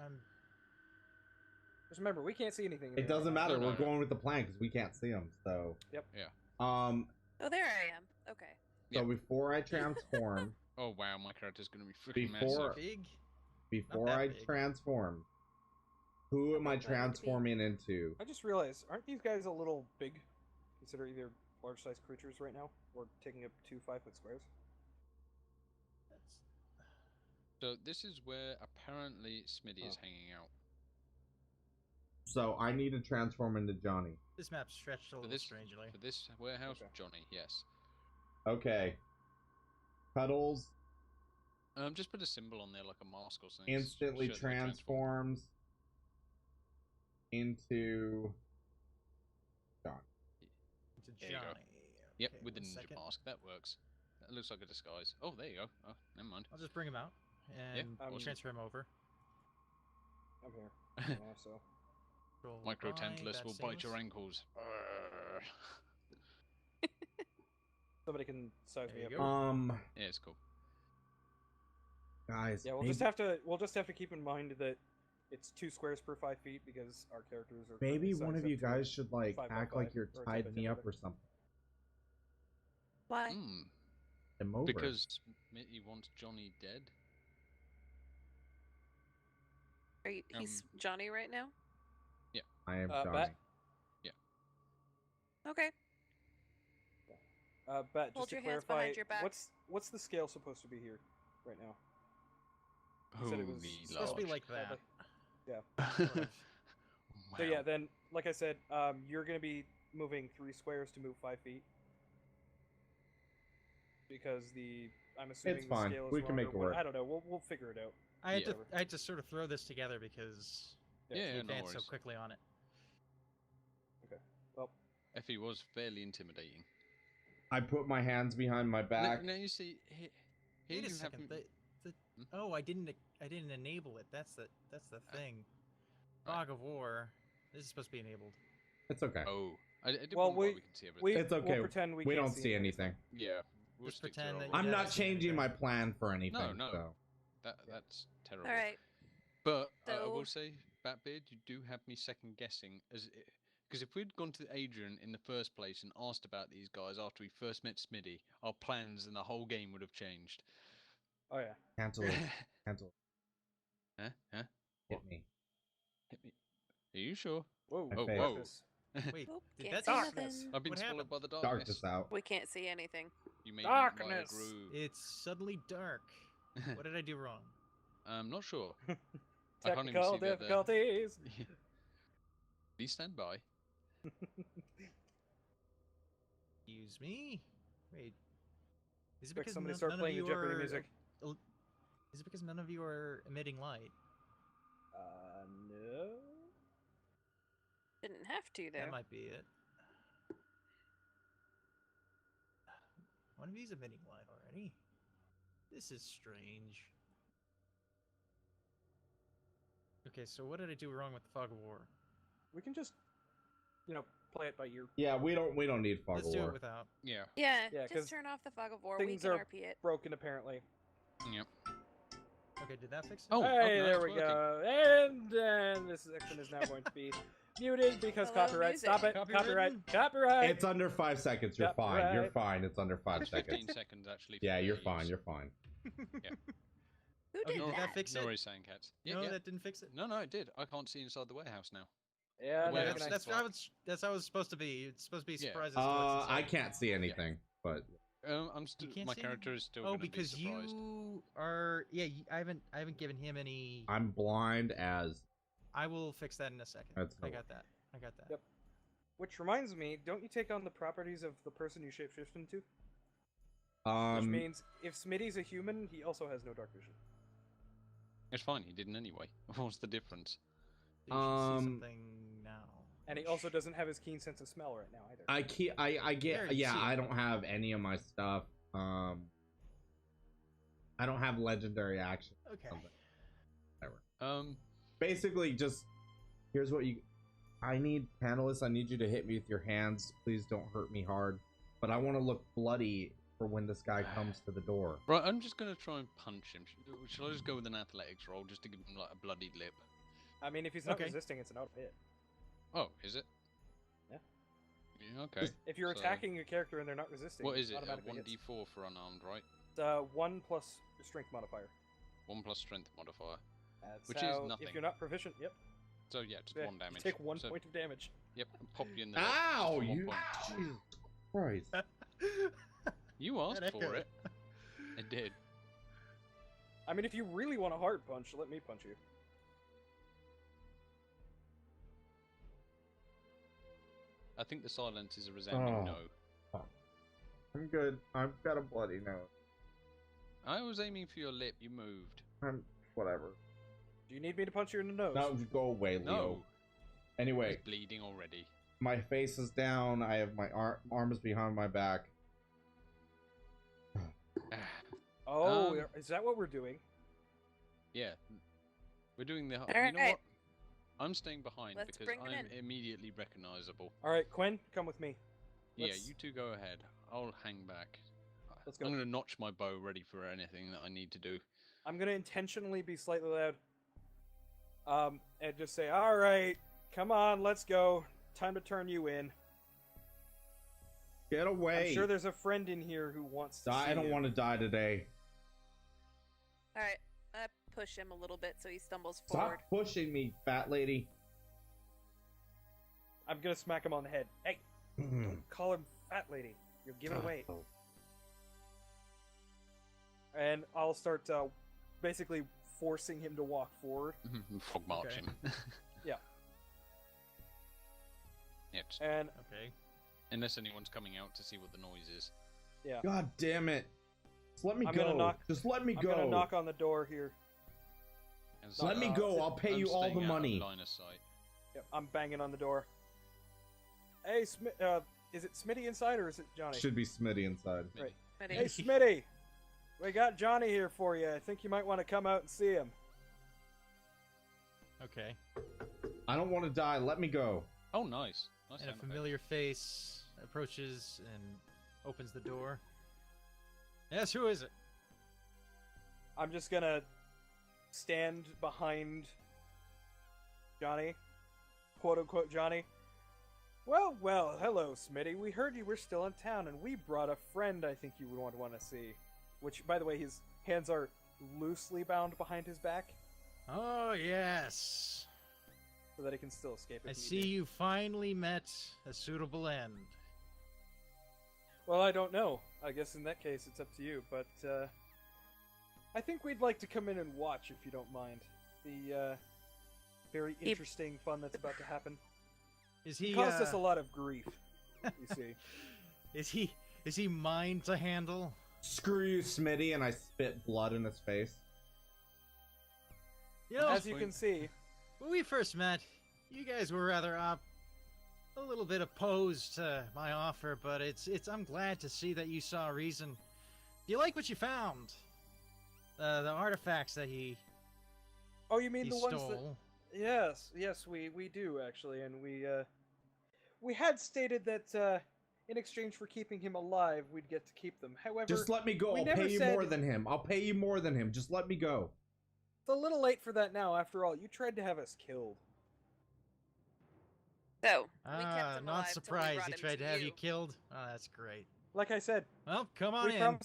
Just remember, we can't see anything. in It here. doesn't matter. No, We're no. going with the plan because we can't see them. So. Yep. Yeah. Oh, there I am. Okay. So Yep. before I transform, Oh wow, my character's gonna be freaking Before- massive. Big. before that I big. transform, who am I Not that big. transforming into? I just realized, aren't these guys a little big, considering they're large-sized creatures right now, or taking up 2 5-foot squares? So this is where apparently Smitty is hanging out. So I need to transform into Johnny. This map's stretched a little this- strangely. For this warehouse, Okay. Johnny, yes. Okay. Cuddles Just put a symbol on there like a mask or something. instantly show that we're transformed. transforms into Johnny. To There you go. Johnny. Yep, Okay, with the one ninja second. mask. That works. That looks like a disguise. Oh, there you go. Oh, never mind. I'll just bring him out and we'll awesome. transfer him over. I'm here. Yeah, so Roll Micro by, Tantalus will bite your Badstainless. ankles. somebody can size There me you up. go. Yeah, it's cool. Guys. Yeah, we'll maybe, just have to keep in mind that it's 2 squares per 5 feet because our characters are. maybe currently one of sized you up to guys should like 5 by act like 5 you're or a tied type of me up inhibitor. or something. Why? Hmm. Come over. Because Smitty wants Johnny dead. He's Johnny right now? I am Bat? Johnny. Okay. Bat, Hold just to your hands clarify, behind your back. what's the scale supposed to be here right now? You said it was Holy It's supposed to be Lord. like that. Sadly. Wow. So yeah, then like I said, you're gonna be moving 3 squares to move 5 feet because I'm assuming It's the fine. scale is We can wrong make or it what- work. I don't know. We'll figure it out. I had Yeah. to I had to sort of throw this together because Yeah, we yeah, no advanced so worries. quickly on it. Well, Effie was fairly intimidating. I put my hands behind my back. Now you see, here Wait a you second. have. Hmm? Oh, I didn't enable it. That's the thing. Right. Fog of War. This is supposed to be enabled. It's okay. Oh, I did Well, wonder why we can see everything. we It's okay. We'll pretend we We can't don't see anything. Yeah, We'll Just stick to pretend our that old you I'm haven't not seen changing anything. my plan for anything. No. So. That's terrible. All right. But I So- will say, Batbeard, you do have me second guessing, because if we'd gone to Adrian in the first place and asked about these guys after we first met Smitty, our plans and the whole game would have changed. Oh yeah. Cancel it. Cancel it. Huh? Hit me. Hit me. Are you sure? Whoa. My Oh, face. whoa. Darkness. Wait, Oop, did can't that see just... Darkness. nothing. I've been What swallowed happened? by the darkness. Darkness out. We can't see anything. You made Darkness. my grew. It's suddenly dark. What did I do wrong? I'm not sure. I can't even Technical see the other- difficulties. Please stand by. Excuse me? Wait. Is it Quick, because somebody none, start none playing of the you Jeopardy are... music. Is it because none of you are emitting light? No. Didn't have to, though. That might be it. One of you's emitting light already. This is strange. Okay, so what did I do wrong with the Fog of War? We can just, play it by ear. Yeah, we don't need fog Let's of do war. it without. Yeah. Yeah, Yeah, 'cause just turn off the fog of war. We things can are RP it. broken apparently. Yep. Okay, did that fix it? Oh, Hey, now there it's we working. go. And this section is now going to be muted because Hello, copyright. music. Stop it. Copyrighted? Copyright. It's under 5 seconds. You're Yep, fine. You're right. fine. It's under 5 It's seconds. 15 seconds actually. Yeah, for you're use. fine. You're fine. Who Okay, did did that? that fix No it? worries, saying cats. Yeah, No, yeah. that didn't fix it. No, it did. I can't see inside the warehouse now. Yeah, Well, very that's, nice. that's fine. how that's how it's supposed to be. It's supposed to be Yeah. surprises. to what's I inside. can't see anything, but I'm still. can't My see character is still. Oh, gonna because be surprised. you are. Yeah, I haven't given him any. I'm blind as. I will fix that in a second. That's I no got that. I got that. Yep. Which reminds me, don't you take on the properties of the person you shapeshift into? Which means if Smitty's a human, he also has no dark vision. It's fine. He didn't anyway. What's the difference? So you should see something now. And he also doesn't have his keen sense of smell right now either. I get. There, you Yeah, see it. I don't have any of my stuff. I don't have legendary action. Okay. Whatever. Basically, just here's what you. I need panelists. I need you to hit me with your hands. Please don't hurt me hard. But I want to look bloody for when this guy comes to the door. Right, I'm just gonna try and punch him. Shall I just go with an athletics roll just to give him like a bloodied lip? I mean, if he's not Okay. resisting, it's an auto hit. Oh, is it? Yeah. Yeah. Okay. If you're So, attacking a character and they're not resisting, What is it? automatically 1d4 for unarmed, right? hits. 1 plus strength modifier. 1 plus strength modifier. That's Which is how, nothing. If you're not proficient, yep. So yeah, just Yeah, 1 you damage. take 1 So, point of damage. Yep, and pop you in the lip. Ow! Just for 1 You. point. Jesus Christ. You asked That for echoed. it. I did. I mean, if you really want a hard punch, let me punch you. I think the silence is a resounding Oh. no. I'm good. I've got a bloody nose. I was aiming for your lip. You moved. I'm whatever. Do you need me to punch you in the nose? No, just go away, Leo. No. Anyway, He's bleeding already. my face is down. I have my arms behind my back. Oh, Um, is that what we're doing? Yeah. We're doing the. You know Alright. what? I'm staying behind Let's because bring him I'm in. immediately recognizable. All right, Quinn, come with me. Yeah, Let's- you two go ahead. I'll hang back. Let's go. I'm gonna notch my bow ready for anything that I need to do. I'm gonna intentionally be slightly loud. And just say, "All right, come on, let's go. Time to turn you in." Get away. I'm sure there's a friend in here who wants to. I don't want to die today. All right, I push him a little bit so he stumbles Stop forward. pushing me, fat lady. I'm gonna smack him on the head. Hey, don't call him fat lady. You're giving away. Oh. And I'll start basically forcing him to walk forward. Frog march him. Yeah. Yeah, just- And Okay. unless anyone's coming out to see what the noise is. yeah, God damn it. Just let me I'm go. gonna knock- Just let me I'm go. gonna knock on the door here. And Let me go. I'll pay I'm you all staying the out of money. Line of sight. Yep, I'm banging on the door. Hey, is it Smitty inside or is it Johnny? Should be Smitty inside. Maybe. Right. Ready? Hey, Smitty! We got Johnny here for you. I think you might want to come out and see him. Okay. I don't want to die. Let me go. Oh, nice. Nice And a sound effect. familiar face approaches and opens the door. Yes, who is it? I'm just gonna stand behind Johnny, quote unquote Johnny. Well, well, hello, Smitty. We heard you were still in town, and we brought a friend I think you would want to see. Which, by the way, his hands are loosely bound behind his back, Oh, yes. so that he can still escape. I if need see be. you finally met a suitable end. Well, I don't know. I guess in that case, it's up to you. But I think we'd like to come in and watch, if you don't mind. The very interesting fun that's about to happen. Is he It caused us a lot of grief, you see. Is he mine to handle? Screw you, Smitty, and I spit blood in his face. You know, As you can see, when we first met, you guys were rather a little bit opposed to my offer, but I'm glad to see that you saw a reason. Do you like what you found? The artifacts that he oh, you mean the ones that? stole. Yes, we do actually, and we had stated that in exchange for keeping him alive, we'd get to keep them. However, Just let me go. we I'll never pay you said- more than him. I'll pay you more than him. Just let me go. it's a little late for that now. After all, you tried to have us killed. So, we kept him alive Not till we surprised brought he him tried to have you you. killed. Oh, that's great. Like I said, Well, come on we in.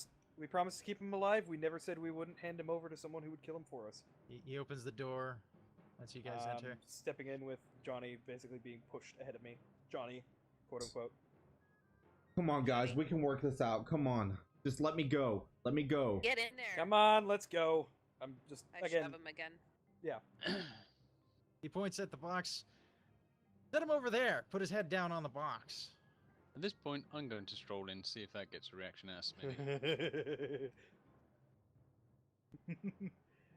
promised to keep him alive. We never said we wouldn't hand him over to someone who would kill him for us. He opens the door once you guys enter. Stepping in with Johnny basically being pushed ahead of me. Johnny, quote unquote. Come on, guys. We can work this out. Come on. Just let me go. Let me go. Get in there. Come on, let's go. I'm just I again. shove him again. He points at the box. Set him over there. Put his head down on the box. At this point, I'm going to stroll in, see if that gets a reaction out of Smitty.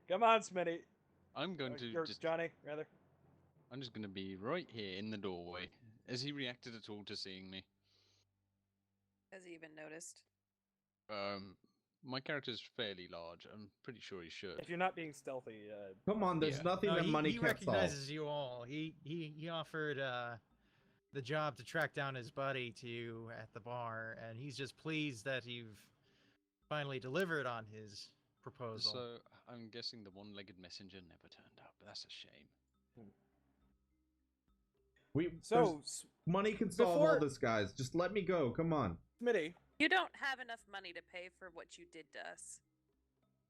Come on, Smitty. I'm going to Or just Johnny, rather. I'm just going to be right here in the doorway. Has he reacted at all to seeing me? Has he even noticed? My character's fairly large. I'm pretty sure he should. If you're not being stealthy, Come on. There's Yeah. nothing No, that money he can't solve. recognizes you all. He offered the job to track down his buddy to you at the bar, and he's just pleased that you've finally delivered on his proposal. So I'm guessing the one-legged messenger never turned up. That's a shame. so Money can solve all before- this, guys. Just let me go. Come on. Smitty, You don't have enough money to pay for what you did to us.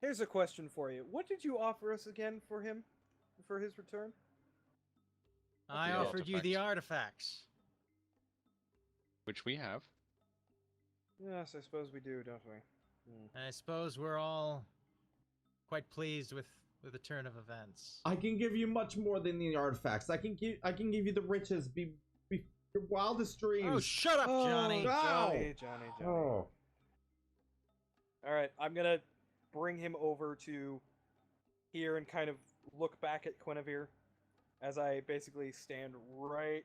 here's a question for you. What did you offer us again for him, for his return? I the offered you the artifacts. Which we have. Yes, I suppose we do, don't we? And I suppose we're all quite pleased with the turn of events. I can give you much more than the artifacts. I can give you the riches. Be your wildest dreams. Oh, shut up, Johnny! God. Johnny. Oh. All right, I'm gonna bring him over to here and kind of look back at Guinevere as I basically stand right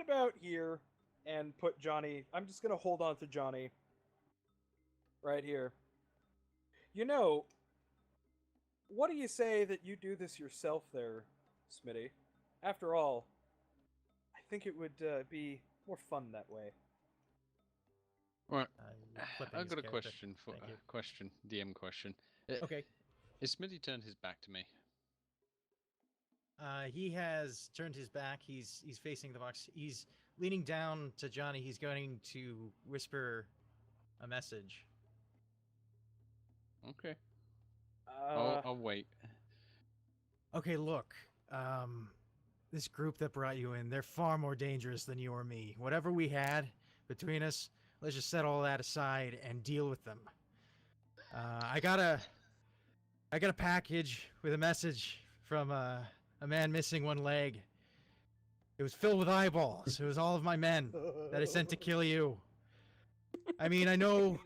about here and put Johnny. I'm just gonna hold on to Johnny right here. You know, what do you say that you do this yourself, there, Smitty? After all, I think it would be more fun that way. Right. You're flipping I've his got a character. question for Thank you. DM question. Okay. Is Smitty turned his back to me? He has turned his back. He's facing the box. He's leaning down to Johnny. He's going to whisper a message. Okay. I'll wait. Okay, look. This group that brought you in, they're far more dangerous than you or me. Whatever we had between us, let's just set all that aside and deal with them. I got a package with a message from a man missing one leg. It was filled with eyeballs. It was all of my men that I sent to kill you. I mean, I know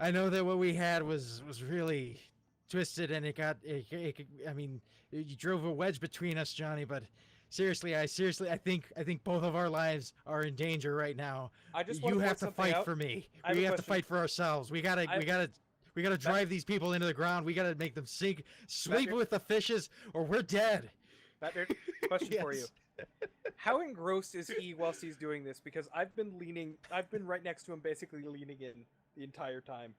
that what we had was really twisted, and I mean, you drove a wedge between us, Johnny. But seriously, I think both of our lives are in danger right now. I just You have to fight for me. I have We a have to question. fight for ourselves. We gotta drive these people into the ground. We gotta make them sink, sleep Better- with the fishes, or we're dead. Batbeard, question for you. Yes. How engrossed is he whilst he's doing this? Because I've been right next to him, basically leaning in the entire time.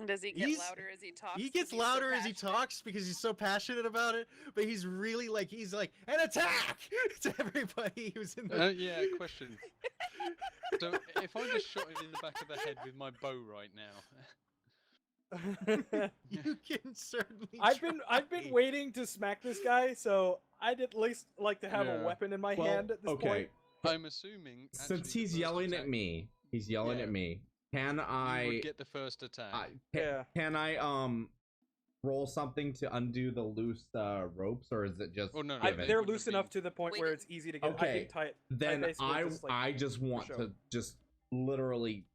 Does he get He's- louder as he talks? He 'cause gets he's so louder as he passionate? talks because he's so passionate about it, but he's really like an attack to everybody who's in the. Yeah, question. So if I just shot him in the back of the head with my bow right now, You can certainly. I've been try. waiting to smack this guy, so I'd at least like to have Yeah. a weapon in my Well, hand at this okay. point. I'm assuming Since actually the he's first yelling at attack, me, he's yelling Yeah. at me. Can you I? would get the first attack. Yeah. Can I roll something to undo the loose ropes, or is it just? Oh, no, no, given? They're wouldn't loose have enough been- to the point Wait, where it- it's easy to get. I Okay, can tie it. Then basically just, like, I just want show. to just literally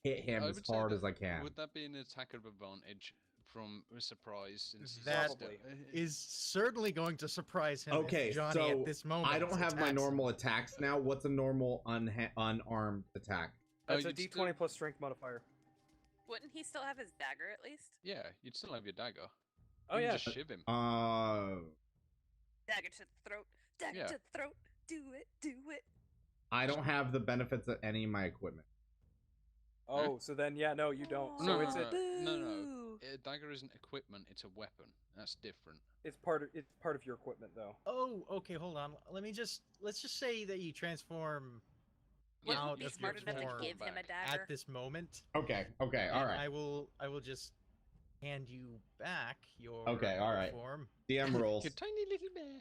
hit him I as would say hard that- as I can. Would that be an attack of advantage from a surprise? Since he's That still- Is certainly going to surprise him. Okay, if Johnny so at this moment. I don't have my attacks normal him. attacks now. What's a normal unarmed attack? That's a you'd D20 still- plus strength modifier. Wouldn't he still have his dagger at least? Yeah, you'd still have your dagger. Oh You can yeah. just shiv him. Dagger to the throat. Dagger Yeah. to the throat. Do it. Do it. I don't have the benefits of any of my equipment. Oh, so then yeah, no, you don't. So No, it's no, a, Boo. A dagger isn't equipment; it's a weapon. That's different. it's part of your equipment though. Oh, okay. Hold on. Let's just say that you transform Wouldn't out be of smart your enough to form give him a back. dagger. at this moment. Okay, all and right. I will just hand you back your Okay, all right. form. DM rolls. You tiny little bear.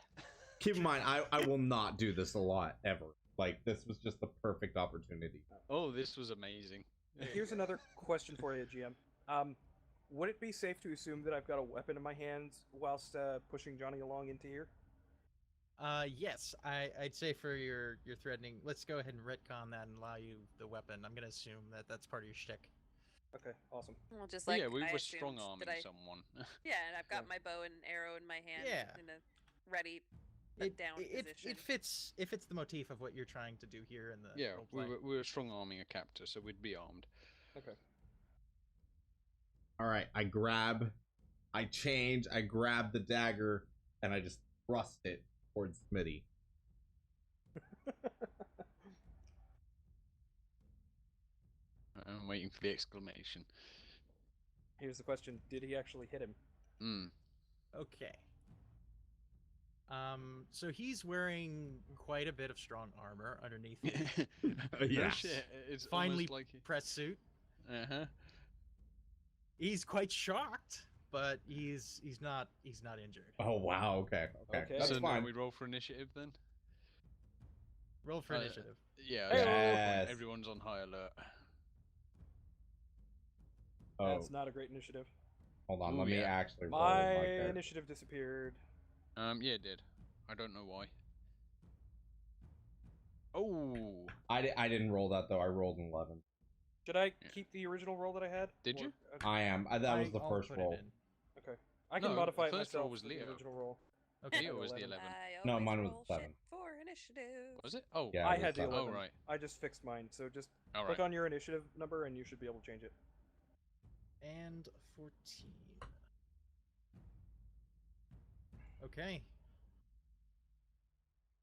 Keep in mind, I will not do this a lot ever. Like, this was just the perfect opportunity. Oh, this was amazing. Here's another question for you, GM. Would it be safe to assume that I've got a weapon in my hands whilst pushing Johnny along into here? Yes, I'd say for your threatening. Let's go ahead and retcon that and allow you the weapon. I'm gonna assume that that's part of your shtick. Okay, awesome. Well, just Well, like yeah, we I were assumed strong that arming I- someone. Yeah, and I've got Yeah. my bow and arrow in my hand. Yeah. In a ready down position. It fits the motif of what you're trying to do here in the Yeah, roleplay. we were strong arming a captor, so we'd be armed. Okay. All right, I grab the dagger, and I just thrust it towards Smitty. I'm waiting for the exclamation. Here's the question: did he actually hit him? Okay. So he's wearing quite a bit of strong armor underneath his Yes. Shit, it's finely almost like. press suit. Uh-huh. He's quite shocked, but he's not injured. Oh wow. Okay. Okay. That's so fine. now we roll for initiative then. Roll for Uh, initiative. Yeah. Hey-o. so Yes. everyone's on high alert. Oh, That's not a great initiative. hold on. Ooh, Let me yeah. actually roll My my character. initiative disappeared. Yeah, it did. I don't know why. Oh, I didn't roll that though. I rolled an 11. Should I Yeah. keep the original roll that I had? Did Or- you? Okay. I am. That was the I'll first put it roll. in. Okay. I can No, modify the it first roll myself was for the Leo. original roll. Okay. Leo was the 11. 11. I No, always mine was roll 7. shit for initiative. Was it? Oh, Yeah, I it was had the 7. 11. Oh, right. I just fixed mine, so just All click right. on your initiative number and you should be able to change it. And 14. Okay.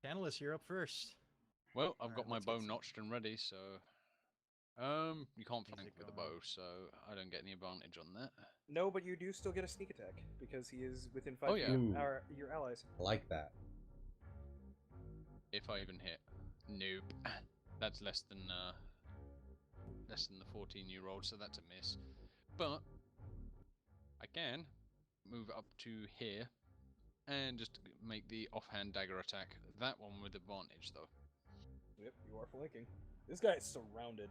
Tantalus, you're up first. Well, I've Alright, got my let's bow get some- notched and ready, so you can't flank Music with a going. bow, so I don't get any advantage on that. No, but you do still get a sneak attack because he is within 5 Oh, feet yeah. of Ooh. your allies. I like that. If I even hit. Nope. That's less than the 14 you rolled, so that's a miss. But I can move up to here and just make the offhand dagger attack. That one with advantage though. Yep, you are flanking. This guy is surrounded.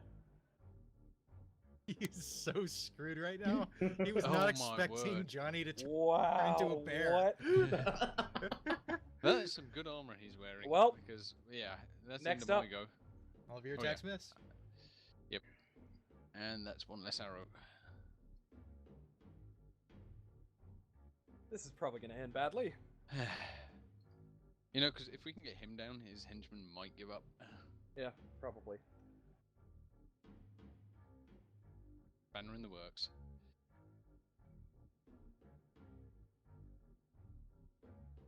He's so screwed right now. He was Oh not my expecting word. Johnny to turn Wow. into a bear. What? That is some good armor he's wearing. Well, because yeah, that's next the end up. of my go. All of your Oh, yeah. attacks miss. And that's one less arrow. This is probably going to end badly. You know, because if we can get him down, his henchman might give up. Yeah, probably. Banner in the works.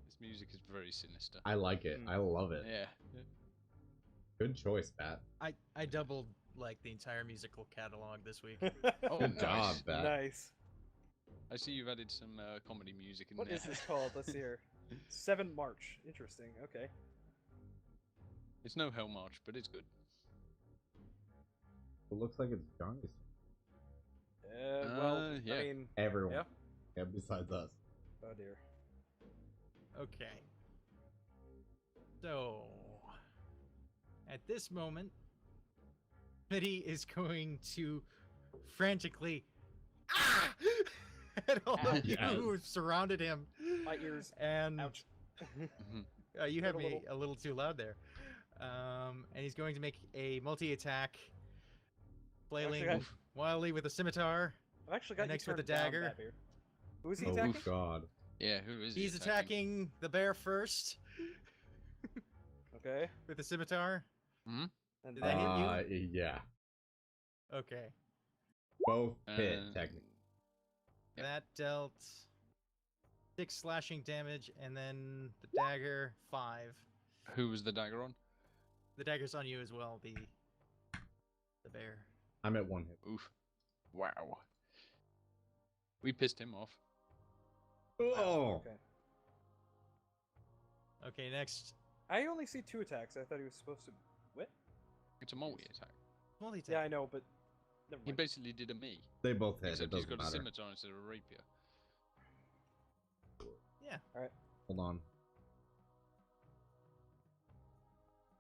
This music is very sinister. I like it. I love it. Yeah. Good choice, Pat. I doubled like the entire musical catalog this week. Oh, Good nice. job, Bat. Nice. I see you've added some comedy music in What there. is this called? Let's see here. 7 March. Interesting. Okay. It's no Hell March, but it's good. It looks like it's Johnny's. Well, yeah. I mean, Everyone. yeah. Yeah, besides us. Oh dear. Okay. So, at this moment, Smitty is going to frantically at all of you Yes. who have surrounded him. My ears. And Ouch. you had A me little. a little too loud there. And he's going to make a multi-attack, flailing got- wildly with a scimitar. I've actually got you next with turned the dagger. down, Batbeard. Who is he Oh attacking? God. Yeah, who is he He's attacking the bear first Okay. with the scimitar. And Did that hit you? Yeah. Okay. Both hit, Uh, technically. Yep. That dealt 6 slashing damage, and then the dagger 5. Who was the dagger on? The dagger's on you as well. The bear. I'm at 1 hit. Oof. Wow. We pissed him off. Oh! Okay. Okay, next I only see 2 attacks. I thought he was supposed to. What? It's a multi-attack. multi-attack. Yeah, I know, but never He mind. basically did a me. They both hit. Except It he's doesn't got a matter. scimitar instead of a rapier. Hold on.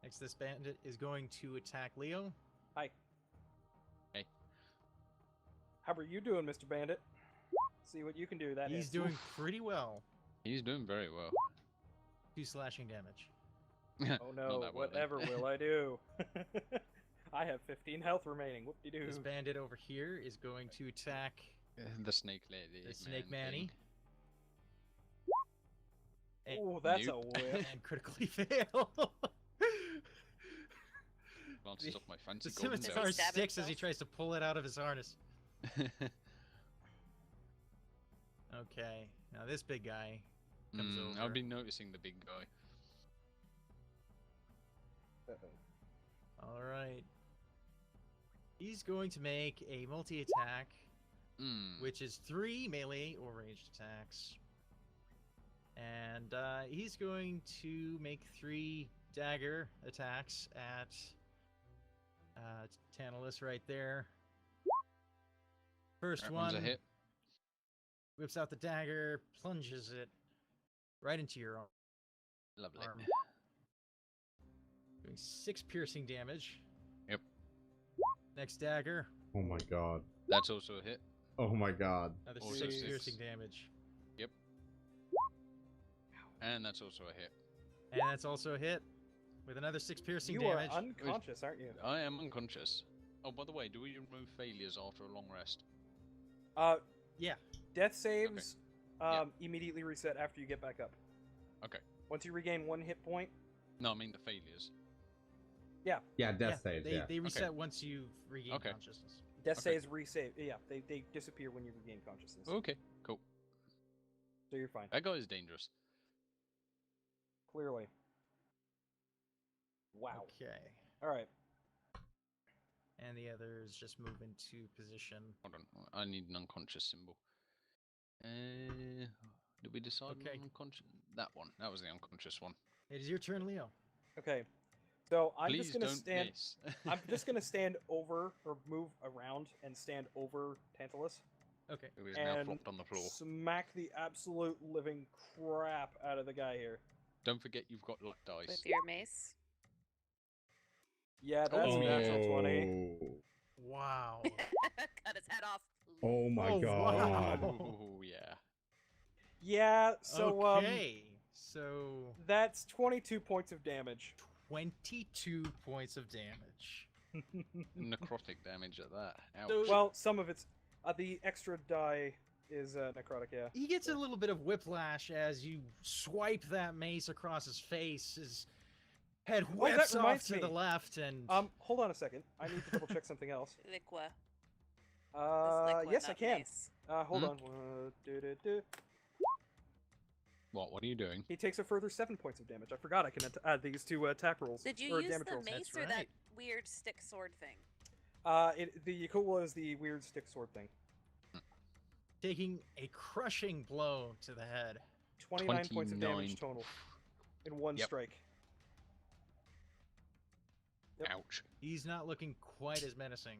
Next, this bandit is going to attack Leo. Hi. Hey. How are you doing, Mr. Bandit? See what you can do. That He's is. doing pretty well. He's doing very well. 2 slashing damage. Oh Not no! that well, then. Whatever will I do? I have 15 health remaining. Whoop de doo. This bandit over here is going to attack The snake lady. the snake man manny. thing. Oh, that's Nope. a whip. And critically fail. Glances off my fancy The golden scimitar Does he stab sticks as he himself? tries to pull it out of his harness. belt. Okay, now this big guy comes over. I've been noticing the big guy. Uh-oh. All right. He's going to make a multi-attack, which is 3 melee or ranged attacks. And he's going to make 3 dagger attacks at Tantalus right there. First That one one's a hit. whips out the dagger, plunges it right into your arm. Lovely. Doing 6 piercing damage. Yep. Next dagger, Oh my God. That's also a hit. Oh my God. another Also 6 six. piercing damage. And that's also a hit. And that's also a hit with another 6 piercing You damage. are unconscious, aren't you? I am unconscious. Oh, by the way, do we remove failures after a long rest? Yeah. Death saves Yeah. immediately reset after you get back up. Okay. Once you regain 1 hit point, No, I mean the failures. Yeah, death saves, they, yeah. they reset once you regain Okay. consciousness. death Okay. saves resave. Yeah, they disappear when you regain consciousness. Okay, cool. So you're fine. That guy is dangerous. Clearly. Wow. Okay. All right. And the others just move into position. Hold on, I need an unconscious symbol. Did we decide Okay. on unconscious? That one. That was the unconscious one. It is your turn, Leo. Okay. So I'm Please just gonna don't stand. miss. I'm just gonna stand over or move around and stand over Tantalus Okay. Who is now and flopped on the floor. smack the absolute living crap out of the guy here. Don't forget you've got luck dice. With your mace. Yeah, that's a natural 20. Oh. Wow. Cut his head off. Oh my Oh, God. wow. Oh yeah. Yeah. So okay. So that's 22 points of damage. 22 points of damage. Necrotic damage at that. Ouch. So- Well, some of it's the extra die is necrotic. Yeah. He gets a little bit of whiplash as you swipe that mace across his face. His head that whips off reminds to me. the left, and Hold on a second. I need to double check something else. Liqua. It's liqua, Yes, I not can. mace. Hold Hmm? on. Do. What are you doing? He takes a further 7 points of damage. I forgot I can add these to attack rolls. Did you or use damage the rolls. mace That's or that right. weird stick sword thing? The Yakula is the weird stick sword thing. Taking a crushing blow to the head. 29 points of 29. damage total in one Yep. strike. Yep. Ouch. He's not looking quite as menacing.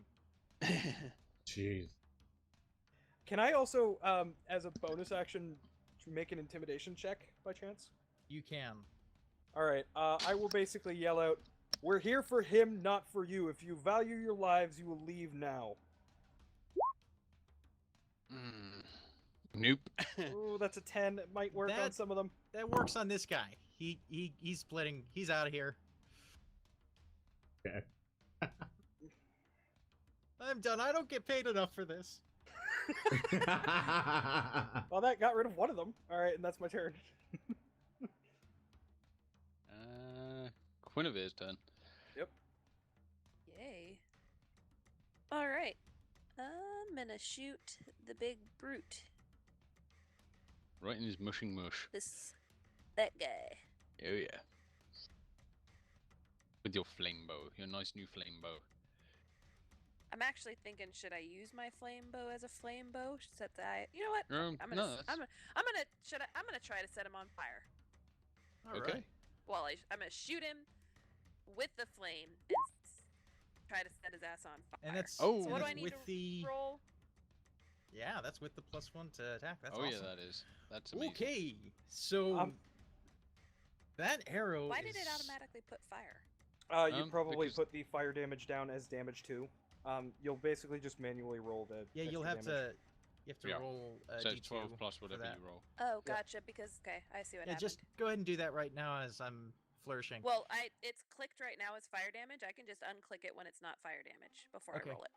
Jeez. Can I also, as a bonus action, make an intimidation check by chance? You can. All right. I will basically yell out, "We're here for him, not for you. If you value your lives, you will leave now." Nope. Ooh, that's a 10. It might work on That- some of them. That works on this guy. He's splitting. He's out of here. Okay. I'm done. I don't get paid enough for this. Well, that got rid of one of them. All right, and that's my turn. Guinevere's turn. Yay. All right. I'm gonna shoot the big brute. Right in his mushing mush. That guy. Oh yeah. With your flame bow, your nice new flame bow. I'm actually thinking, should I use my flame bow as a flame bow? Set that. You know what? I'm no, gonna. that's I'm gonna try to set him on fire. All okay. right. Well, I'm gonna shoot him with the flame and try to set his ass on fire. And that's Oh. So what do I that's need with to the roll? yeah. That's with the +1 to attack. That's Oh awesome. yeah, that is. That's amazing. Okay, so that arrow. Why did it is- automatically put fire? You probably because- put the fire damage down as damage 2. You'll basically just manually roll the. Yeah, you'll have extra damage. to. You have to Yeah. roll a So it's D2 12 plus for whatever that. you roll. Oh, gotcha. Because okay, I see what Yeah, happened. just go ahead and do that right now as I'm flourishing. Well, it's clicked right now as fire damage. I can just unclick it when it's not fire damage before Okay. I roll it.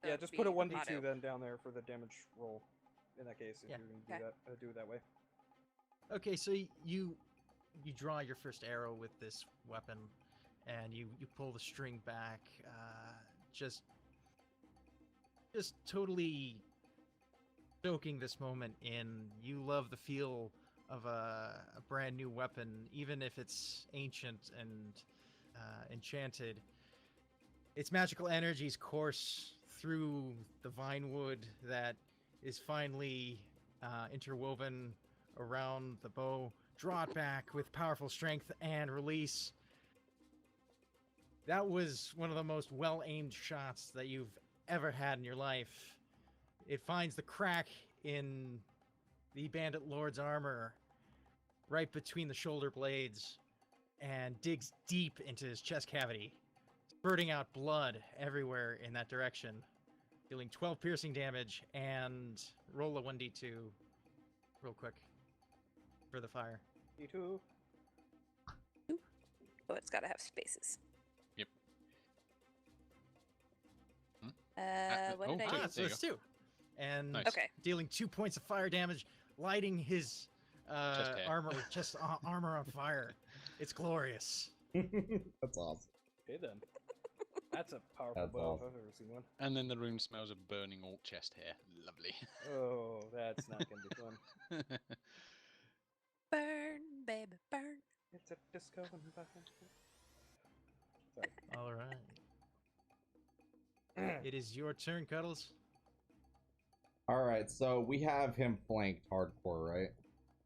Yeah, it'd just be put a 1d2 auto. then down there for the damage roll. In that case, if Yeah. you're gonna do Okay. that, do it that way. Okay, so you draw your first arrow with this weapon, and you pull the string back, just totally soaking this moment in. You love the feel of a brand new weapon, even if it's ancient and enchanted. Its magical energies course through the vine wood that is finely interwoven around the bow. Draw it back with powerful strength and release. That was one of the most well-aimed shots that you've ever had in your life. It finds the crack in the Bandit Lord's armor right between the shoulder blades and digs deep into his chest cavity, spurting out blood everywhere in that direction, dealing 12 piercing damage, and roll a 1d2 real quick for the fire. D2. Oh, it's got to have spaces. Yep. What oh, did I two. do? So There you it's 2. And Nice. Okay. dealing 2 points of fire damage, lighting his Chest hair. armor on fire. It's glorious. That's awesome. Okay then. That's a powerful That's bow awesome. if I've ever seen one. And then the room smells of burning alt chest hair. Lovely. Oh, that's not gonna be fun. Burn, baby, burn. It's a disco and back. All right. It is your turn, Cuddles. All right, so we have him flanked hardcore, right?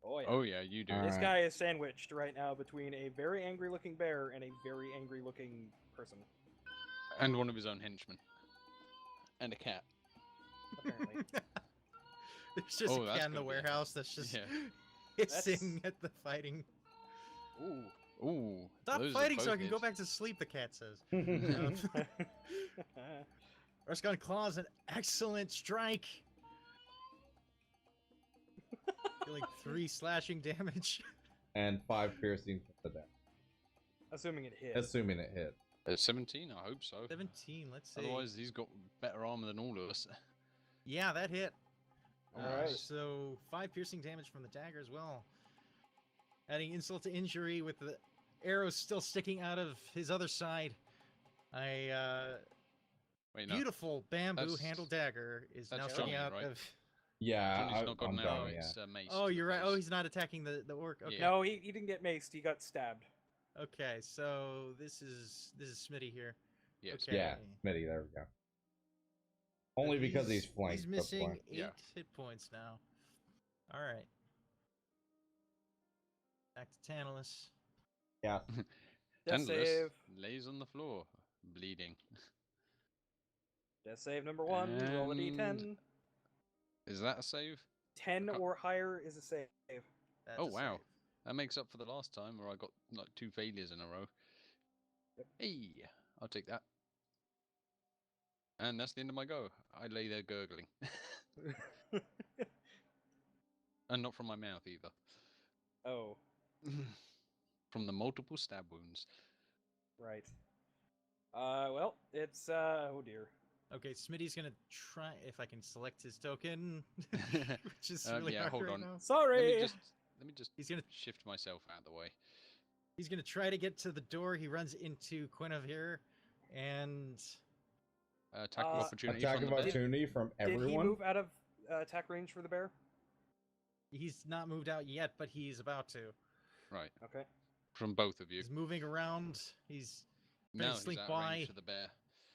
Oh yeah. Oh yeah, you do. All This right. guy is sandwiched right now between a very angry-looking bear and a very angry-looking person. And one of his own henchmen. And a cat. Apparently. There's just Oh, a that's cat in the gonna be a- warehouse that's just Yeah. hissing at the fighting. Ooh. Ooh. Stop those are fighting so I both can go hits. back to sleep, the cat says. That's Erskine Claw's an excellent strike. Dealing 3 slashing damage. and 5 piercing for the death. Assuming it hits. Assuming it hit. 17, I hope so. 17, let's see. Otherwise, he's got better armor than all of us. Yeah, that hit. Alright. So 5 piercing damage from the dagger as well. Adding insult to injury with the arrows still sticking out of his other side. Wait, no. Beautiful bamboo That's- handle dagger is now that's sticking Johnny, out right? of. Yeah, Johnny's not got I'm an done, arrow, yeah. it's mace. Oh, to you're the right. Oh, face. he's not attacking the orc. Okay. Yeah. No, he didn't get maced. He got stabbed. Okay, so this is Smitty here. Yes. Okay. Yeah, Smitty, there we go. Only But because he's flanked. He's that's why. missing 8 Yeah. hit points now. All right. Back to Tantalus. Yeah. Death Tantalus save. lays on the floor, bleeding. Death save number 1. Roll a And- d10. Is that a save? 10 Okay. or higher is a save. That's Oh, a wow. save. That makes up for the last time where I got like 2 failures in a row. Yep. Hey, I'll take that. And that's the end of my go. I lay there gurgling. And not from my mouth either. Oh, From the multiple stab wounds. right. Well, it's oh dear. Okay, Smitty's gonna try if I can select his token, which is really yeah, hard hold right on. now. Sorry. Let me just He's gonna shift myself out of the way. try to get to the door. He runs into Guinevere, and Attack of opportunity Attack from of the bear. opportunity from Did he everyone. move out of attack range for the bear? he's not moved out yet, but he's about to. Right, Okay. from both of you. He's moving around. He's trying Now to he's slink out of by. range for the bear.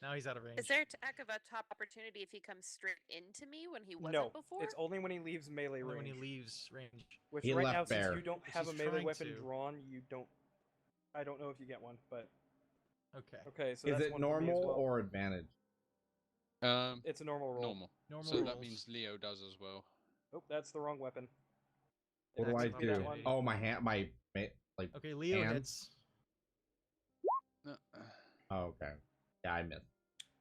Now he's out of range. Is there attack of a top opportunity if he comes straight into me when he wasn't No, before? it's only when he leaves melee Only range. when he leaves range. Which He right left now, bear. since you don't Which have a he's melee trying weapon to. drawn, you don't. I don't know if you get one, but Okay. okay. So Is that's it one for me as normal well. or advantage? It's a normal roll. Normal. Normal So that rolls. means Leo does as well. Oh, that's the wrong weapon. What It do I has to be that do? one. Oh, my hand, like. Okay, Leo Hands? hits. Oh, okay. Yeah, I missed.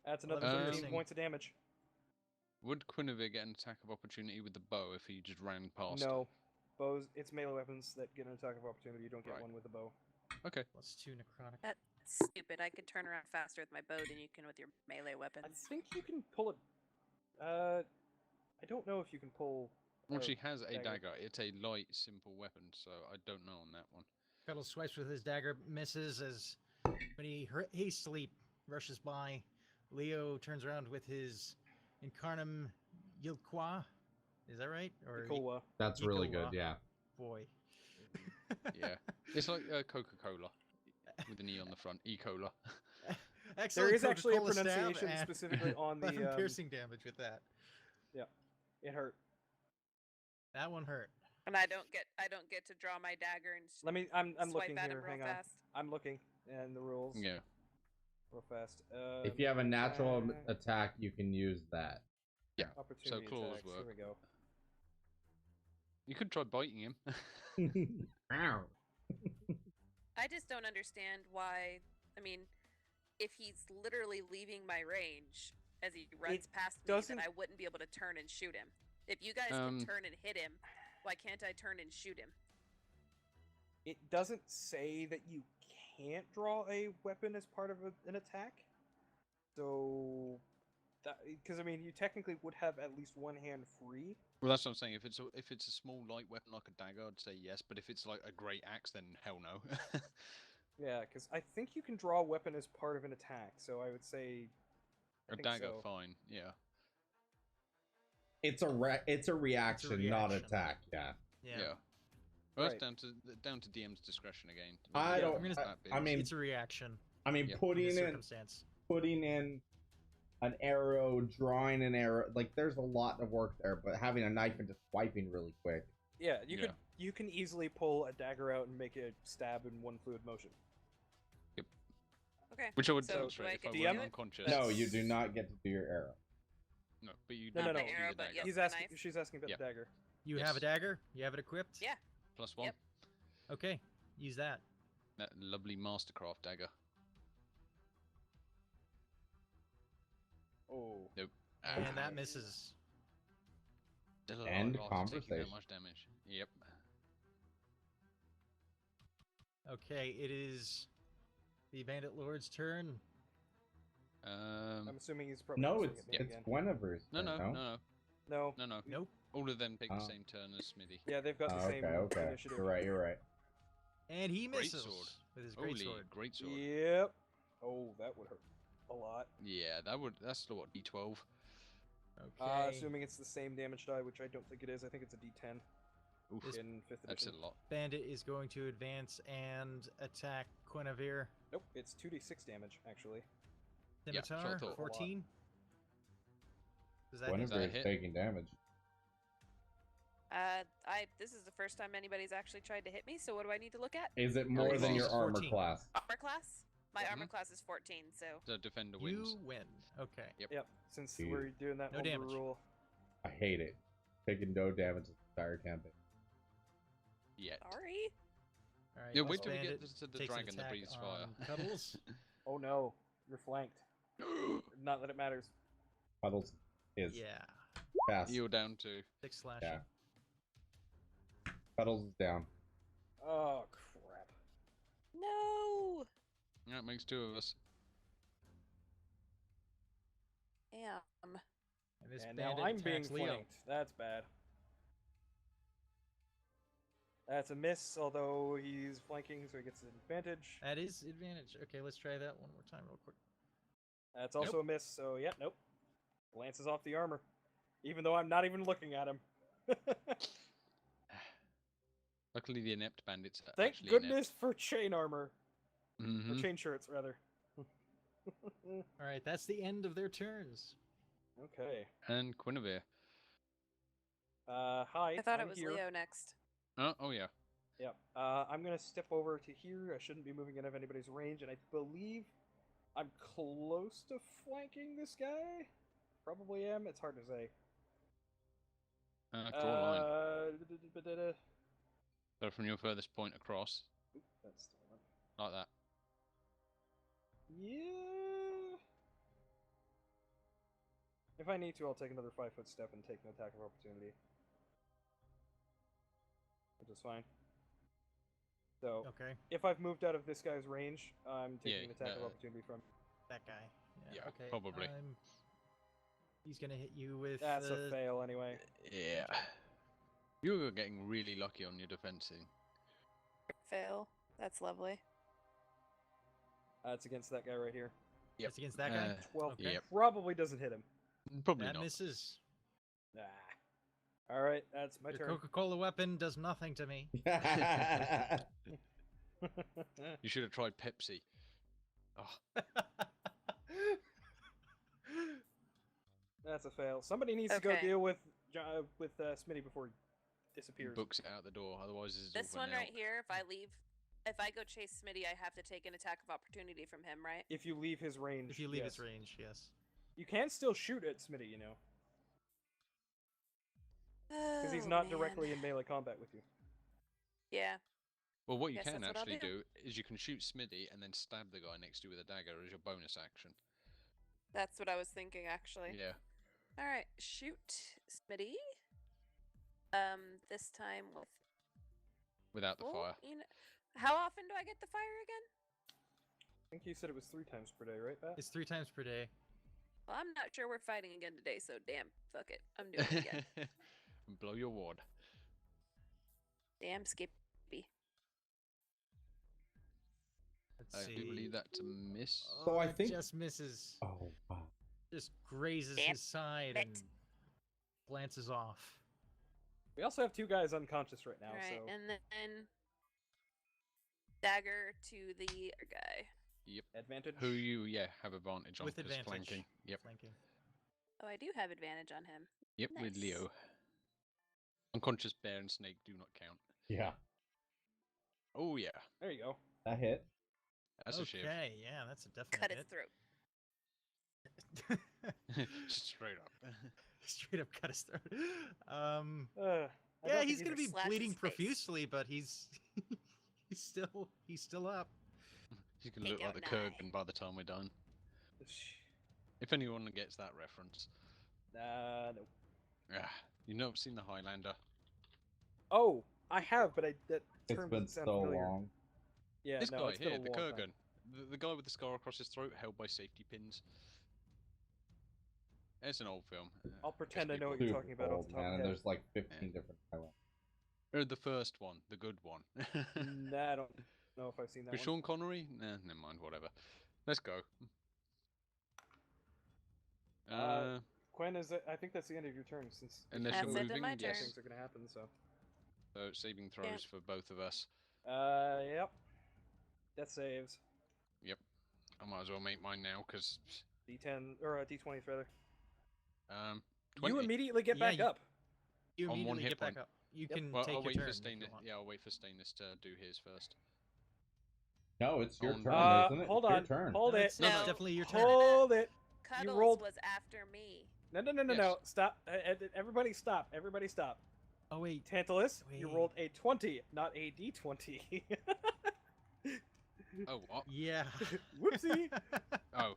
That's another 11 13 piercing. points of damage. Would Guinevere get an attack of opportunity with the bow if he just ran past? No, bows. It's melee weapons that get an attack of opportunity. You don't get Right. one with the bow. Okay. +2 necrotic. That's stupid. I could turn around faster with my bow than you can with your melee I weapons. think you can pull it. I don't know if you can pull. Well, a she has a dagger. dagger. It's a light, simple weapon, so I don't know on that one. Kettle swipes with his dagger, misses as when he hastily rushes by. Leo turns around with his Incarnum Yilqua. Is that right? Or Nicola. That's really good. Nicola. Yeah. boy. Yeah. It's like Coca-Cola with an E on the front. E-Cola. Excellent There is actually a Coca-Cola stab pronunciation and specifically on the. 11 piercing damage with that. It hurt. That one hurt. And I don't get to draw my dagger and Let me. I'm swipe looking at here. him real Hang on. fast. I'm looking and the rules. Yeah. Real fast. If you have a natural attack, attack, you can use that. opportunity claws attacks. work. Here we go. You could try biting him. Ow. I just don't understand why. I mean, if he's literally leaving my range as he runs past me, doesn't- then I wouldn't be able to turn and shoot him. If you guys Um, can turn and hit him, why can't I turn and shoot him? It doesn't say that you can't draw a weapon as part of an attack. So, because I mean, you technically would have at least one hand free. Well, that's what I'm saying. If it's a small light weapon like a dagger, I'd say yes. But if it's like a great axe, then hell no. Yeah, because I think you can draw a weapon as part of an attack. So I would say I A think dagger, so. fine. Yeah. It's a reaction, not reaction. attack. Yeah. Yeah. Yeah. Well, Right. that's down to DM's discretion again. I Yeah, don't. I'm gonna- that big. I mean, It's a reaction Yeah. putting in this in circumstance. an arrow, drawing an arrow, like there's a lot of work there. But having a knife and just swiping really quick. Yeah, you Yeah. could. You can easily pull a dagger out and make a stab in one fluid motion. Okay. Which I would So, do demonstrate I if get I to were do it? unconscious. No, you do not get to do your arrow. No, but you No, do no, get no. to do Arrow, your but dagger. yes. He's the asking. knife. She's asking about Yeah. the dagger. You Yes. have a dagger? You have it equipped? Yeah. +1. Yep. Okay, use that. That lovely Mastercraft dagger. Oh. Nope. And Ah, that misses. still alive End after taking that conversation. much damage. Yep. Okay, it is the Bandit Lord's turn. I'm assuming he's probably. No, gonna it's swing at me it's again. Guinevere's No, turn, no, no. no, No. no, no. Nope. All of them pick the Oh. same turn as Smitty. Yeah, they've got the Oh, same okay. initiative. You're right. And he Great misses sword. with his Holy, great sword. great sword. Yep. Oh, that would hurt a lot. Yeah, that's what, D12? Okay. Assuming it's the same damage die, which I don't think it is. I think it's a D10 Oof, in 5th that's a edition. lot. Bandit is going to advance and attack Guinevere. Nope, it's 2d6 damage, actually. Yeah, that's what I Scimitar, thought. 14. Does that hit? Guinevere's hit? taking damage. This is the first time anybody's actually tried to hit me. So what do I need to look at? Is it more Very than close. your armor 14. class? Armor class. My armor Mhm. class is 14. So The defender wins. You win. Okay. Yep. Since Dude. we're doing that No homebrew damage. rule. I hate it. Taking no damage this entire campaign. Yet. sorry. All right. Yeah, this wait till we bandit get to the takes an dragon that attack breathes fire. on Cuddles. Oh no, you're flanked. Not that it matters. Puddles is Yeah. fast. You're down to 6 slashing. Yeah. Puddles is down. Oh crap. No. That makes 2 of us. Damn. And this And now bandit I'm being attacks Leo. flanked. That's bad. That's a miss, although he's flanking, so he gets an advantage. That is advantage. Okay, let's try that one more time real quick. That's also a miss, so yeah, nope. Glances off the armor. Even though I'm not even looking at him. Luckily, the inept bandits are Thank actually goodness for chain armor. Inept. Or Mhm. chain shirts, rather. All right, that's the end of their turns. Okay. And Guinevere. Hi. I thought I'm it was here. Leo next. Oh yeah. Yep. I'm gonna step over to here. I shouldn't be moving out of anybody's range, and I believe I'm close to flanking this guy. Probably am. It's hard to say. Draw a line. Uh, So from your furthest point across, That's the one. like that. Yeah. If I need to, I'll take another 5-foot step and take an attack of opportunity. Which is fine. So, Okay, if I've moved out of this guy's range, I'm taking Yeah, an attack of opportunity from. that guy. Yeah, okay. probably. He's gonna hit you with. That's a fail anyway. Yeah. You're getting really lucky on your defending. Fail. That's lovely. It's against that guy right here. Yep. It's against that guy. 12 Okay. Yep. probably doesn't hit him. Probably That not. misses. Nah. All right, that's my Your turn. Coca-Cola weapon does nothing to me. You should have tried Pepsi. Oh, That's a fail. Somebody needs to go Okay. deal with Smitty before he disappears. books it out the door. Otherwise, this is This all for one now. right here, if I leave, if I go chase Smitty, I have to take an attack of opportunity from him, right? If you leave his range. If you leave yes. his range, yes. You can still shoot at Smitty, you know, because he's Oh, not man. directly in melee combat with you. Yeah. Well, what you Guess can that's what I'll actually do. do is you can shoot Smitty and then stab the guy next to you with a dagger as your bonus action. That's what I was thinking, actually. Yeah. All right, shoot Smitty. This time with. Without the Oh, fire. you know, how often do I get the fire again? I think you said it was 3 times per day, right, Pat? It's 3 times per day. Well, I'm not sure we're fighting again today, so damn, fuck it, I'm doing it again. Blow your wad. Damn, Skippy. Let's I see. do believe that's a miss. So I it think- just misses. Oh wow. Just grazes Damn his side it. and glances off. We also have 2 guys unconscious right now, All right, so and then dagger to the other guy. Yep. advantage. Who you, have advantage on. With 'cause advantage. Flanking. Yep. Flanking. Oh, I do have advantage on him. Yep, with Nice. Leo. Unconscious bear and snake do not count. Yeah, Oh, yeah. There you go. that hit. That's a shiv. Okay, yeah, that's a definite Cut his hit. throat. Just straight up. Straight up cut his throat. I Yeah, don't think he's gonna be Slash bleeding his face. profusely, but he's he's still up. He's gonna Hey, look like the don't die. Kurgan by the time we're done. Sh- If anyone gets that reference. no. Ah, you've never seen the Highlander. Oh, I have, but that It's term been doesn't sound so familiar. long. Yeah, This no, guy it's been here, a the long Kurgan. time. The guy with the scar across his throat held by safety pins. It's an old film. I'll guess pretend I know what people- you're talking about off old, the top man, of and my head. there's like 15 different Highlanders. Or the first one, the good one. Nah, I don't know if I've seen that With one. Sean Connery? Nah, never mind, whatever. Let's go. Quinn, I think that's the end of your turn since Unless That's you're it, moving, my yes. turn. things are gonna happen. So, So saving throws for both of us. yep. Death saves. Yep. I might as well make mine now because D10 or D20 rather. You 20. immediately get Yeah, back you- up. You On one immediately hit get back point. up. You Yep. can Well, take I'll your wait turn. for if you Stainless. want. Yeah, I'll wait for Stainless to do his first. No, it's your On- turn, isn't it? Hold It's your on. turn. Hold No, it. it's No. definitely your turn. Hold it. Cuddles rolled- was after me. No. Yes. Stop. Everybody stop. Everybody stop. Oh wait. Tantalus, you Wait. rolled a 20, not a D20. Oh, what? Yeah. Whoopsie. Oh,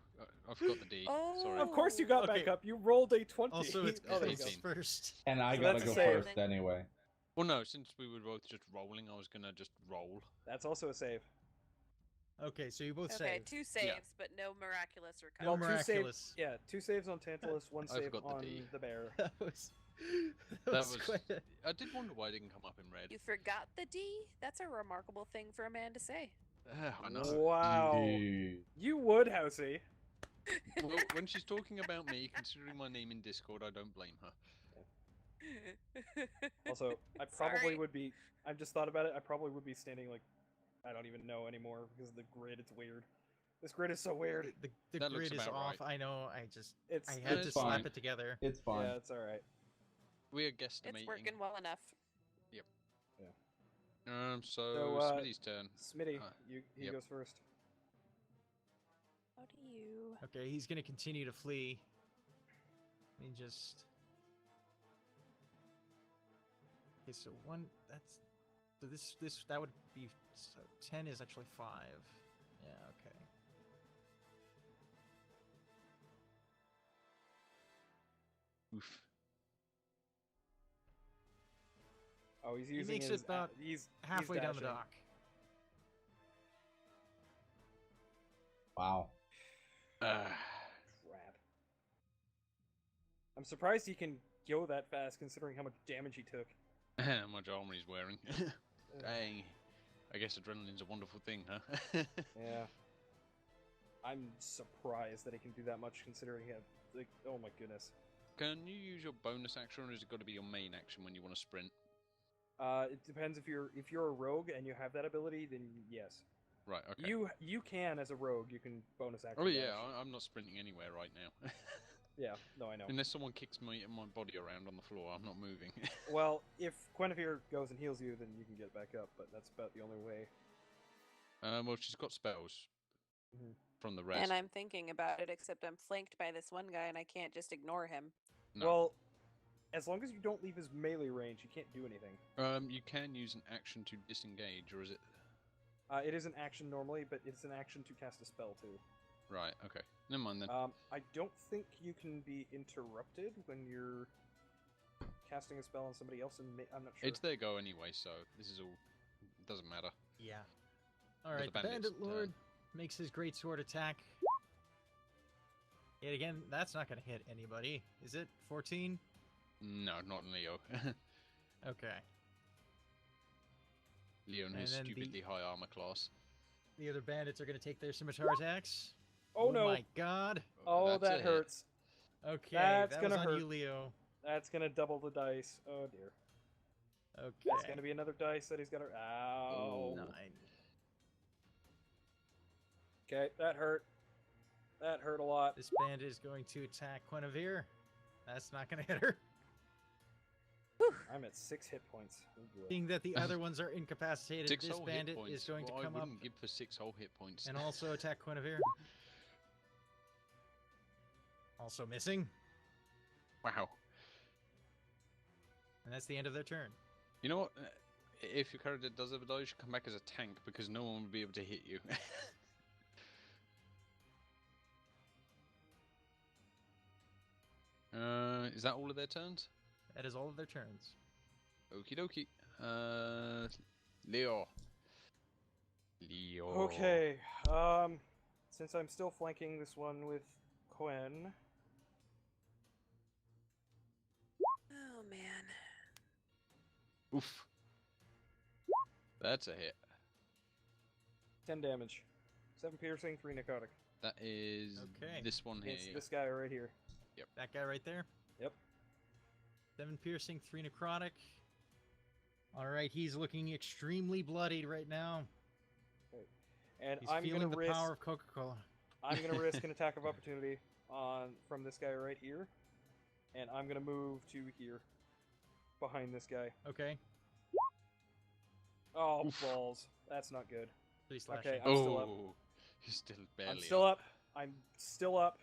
I forgot the D. Sorry. Of course you got back Okay. up. You rolled a 20. Also, it's oh, there you Chris go. 18. first. And I So gotta that's a go save. first anyway. Well, no, since we were both just rolling, I was gonna just roll. That's also a save. Okay, so you both Okay, save. 2 saves, but no miraculous recovery. No Well, 2 saves. miraculous. Yeah, 2 saves on Tantalus, 1 I save forgot the on D. the bear. That was. That was. quite a- I did wonder why it didn't come up in red. You forgot the D? That's a remarkable thing for a man to say. I know. Wow. Indeed. You would, Housey. Well, when she's talking about me, considering my name in Discord, I don't blame her. Also, I probably Sorry. would be. I've just thought about it. I probably would be standing like, I don't even know anymore because of the grid. It's weird. This grid is so weird. The That looks grid is about off. right. I know. I just. It's I had it's to fine. slap it together. It's fine. yeah, it's all right. We are guesstimating. It's working well enough. So, So, Smitty's turn. Smitty, he yep. goes first. How do you? Okay, he's gonna continue to flee. Let me just. Okay, so one. That's. So this that would be. So 10 is actually 5. Yeah. Okay. Oof. Oh, he's using makes his. it about he's Halfway down the dashing. dock. Wow. Crap. I'm surprised he can go that fast considering how much damage he took. How much armor he's wearing. Dang. I guess adrenaline's a wonderful thing, huh? Yeah. I'm surprised that he can do that much considering he had. Like, oh my goodness. Can you use your bonus action, or has it got to be your main action when you want to sprint? It depends if you're a rogue and you have that ability, then yes. Right. Okay. You can as a rogue. You can bonus action. Oh yeah, dash. I'm not sprinting anywhere right now. Yeah. No, I know. Unless someone kicks my body around on the floor, I'm not moving. Well, if Guinevere goes and heals you, then you can get back up. But that's about the only way. Well, she's got spells Mhm. from the rest. And I'm thinking about it, except I'm flanked by this one guy, and I can't just ignore him. No. Well, as long as you don't leave his melee range, you can't do anything. You can use an action to disengage, or is it? It is an action normally, but it's an action to cast a spell too. Right. Okay. Never mind then. I don't think you can be interrupted when you're casting a spell on somebody else, and I'm not sure. It's their go anyway, so this is all. It doesn't matter. Yeah. All With right. the The bandits' Bandit Lord makes his great sword attack. Yet again, that's not gonna hit anybody, is it? 14. No, not Leo. Okay. Leo and And his then the- stupidly high armor class. The other bandits are gonna take their scimitar attacks. Oh no! my God. Oh, that's a that hit. hurts. Okay. That's that gonna was on hurt. you, Leo. That's gonna double the dice. Oh dear. Okay. That's gonna be another dice that he's got to. Ow. 9. Okay, that hurt. That hurt a lot. This bandit is going to attack Guinevere. That's not gonna hit her. I'm at 6 hit points. Oh, boy. Being that the other ones are incapacitated, 6 this whole hit bandit points. is going to Well, come I up wouldn't give for 6 whole hit points. and also attack Guinevere. Also missing. Wow. And that's the end of their turn. You know what? If your character does ever die, you should come back as a tank because no one will be able to hit you. Is that all of their turns? That is all of their turns. Okie dokie. Leo. Leo. Okay. Since I'm still flanking this one with Quen, Oh man. Oof. That's a hit. 10 damage, 7 piercing, 3 necrotic. That is Okay. this one here. It's yeah. this guy right here. That guy right there. Yep. 7 piercing, 3 necrotic. All right, he's looking extremely bloodied right now. And He's I'm feeling gonna the risk. power of Coca-Cola. I'm gonna risk an attack of opportunity on from this guy right here, and I'm gonna move to here, behind this guy. Okay. Oh Oof. balls! That's not good. 3 slashing. Okay, I'm still up. Oh, he's still barely I'm still up. I'm still up.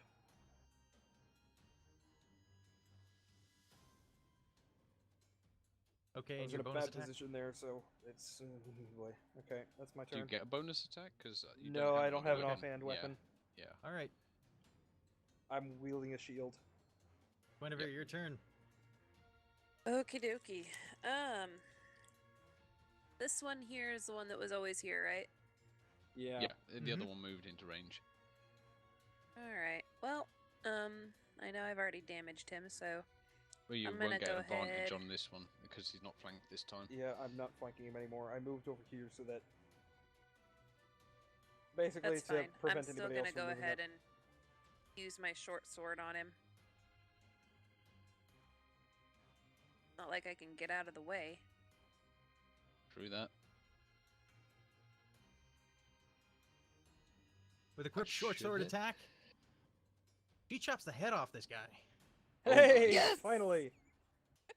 Okay, I and was in your a bonus bad attack. position there, so it's boy. Okay, that's my Do you turn. get a bonus attack? Because No, I don't have an again. offhand weapon. Yeah. All right, I'm wielding a shield. whenever Yep. your turn. Okie dokie. This one here is the one that was always here, right? Yeah. Yeah. The other one moved into range. Alright. Well, I know I've already damaged him, so Well, you I'm gonna won't get go advantage ahead. on this one because he's not flanked this time. Yeah, I'm not flanking him anymore. I moved over here so that basically that's to fine. I'm prevent still anybody gonna else from go moving ahead up. and use my short sword on him. Not like I can get out of the way. Through that. With a quick short should sword hit. attack, he chops the head off this guy. Hey, Yes! finally!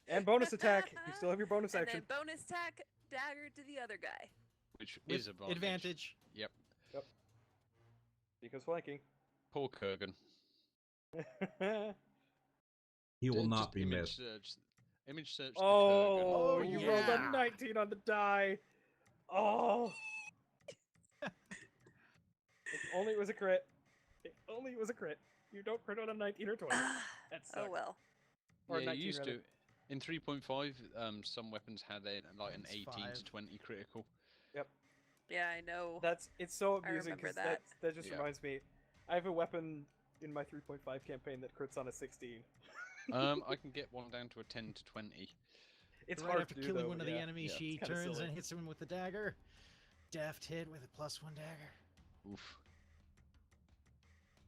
And bonus attack. You still have your bonus And action. then bonus attack, dagger to the other guy. Which With is advantage. advantage. Yep. Because flanking. Poor Kurgan. He will Just not be image missed. search. Image search the Oh, Oh, you rolled a yeah. 19 on the die. Oh. If only it was a crit. If only it was a crit. You don't crit on a 19 or 20. That sucks. Oh well. Or yeah, 19 you used rather. to. In 3.5, some weapons had like an It's 18 5. to 20 critical. Yeah, I know. It's so I amusing remember because that. that just Yeah. reminds me. I have a weapon in my 3.5 campaign that crits on a 16. I can get one down to a 10 to 20. It's Right hard after to do killing though, one of yeah. the enemies, Yeah. she It's kinda turns silly. and hits him with the dagger. Deft hit with a +1 dagger. Oof.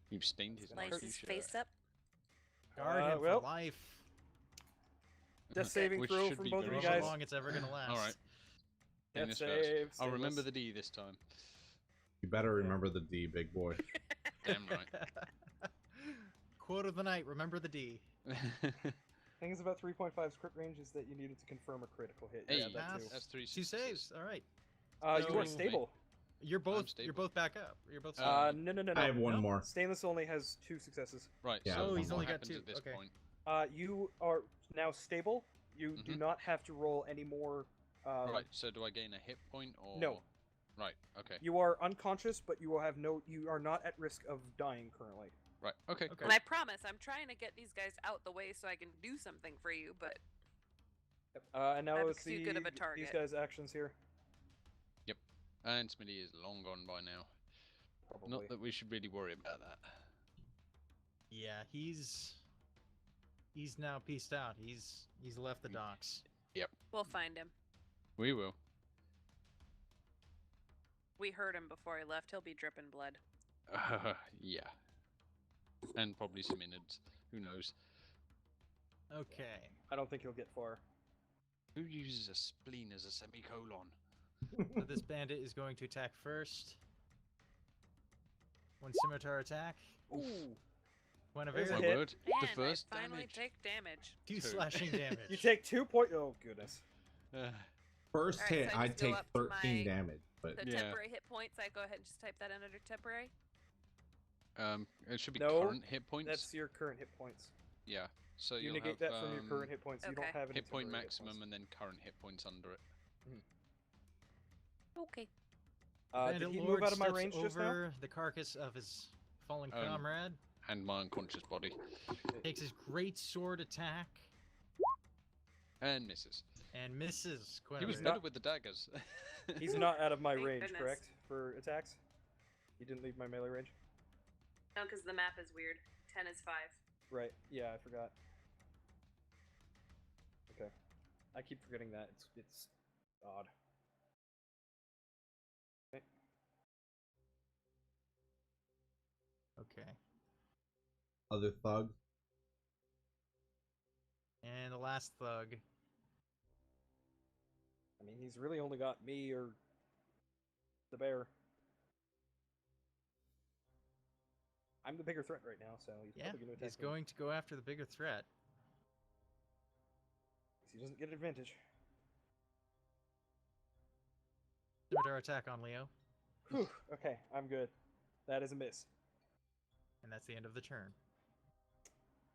You've stained his gonna nice Slice new his shirt. face up. Guard him well. for life. Death saving Which throw should from be both of very you I don't know guys. how long it's ever gonna last. All right. Death Stainless save. first. I'll remember stainless. the D this time. You better remember the D, big boy. Damn right. Quote of the night: remember the D. Things about 3.5's crit range is that you needed to confirm a critical hit. Hey, Yeah, that too. that's 3 2 successes. saves. All right. You So- are stable. You're both. stable. You're both back up. You're both. No. I have one No. more. Stainless only has 2 successes. Right. Yeah, so Oh, what he's only got happens 2, at this okay. point? You are now stable. You do Mhm. not have to roll any more. Right. So do I gain a hit point or No. Right. Okay. You are unconscious, but you will have no. You are not at risk of dying currently. Right. Okay. Okay. And I promise, I'm trying to get these guys out the way so I can do something for you, but And now I'm let's too see good of a these target. guys' actions here. And Smitty is long gone by now. Probably. Not that we should really worry about that. Yeah, he's now pieced out. He's left the docks. we'll find him. We will. We heard him before he left. He'll be dripping blood. Yeah. And probably some innards. Who knows? Okay. I don't think he'll get far. Who uses a spleen as a semicolon? So this bandit is going to attack first. One scimitar attack. Ooh. Guinevere, There's a My hit. word. Man, The first I finally damage. take damage. 2 Two. slashing damage. You take 2 points. Oh goodness. First Alright, hit, so I I just go take up to 13 my- damage, but The Yeah. temporary hit points, I go ahead and just type that in under temporary. It should be No, current hit points. That's your current hit points. Yeah. So You you'll negate have, that from your current hit points. You don't okay. have any hit point temporary maximum hit and then current hit points under it. Okay. points. Did Bandit he Lord move out of my steps range just now? over the carcass of his fallen comrade. And my unconscious body. Takes his great sword attack And misses. and misses. He was Guinevere. better with the daggers. He's not out of my Thank range, goodness. correct? For attacks? He didn't leave my melee range? No, because the map is weird. 10 is 5. Right, yeah, I forgot. Okay. I keep forgetting that. It's odd. Okay. Okay. other thugs. And the last thug. I mean, he's really only got me or the bear. I'm the bigger threat right now, so he's Yeah, probably going to attack he's me. going to go after the bigger threat. He doesn't get advantage. Scimitar attack on Leo, Whew, okay, I'm good. That is a miss. and that's the end of the turn.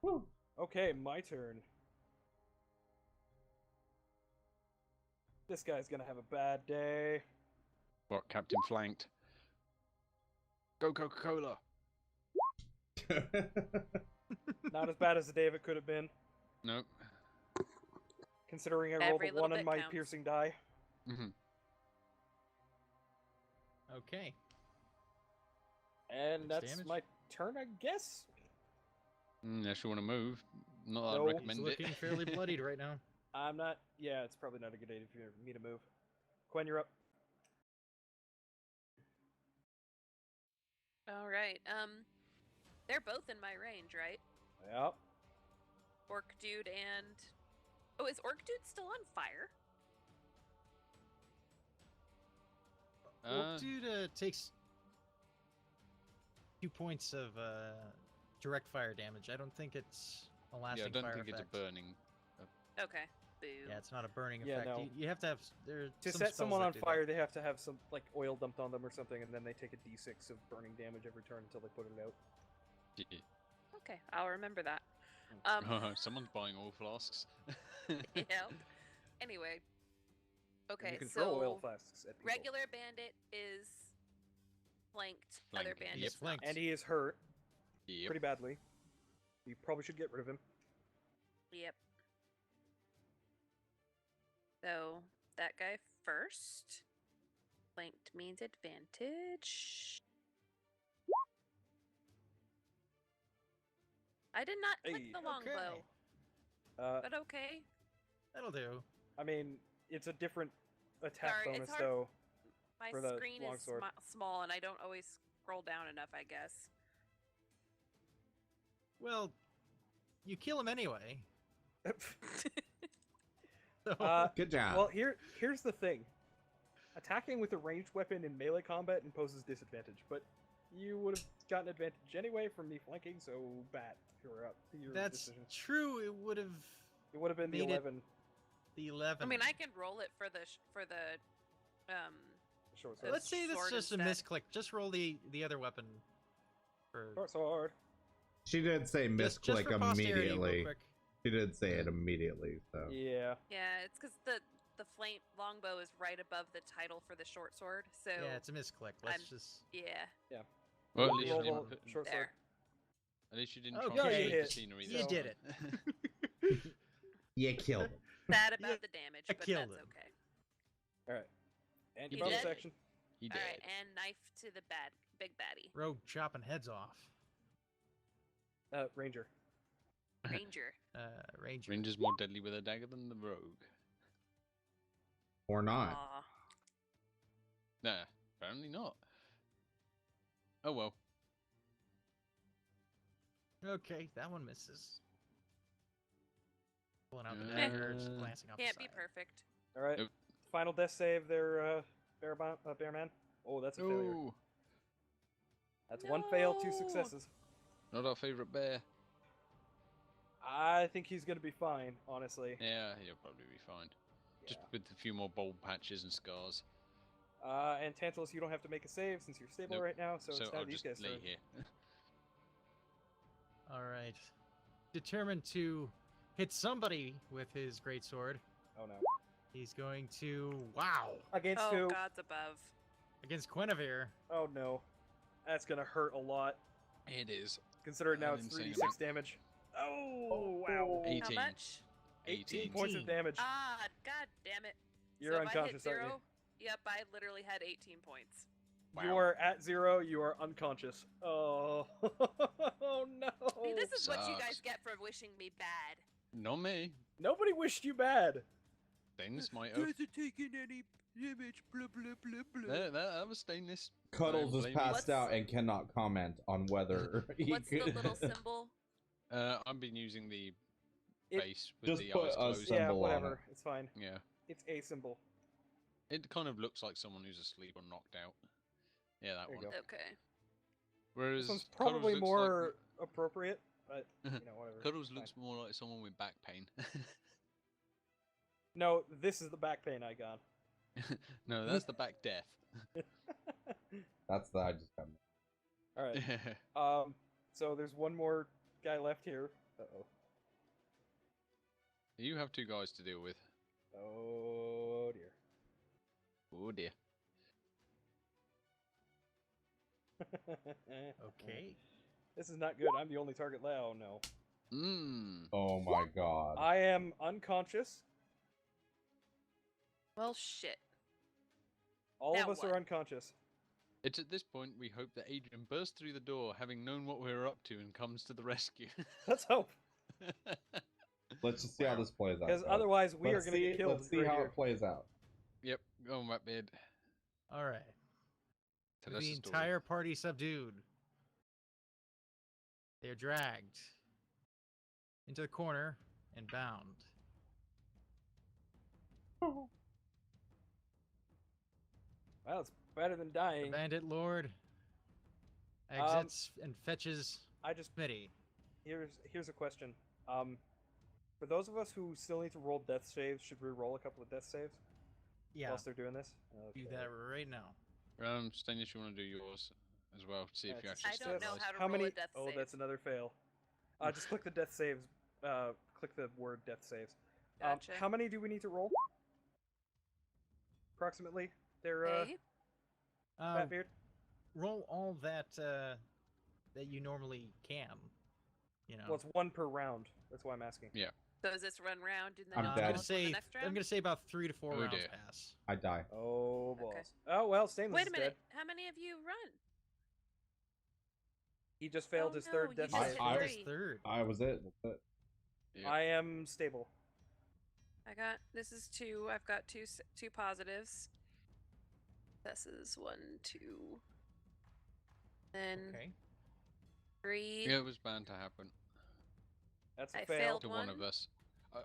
Woo. Okay, my turn. This guy's gonna have a bad day. What, Captain Flanked? Go Coca-Cola! Not as bad as the day it could have been, Nope. considering I rolled Every a little 1 on bit my counts. piercing die. Mm-hmm. Okay. And Six that's damage. my turn, I guess? Unless you want to move. Not that No. I'd He's recommend looking it. fairly bloodied right now. I'm not... Yeah, it's probably not a good idea for me to move. Quen, you're up. All right. They're both in my range, right? Yep. Orc dude and oh, is Orc dude still on fire? Dude takes 2 points of direct fire damage. I don't think it's a lasting Yeah, I don't fire think effect. it's a burning. Okay. Boo. Yeah, it's not a burning Yeah, effect. no. You have to have there. To some set spells someone that on do fire, that. they have to have some like oil dumped on them or something, and then they take a d6 of burning damage every turn until they put it out. Yeah. Okay, I'll remember that. Someone's buying all flasks. Yep. Anyway. And Okay, you can throw oil so flasks at people. regular bandit is flanked. Other Flanking, bandits yep. not. Flanked. And he is hurt Yep. pretty badly. You probably should get rid of him. Yep. So that guy first. Flanked means advantage. I did not click Hey. the longbow, but okay. That'll do. I mean, it's a different attack Sorry, it's bonus, hard- though. My For the screen is longsword. small, and I don't always scroll down enough, I guess. Well, you kill him anyway. So, Good job. Well, here's the thing. Attacking with a ranged weapon in melee combat imposes disadvantage, but you would have gotten advantage anyway from me flanking, so bat. You're up. Your that's decision. true. It would have It would have been the made it- 11 the 11. I mean, I can roll it for the short So sword. Let's say that's sword just a instead. misclick. Just roll the other weapon. For Short sword. She did say just misclick for posterity, real immediately. quick. She did say it immediately, so. Yeah. Yeah, it's because the flame longbow is right above the title for the short sword. So Yeah, it's a misclick. Let's I'm- just. yeah, Well, at least, Roll you the didn't put, short sword. there. at least you didn't Okay. try Yeah, and you shoot the hit. scenery. You there. did it. You killed him. Sad Yeah, about the damage, I but killed that's him. okay. Alright. And He your bonus did. action. He All did. right, and knife to the big baddie, Rogue chopping heads off. Ranger. ranger. Ranger. Ranger's more deadly with a dagger than the rogue. Or not. Aw. Nah, apparently not. Oh well. Okay, that one misses. Pulling out the Eh. dagger, just glancing off Can't the be side. perfect. Alright. Nope. Final death save there, Bear Man. Oh, that's a failure. No, That's one fail, 2 No. successes. not our favorite bear. I think he's gonna be fine, honestly. Yeah, he'll probably be fine. Just with a few more bold patches and scars. And Tantalus, you don't have to make a save since you're stable Nope. right now, so, So it's now I'll these just guys' lay turn. here. All right. Determined to hit somebody with his greatsword, Oh no. he's going to Against Oh, who? God's above. against Guinevere. Oh no. That's gonna hurt a lot. It is. Considering now An it's insane 3d6 amount. damage. Oh, wow. 18. How much? 18 points of damage. Ah, God damn it. You're so if I hit unconscious, aren't 0, yep, I literally had 18 points. you? You Wow. are at 0, you are unconscious. Oh, oh no. See, this is what you guys Sucks. get for wishing me bad. Not me. Nobody wished you bad. Stainless might have. taking any damage, blah, blah, blah, blah. That was stainless. Cuddles Don't is blame me. passed What's- out and cannot comment on whether he What's the could. little symbol? I've been using the It- base with just the put eyes a closed. Yeah, symbol on whatever. it. It's fine. Yeah. It's a symbol. It kind of looks like someone who's asleep or knocked out. Yeah, that There you one. go. Okay. Whereas This one's Cuddles probably looks more appropriate, but whatever. Cuddles fine. looks more like someone with back pain. No, this is the back pain I got. No, that's the back death. That's the I just got. All right. So there's one more guy left here. Uh-oh. You have 2 guys to deal with. Oh dear. Oh dear. Okay. This is not good. I'm the only target. Oh no. Mmm. Oh my god. I am unconscious. Well, shit. All Now of us what? are unconscious. It's at this point we hope that Adrian bursts through the door, having known what we were up to, and comes to the rescue. Let's hope, Let's just see how this plays out. because guys. otherwise we Let's are going to see- get killed. Let's see right how here. it plays out. Yep, go on, Ratbeard. All right. Tell With us the the story. entire party subdued, they're dragged into the corner and bound. Well, it's better than The dying. bandit lord exits and fetches I just Smitty. here's a question. For those of us who still need to roll death saves, should we roll a couple of death saves Yeah, whilst they're doing this? do Okay. that right now. Stainless, you want to do yours as well, to see if you That's actually I don't still know alive. how to How roll many? a death Oh, save. that's another fail. Just click the death saves. Click the word death saves. Gotcha. How many do we need to roll? Approximately. They're Okay. Fatbeard. Roll all that that you normally can. You know. Well, it's one per round. That's why I'm asking. Yeah. So does this run round and then I'm I'll dead. I'm roll gonna for the say next round? I'm gonna say about 3 to 4 Oh, rounds dear. pass. I die. Oh balls. Okay. Oh well, Stainless Wait a is minute. dead. How many of you run? He just failed Oh, his no, third you death just I- save. hit I- That's 3. third. I was it. That's it. Yeah. I am stable. This is 2. I've got two positives. This is 1, 2. Then Okay. 3. Yeah, it was bound to happen That's a I fail. failed. to one of One. us.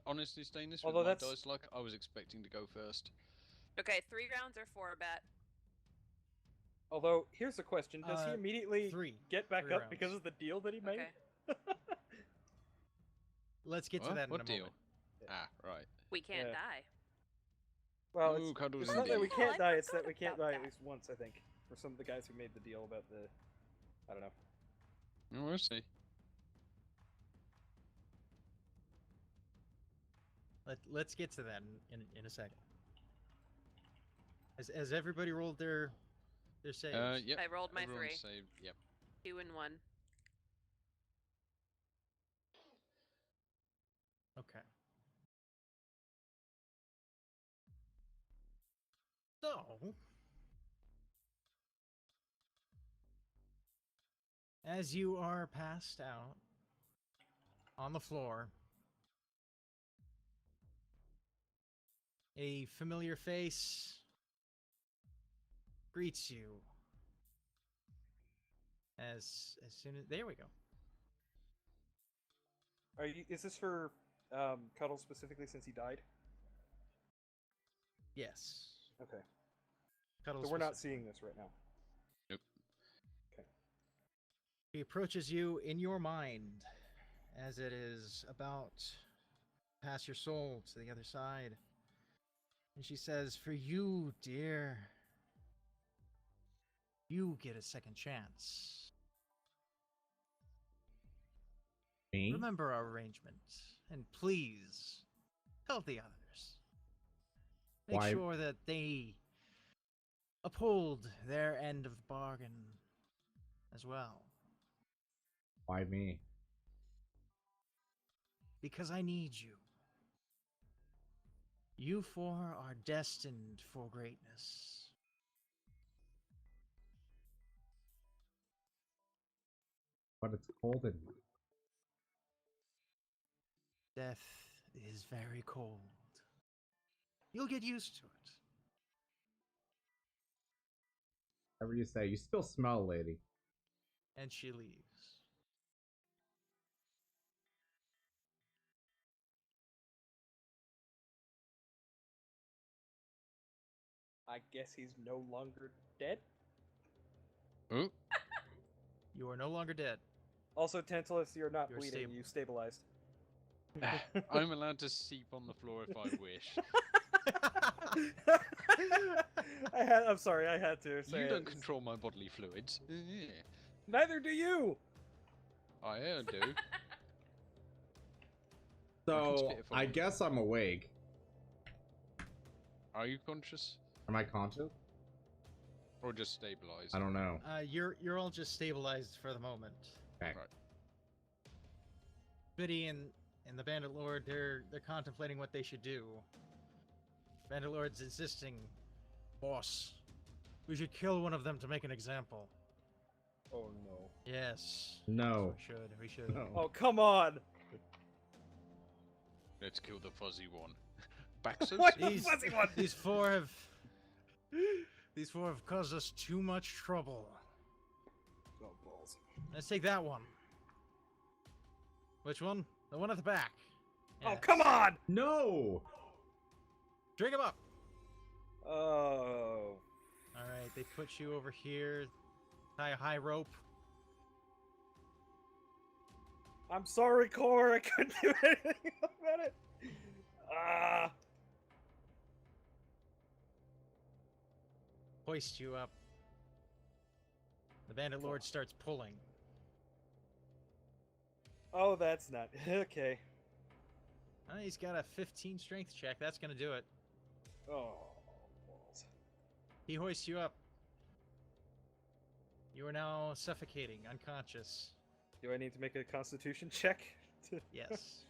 Honestly, Stainless, Although with my that's- dice luck, I was expecting to go first. Okay, 3 rounds or 4 bet. Although here's the question: does he Uh, immediately 3. get back 3 up rounds. because of the deal that he made? Okay. Let's get to What? that in What a deal? moment. Ah, right. We can't Yeah. die. Well, Ooh, Cuddles it's not that we indeed. Oh, can't I die; it's that forgot we can't about die at that. least once. I think for some of the guys who made the deal about the, I don't know. Oh, we'll see. Let's get to that in a second. Has everybody rolled their saves? Yep. I rolled my everyone 3. saved. Yep. 2 and 1. Okay. So, as you are passed out on the floor, a familiar face greets you. As soon as there we go. Are you? Is this for Cuddle specifically since he died? Yes. Okay. Cuddles So we're not specific. seeing this right now. He approaches you in your mind as it is about to pass your soul to the other side. And she says, "For you, dear, you get a second chance. Me? Remember our arrangement, and please tell the others. Make Why- sure that they uphold their end of the bargain as well. Why me? Because I need you. You four are destined for greatness. But it's cold in here. Death is very cold. You'll get used to it. Whatever you say. You still smell, lady. And she leaves. I guess he's no longer dead. Oh, You are no longer dead. Also, Tantalus, you're not You're bleeding. stable. You stabilized. I'm allowed to seep on the floor if I wish. I'm sorry, I had to say You it. don't control my bodily fluids. Yeah, Neither do you. I do. So spit if I I want. guess I'm awake. Are you conscious Am I conscious? or just stabilized? I don't know. You're all just stabilized for the moment. Okay. Right. Biddy and the Bandit Lord, they're contemplating what they should do. Bandit Lord's insisting, boss, we should kill one of them to make an example. Oh no. Yes. No. We should. No. Oh, come on. Let's kill the fuzzy one. Back so What? soon. These, Fuzzy one. these four have caused us too much trouble. Oh, balls. Let's take that one. Which one? The one at the back. Oh, Yes. come on. No. Drink him up. Oh. All right, they put you over here. Tie a high rope. I'm sorry, Core. I couldn't do anything about it. Ah. Hoist you up. The Bandit Lord starts pulling. Oh, that's not okay. He's got a 15 strength check. That's gonna do it. Oh, balls. He hoists you up. You are now suffocating, unconscious. Do I need to make a Constitution check? Yes.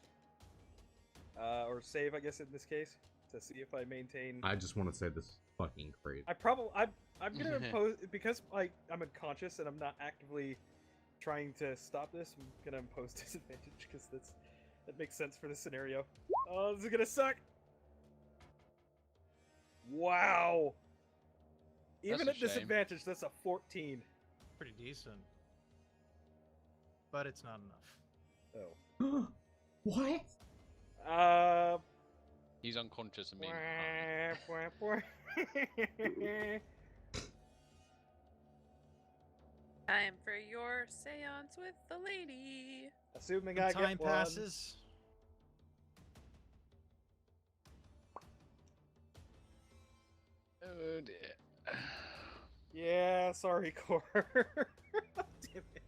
Or save, I guess, in this case, to see if I maintain. I just want to say this is fucking crazy. I'm gonna impose because I'm unconscious and I'm not actively trying to stop this. I'm gonna impose disadvantage because that makes sense for this scenario. Oh, this is gonna suck. Wow. Even That's at a shame. disadvantage, that's a 14. Pretty decent. But it's not enough. Oh. What? He's unconscious and being high. Time for your seance with the lady. Assuming Some I time get one. passes. Oh dear. Yeah, sorry, Core. Damn it.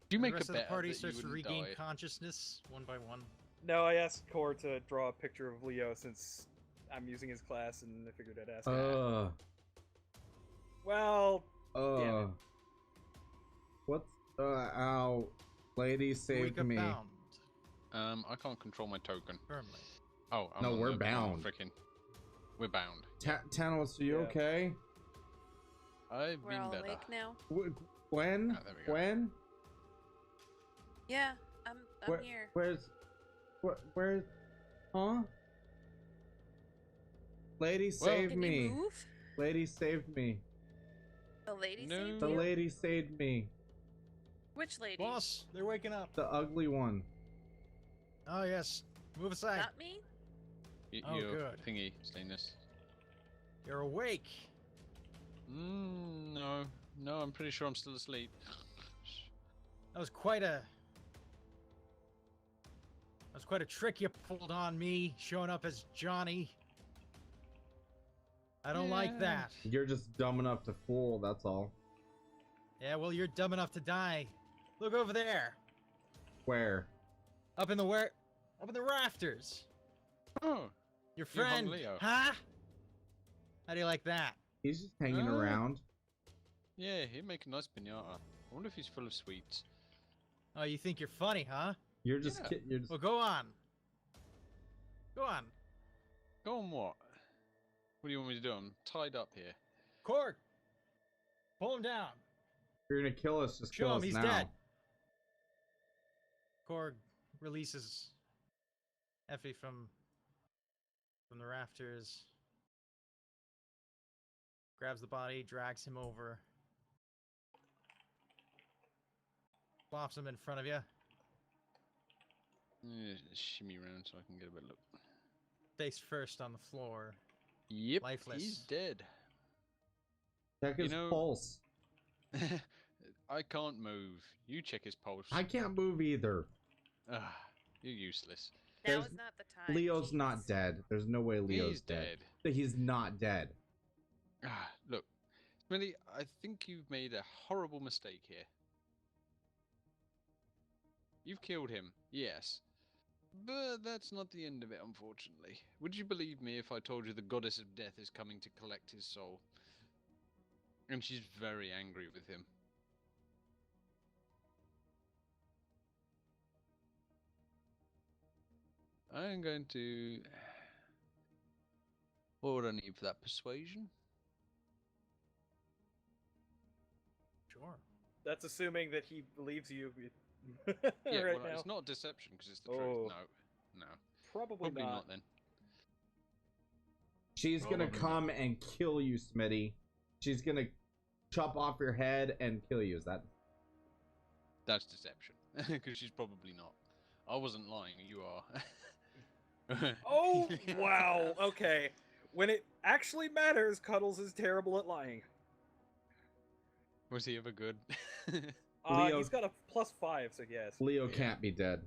Do you The make rest a of the bet party that you starts to wouldn't regain die? consciousness one by one. No, I asked Core to draw a picture of Leo since I'm using his class, and I figured I'd ask him. Well, Damn it. What's ow, lady Wake saved up me. bound I can't control my token. firmly. Oh, I'm No, on we're the bound. Frickin'. We're bound. Tanos, are you Yeah. okay? I've We're been all better. awake now. Gwen? Ah, there we go. Gwen? Yeah, I'm Where- here. Where's huh? Lady Well- saved Can me. you move? Lady saved me. The lady No. saved The you? lady saved me. Which lady? Boss, they're waking up. The ugly one. Oh yes, move aside. Not me? Oh, Your good. thingy, Stainless. You're awake. No. No, I'm pretty sure I'm still asleep. That was quite a trick you pulled on me, showing up as Johnny. I don't like Yeah. that. You're just dumb enough to fool, that's all. Yeah, well, you're dumb enough to die. Look over there, Where? up in the rafters. Oh, Your You hung friend, Leo. huh? How do you like that? He's just hanging Ah. around. yeah, he'd make a nice pinata. I wonder if he's full of sweets. Oh, you think you're funny, huh? You're just Yeah. you're just Well, go on. Go on. Go on, what? What do you want me to do? I'm tied up here. Corg, pull him down. you're gonna kill us, just Show kill him us he's now. dead. Corg releases Effie from the rafters, grabs the body, drags him over, flops him in front of you, Shimmy around so I can get a better look. face first on the floor. Yep, Lifeless. he's dead. Check You his know- pulse. I can't move. You check his pulse. I can't move either. Ah, you're useless. Now There's- is not the time. Leo's not jeez. dead. There's no way Leo's He's dead. He's not dead. Ah, look, Smitty, I think you've made a horrible mistake here. You've killed him, yes. But that's not the end of it, unfortunately. Would you believe me if I told you the goddess of death is coming to collect his soul? And she's very angry with him. I'm going to... What would I need for that? Persuasion? Sure. That's assuming that he believes you. Yeah, right well, now. it's not deception because it's the Oh. truth. No. Probably Probably not. not then. She's gonna Probably come and kill you, Smitty. She's gonna chop off your head and kill you. Is that? That's deception. Because she's probably not. I wasn't lying, you are. Oh wow. Okay. When it actually matters, Cuddles is terrible at lying. Was he ever good? Leo- He's got a +5, so yes. Leo Yeah. can't be dead.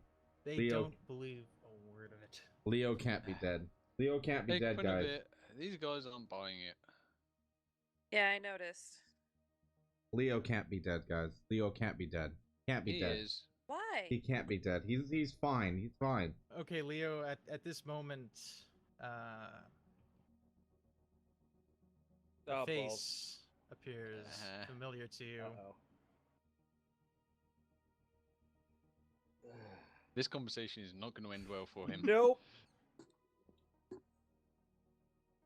They Leo- don't believe a word of it. Leo can't be dead. Leo can't be Hey, dead, guys. Quinevere, these guys aren't buying it. Yeah, I noticed. Leo can't be dead, guys. Leo can't be dead. Can't be He dead. is. Why? He can't be dead. He's fine. He's fine. Okay, Leo, at this moment, a Oh, balls. face appears Uh-huh. familiar to you. Uh-oh. This conversation is not going to end well for him. Nope.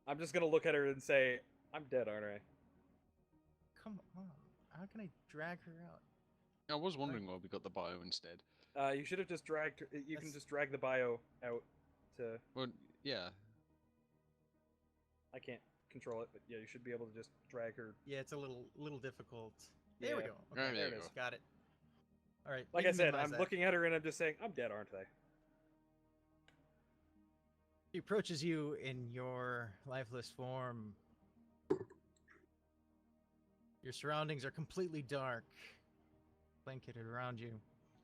I'm just gonna look at her and say, "I'm dead, aren't I?" Come on, how can I drag her out? I was wondering why we got the bio instead. You should have just dragged her. You can That's- just drag the bio out to. Well, yeah. I can't control it, but yeah, you should be able to just drag her. Yeah, it's a little difficult. There we Yeah. go. There Okay, there you it is. go. Got it. All right. Like we I can said, minimize I'm that. looking at her and I'm just saying, "I'm dead, aren't I?" He approaches you in your lifeless form. Your surroundings are completely dark, blanketed around you.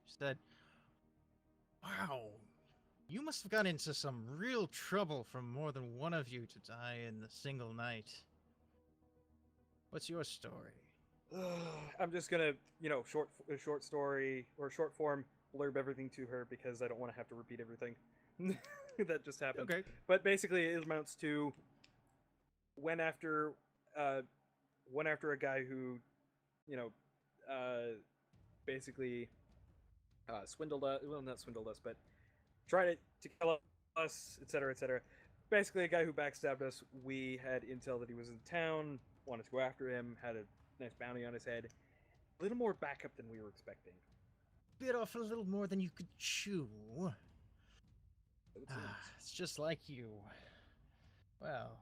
She said, "Wow, you must have got into some real trouble for more than one of you to die in a single night. What's your story?" I'm just gonna, short story or short form blurb everything to her because I don't want to have to repeat everything that just happened. Okay. But basically, it amounts to went after a guy who, basically swindled us. Well, not swindled us, but tried to kill us, etc., etc. Basically, a guy who backstabbed us. We had intel that he was in town, wanted to go after him, had a nice bounty on his head. A little more backup than we were expecting. Bit off a little more than you could chew. So it seems. It's just like you. Well,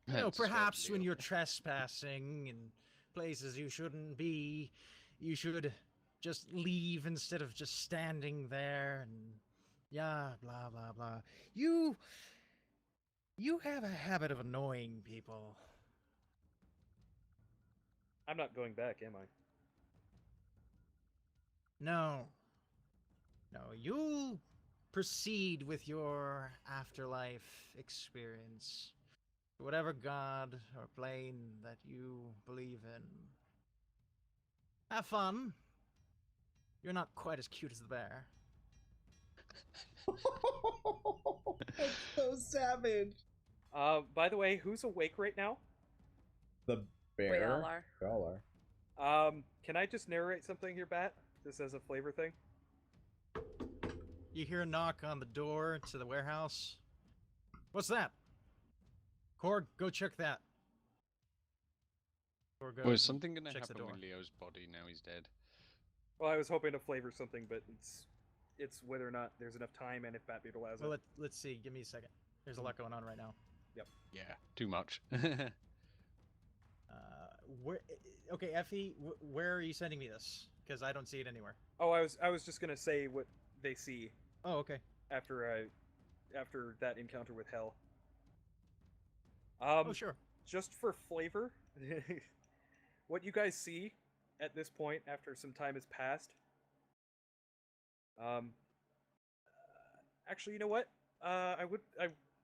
That's perhaps what when Leo- you're trespassing in places you shouldn't be, you should just leave instead of just standing there and yeah, blah blah blah. You have a habit of annoying people. I'm not going back, am I? No. No, you'll proceed with your afterlife experience. Whatever god or plane that you believe in. Have fun. You're not quite as cute as the bear. That's so savage. By the way, who's awake right now? The We bear. all are. We all are. Can I just narrate something here, Bat? Just as a flavor thing? You hear a knock on the door to the warehouse. What's that? Corg, go check that. Corg goes Was and something going to checks the happen door. with Leo's body now he's dead? Well, I was hoping to flavor something, but it's whether or not there's enough time and if Bat Beetle has Well, it. let's see. Give me a second. There's a lot going on right now. Yeah, too much. Where? Okay, Effie, where are you sending me this? Because I don't see it anywhere. Oh, I was just gonna say what they see Oh, okay. after that encounter with Hell. Oh, sure. Just for flavor, what you guys see at this point, after some time has passed, actually, you know what? I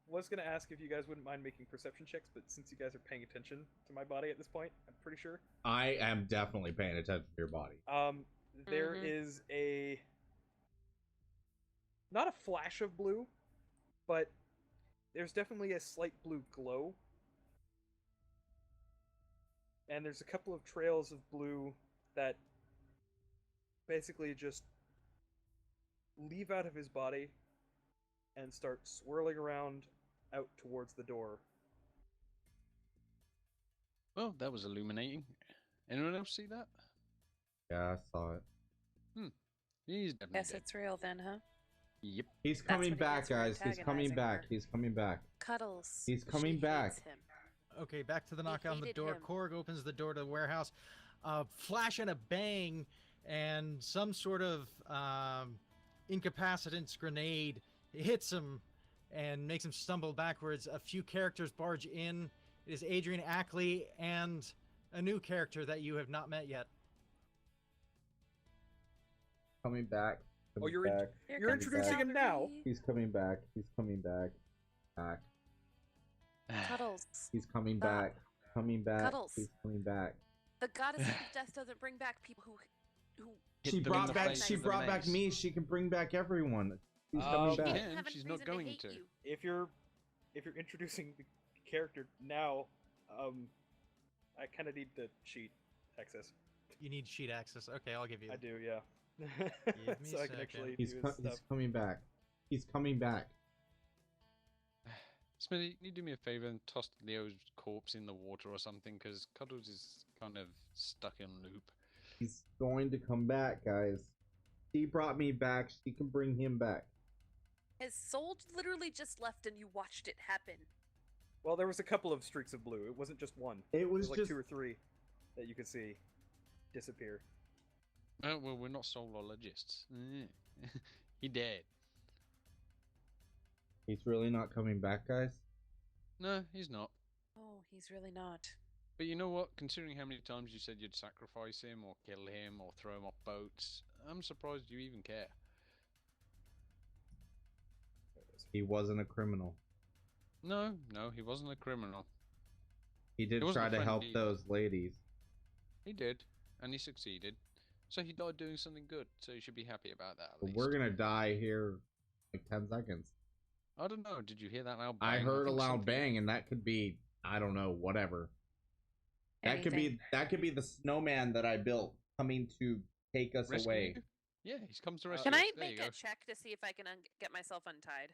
was gonna ask if you guys wouldn't mind making perception checks, but since you guys are paying attention to my body at this point, I'm pretty sure. I am definitely paying attention to your body. There is not a flash of blue, but there's definitely a slight blue glow. And there's a couple of trails of blue that basically just leave out of his body and start swirling around out towards the door. Well, that was illuminating. Anyone else see that? Yeah, I saw it. He's definitely Guess dead. it's real then, huh? Yep. He's That's coming what he back, gets for guys. He's coming antagonizing back. her. He's coming back. Cuddles. He's coming She back. hates him. Okay, back to the He knock on the hated door. him. Corg opens the door to the warehouse. Flash and a bang, and some sort of incapacitance grenade hits him and makes him stumble backwards. A few characters barge in. It is Adrian Ackley and a new character that you have not met yet. Coming back. Oh, Coming back. Here You're comes introducing him now. Valerie. He's coming back. He's coming back. Back. Cuddles. He's coming back. Coming back. Cuddles. He's coming back. The goddess of death doesn't bring back people who Hit She them in brought the back. face She with the brought back mace. me. She can bring back everyone. He's Oh, coming She back. can. have a She's reason not going hate to. you. If you're introducing the character now, I kind of need the sheet access. You need sheet access. Okay, I'll give you. I do, yeah. Give me So a I can second. actually He's do co- his stuff. he's coming back. He's coming back. Smitty, can you do me a favor and toss Leo's corpse in the water or something? Because Cuddles is kind of stuck in loop. He's going to come back, guys. She brought me back. She can bring him back. His soul literally just left and you watched it happen. Well, there was a couple of streaks of blue. It wasn't just one. It There was was like just 2 or 3 that you could see disappear. Oh, well, we're not soulologists. He dead. He's really not coming back, guys. No, he's not. Oh, he's really not. But you know what? Considering how many times you said you'd sacrifice him or kill him or throw him off boats, I'm surprised you even care. There it is. He wasn't a criminal. No, he wasn't a criminal. He did It wasn't try a to friend help either. those ladies. He did, and he succeeded. So he died doing something good, so you should be happy about that at But least. we're gonna die here like 10 seconds. I don't know, did you hear that loud bang? I heard a think loud something- bang, and that could be, I don't know, whatever. That could be the snowman that I built coming to take us Rescue away. you? Yeah, he's come to rescue Can us. I There you make go. a check to see if I can get myself untied?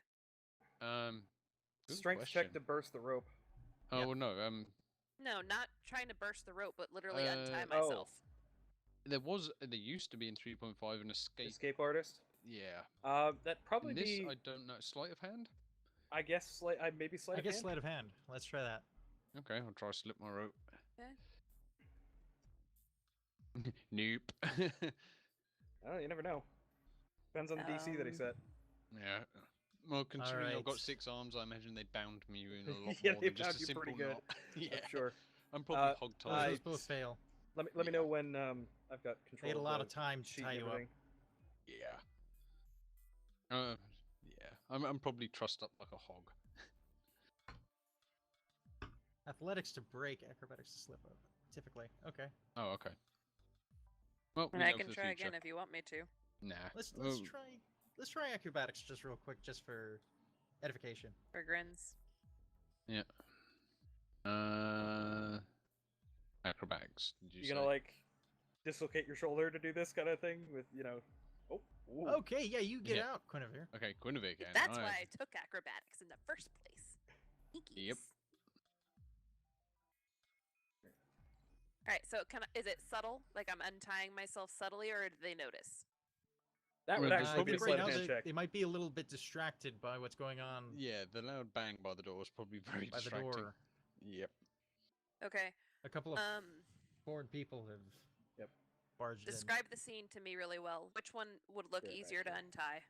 Good Strength check question. to burst the rope. Oh, Yep. well, no, No, not trying to burst the rope, but literally untie Oh. myself. there used to be in 3.5 an escape. Escape artist. Yeah. That probably In this, be, I don't know, sleight of hand? I guess, maybe sleight I of guess hand? sleight of hand. Let's try that. Okay, I'll try to slip my rope. Okay. Nope. Oh, you never know. Depends on the DC that he set. Yeah. Well, considering I've got Alright. 6 arms, I imagine they bound me in a lot Yeah, more they than just bound a you simple pretty good. knot. Yeah, I'm sure. I'm probably Those hog-tied. both fail. Let me know when I've got control. They had a of lot the of time to sheet tie and you up. everything. Yeah. Yeah. I'm probably trussed up like a hog. Athletics to break, acrobatics to slip up. Typically. Okay. Oh, okay. Well, And we I know can for the try future. again if you want me to. Nah. Let's Well, try acrobatics just real quick, just for edification. For grins. Yeah. Acrobatics. Did you You say? gonna like dislocate your shoulder to do this kind of thing with Oh. Ooh. Okay, yeah, you get Yeah. out, Guinevere. Okay, Guinevere can. That's alright. why I took acrobatics in the first place. Thankies. Yep. Alright, so is it subtle? Like I'm untying myself subtly, or do they notice? That would Well, actually be a I think sleight right of now hand they, check. they might be a little bit distracted by what's going on Yeah, the loud bang by the door was probably very by the distracting. door. Yep. Okay. A couple of foreign people have Yep. barged in. Describe the scene to me really well. Which one would look Good, easier to actually. untie?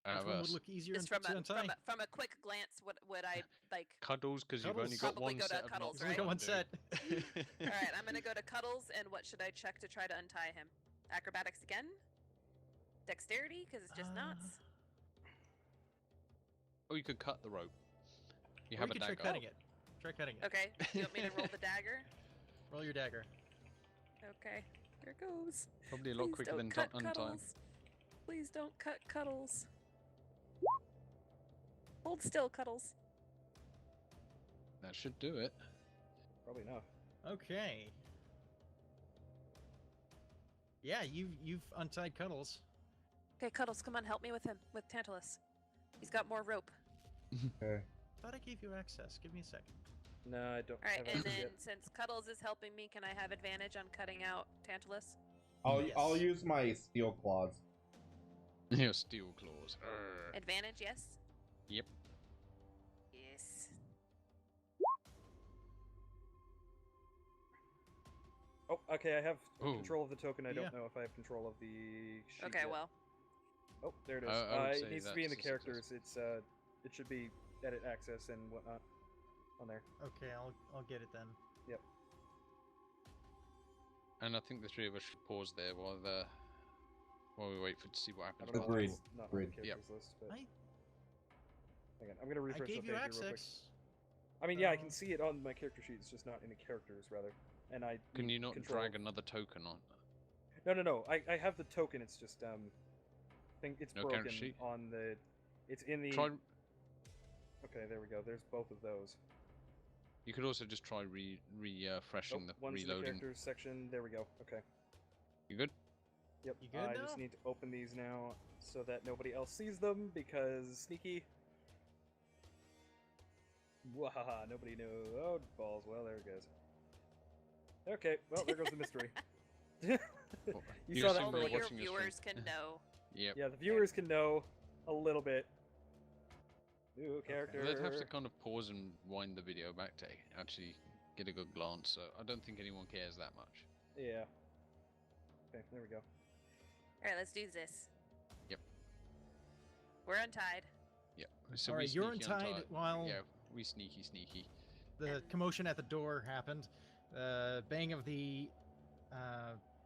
Which one would Worse. look easier Just to untie? from a quick glance, would I like? Cuddles, because you've only Cuddles. got Probably one go to set of Cuddles, knots. There's only right? got one set. All right, I'm gonna go to Cuddles, and what should I check to try to untie him? Acrobatics again? Dexterity, because it's just knots. Or you could cut the rope. You Or have you a can try dagger. cutting it. Try cutting it. Okay, you want me to roll the dagger? Roll your dagger. Okay, here goes. Probably a lot Please quicker don't than cut untie. Cuddles. Please don't cut Cuddles. Hold still, Cuddles. That should do it. Probably enough. Okay. Yeah, you've untied Cuddles. Okay, Cuddles, come on, help me with him, with Tantalus. He's got more rope. Okay. Thought I gave you access. Give me a second. No, I don't. All right, have and access then yet. since Cuddles is helping me, can I have advantage on cutting out Tantalus? I'll Yes. use my steel claws. Your steel claws. Advantage, yes? Yep. Yes. Oh, okay. I have Ooh. control of the token. I Yeah. don't know if I have control of the sheet Okay, yet. well. Oh, there it is. I would say It needs to be in the that's a success. characters. It's it should be edit access and whatnot on there. Okay, I'll get it then. Yep. And I think the three of us should pause there while we wait to see what I happens. don't know Agreed. if it's not on Agreed. the characters list, but I hang on. I'm gonna I refresh gave the you page here real quick. access. I mean, yeah, I Uh, can see it on my character sheet. It's just not in the characters, rather. And I Can need you not control. drag another token on? No. I have the token. It's just think it's No character broken sheet? on the. It's in the. Try. Okay, there we go. There's both of those. You could also just try refreshing Oh, the one's in the reloading. characters section. There we go. Okay. You good? Yep. You good I now? just need to open these now so that nobody else sees them because sneaky. Wahaha, nobody knows. Oh, balls. Well, there it goes. Okay, well, there goes the mystery. Well, You saw that assume for we're Only your watching your stream. viewers can know. Yep. Yeah, the viewers can know a little bit. Ooh, character. They'd have to kind of pause and wind the video back to actually get a good glance. So I don't think anyone cares that much. Yeah. Okay, there we go. All right, let's do this. Yep. We're untied. Yep. So All we right, you're sneaky untied while Yeah, we sneaky. the commotion at the door happened. Bang of the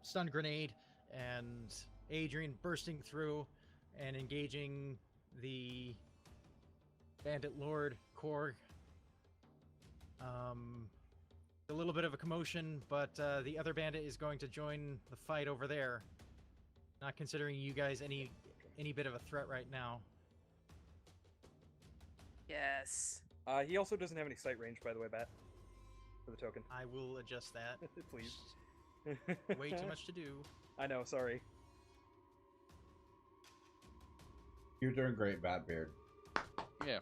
stun grenade and Adrian bursting through and engaging the Bandit Lord Corg. A little bit of a commotion, but the other bandit is going to join the fight over there. Not considering you guys any bit of a threat right now. Yes. He also doesn't have any sight range, by the way, Bat. For the token. I will adjust that. Please. Way too much to do. I know, sorry. You're doing great, Batbeard. Yeah.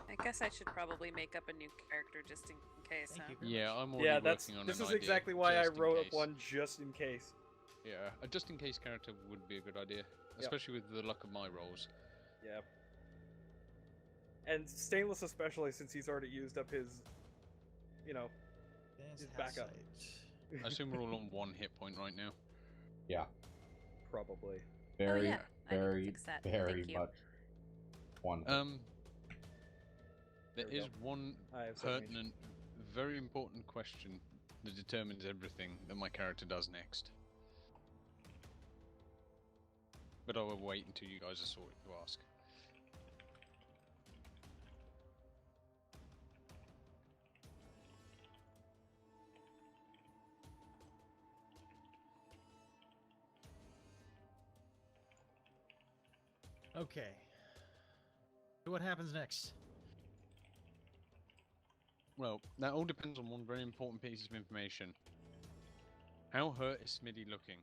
I guess I should probably make up a new character just in case, Thank huh? you very Yeah, much. I'm already Yeah, that's working on this an is idea, exactly why I just in wrote up case. one just in case. Yeah, a just in case character would be a good idea, especially with the luck of my rolls. Yeah. And Stainless especially, since he's already used up his, you know, There's His house backup. sight. I assume we're all on 1 hit point right now. Yeah. probably. Very, yeah, I need to very, fix that. very Thank you. much. One. There There we is go. one I have sight range. pertinent, very important question that determines everything that my character does next. But I will wait until you guys are sorted to ask. Okay. So what happens next? Well, that all depends on one very important piece of information. How hurt is Smitty looking?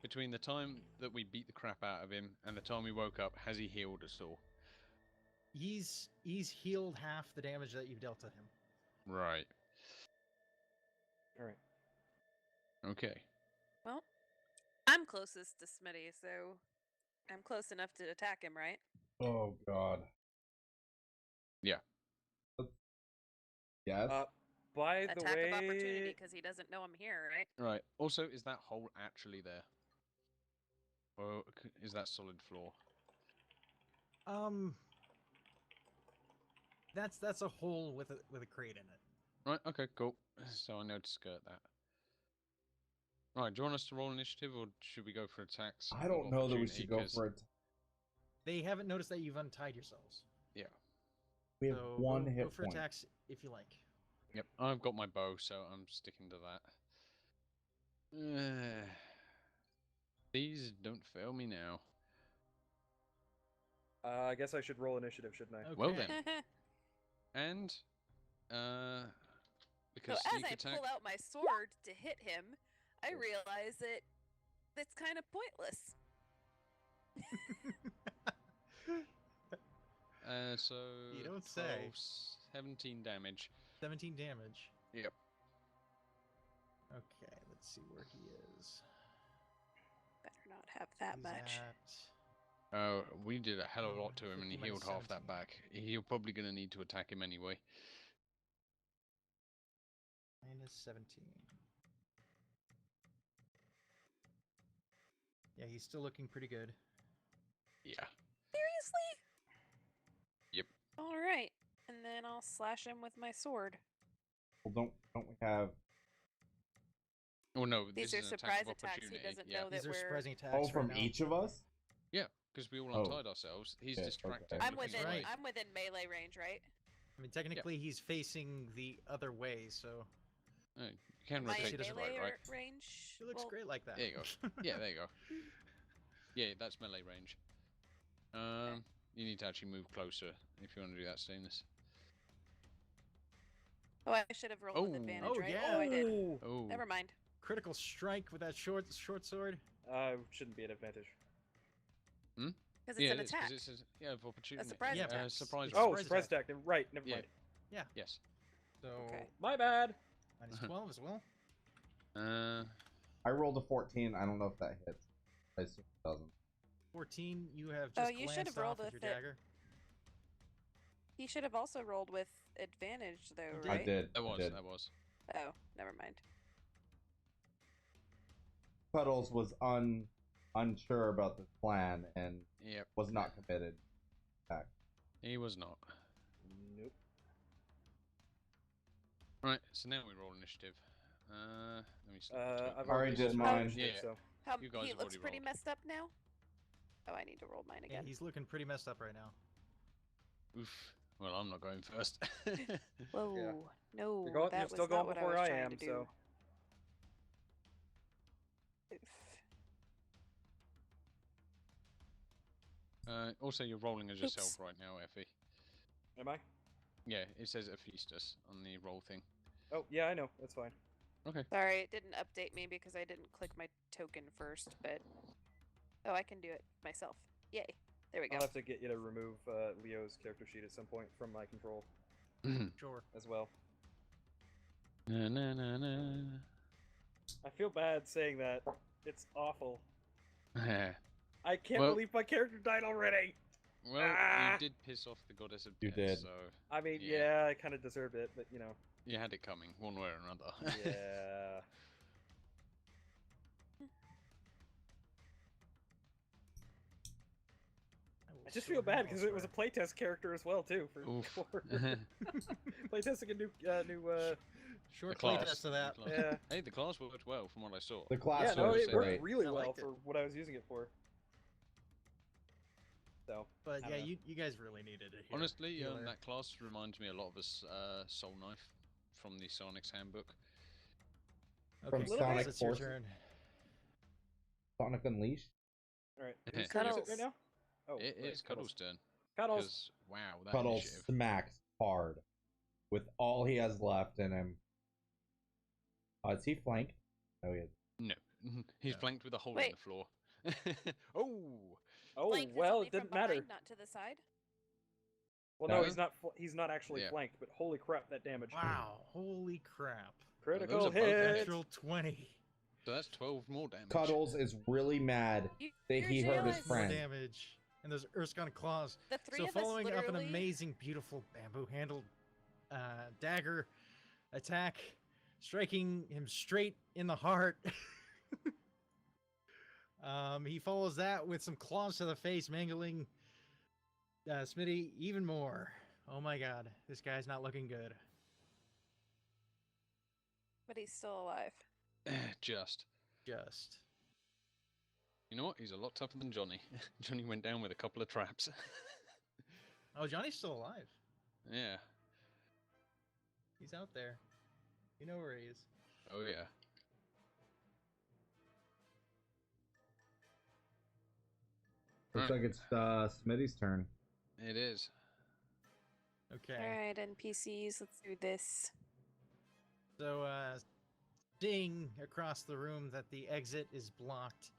Between the time that we beat the crap out of him and the time we woke up, has he healed us all? He's healed half the damage that you've dealt to him. Right. Alright. Okay. Well, I'm closest to Smitty, so I'm close enough to attack him, right? Oh God. Yeah. Yes. By the Attack way, of opportunity because he doesn't know I'm here, right? Right. Also, is that hole actually there? Or is that solid floor? That's a hole with a crate in it. Right, okay, cool. So I know to skirt that. Right, do you want us to roll initiative, or should we go for attacks? I don't of know that we opportunity, should go 'cause- for it. They haven't noticed that you've untied yourselves. Yeah. We have So one go hit for point. attacks if you like. Yep, I've got my bow, so I'm sticking to that. Please don't fail me now. I guess I should roll initiative, shouldn't I? Okay. Well then. And, So because as sneak I attack... pull out my sword to hit him, I realize that it's kind of pointless. So... You don't 12, say. 17 damage. 17 damage. Yep. Okay, let's see where he is. Better not have that He's much. We did a hell of a lot to him, and he 50 healed minus half that 17. back. You're probably going to need to attack him anyway. Minus 17. Yeah, he's still looking pretty good. Yeah. Seriously? Yep. All right, and then I'll slash him with my sword. Well, don't we have? Oh no, These this are is an attack surprise of attacks. He opportunity. doesn't Yeah. know that These are we're. surprising attacks. Oh, right from now. each of us. Yeah, because we all Oh. untied ourselves. He's Yeah, distracted. okay. I'm looking within. away. Right. I'm within melee range, right? I mean, technically, he's facing the other way, so Oh, you can Am I rotate in to the melee right, right? range? he looks Well, great like that. There you go. Yeah, there you go. Yeah, that's melee range. You need to actually move closer if you want to do that, Stainless. Oh, I should have rolled with Oh. advantage, Oh, right? yeah. Oh, I did. Oh. Never mind. Critical strike with that short sword. Shouldn't be an advantage. Because it's Yeah, an it is, 'cause attack. it says, yeah, of opportunity. surprise Yeah, attack. Surprise. It's Oh, surprise surprise attack. attack. Right, never Yeah. mind. Yes. So Okay. My bad. minus 12 as well. I rolled a 14. I don't know if that hits. I assume it doesn't. 14. You have Oh, just you should have glanced off rolled with your with it. dagger. He should have also rolled with advantage, though, did. right? I did. That I was. did. That was. Oh, never mind. Puddles was unsure about this plan and Yep. was not committed. He was not. Nope. Right. So now we roll initiative. Let me. I've already did rolled mine. initiative, Yeah. So. How, You guys he have looks already pretty rolled. messed up now. Oh, I need to roll mine Yeah, again. he's looking pretty messed up right now. Oof. Well, I'm not going first. Whoa, no, You're going. that You're was still not going what before I was I trying am. to do. So. Also, you're rolling as Oops. yourself right now, Effie. Am I? Yeah, it says Ephistus on the roll thing. Oh yeah, I know. That's fine. Okay. Sorry, it didn't update me because I didn't click my token first, but... Oh, I can do it myself. Yay. There we go. I'll have to get you to remove Leo's character sheet at some point from my control Sure. as well. Na, na, na, na. I feel bad saying that. It's awful. well, I can't Well- believe my character died already. Ah! you did piss off the goddess of You death, did. so I mean, Yeah. yeah, I kind of deserved it, but you know, you had it coming, one way or another. yeah. I just feel bad because it was a playtest character as well too for Oof. Corg. Playtesting a new Short The class. playtest of that. The class. yeah. Hey, the class worked well from what I saw. The class Yeah, no, was it worked great. really I well liked it. for what I was using it for. So, But I yeah, dunno. you guys really needed it. Here. Honestly, Healer. that class reminds me a lot of us Soul Knife from the Sonic's Handbook. Okay, From Cuddles, Sonic it's your Forces. turn. Sonic Unleashed. all right, Yeah. whose turn is it Cuddles. right now? Oh, It's right, Cuddles' turn. Cuddles. Because, wow, that Puddles initiative. smacks hard with all he has left in him. Is he flanked? Oh, he is. No. He's No. flanked with a hole in Wait. the floor. Oh! Oh Flanked is well, only it didn't from behind, matter. not to the side. Well, No. no, he's not. He's not actually Yeah. flanked, but holy crap, that damage! Wow! Holy crap! Critical those are both hit. Natural 20. So that's 12 more damage. Cuddles is really mad You, that you're he hurt his jealous. More friend. damage. And those Erskine claws. The three So of us following up an literally- amazing, beautiful bamboo-handled dagger attack, striking him straight in the heart. He follows that with some claws to the face, mangling Smitty, even more. Oh my god, this guy's not looking good. But he's still alive. Just. Just. You know what? He's a lot tougher than Johnny. Johnny went down with a couple of traps. Oh, Johnny's still alive. Yeah. He's out there. You know where he is. Oh yeah. Looks like it's Smitty's turn. It is. Okay. Alright, NPCs, let's do this. So, seeing across the room that the exit is blocked,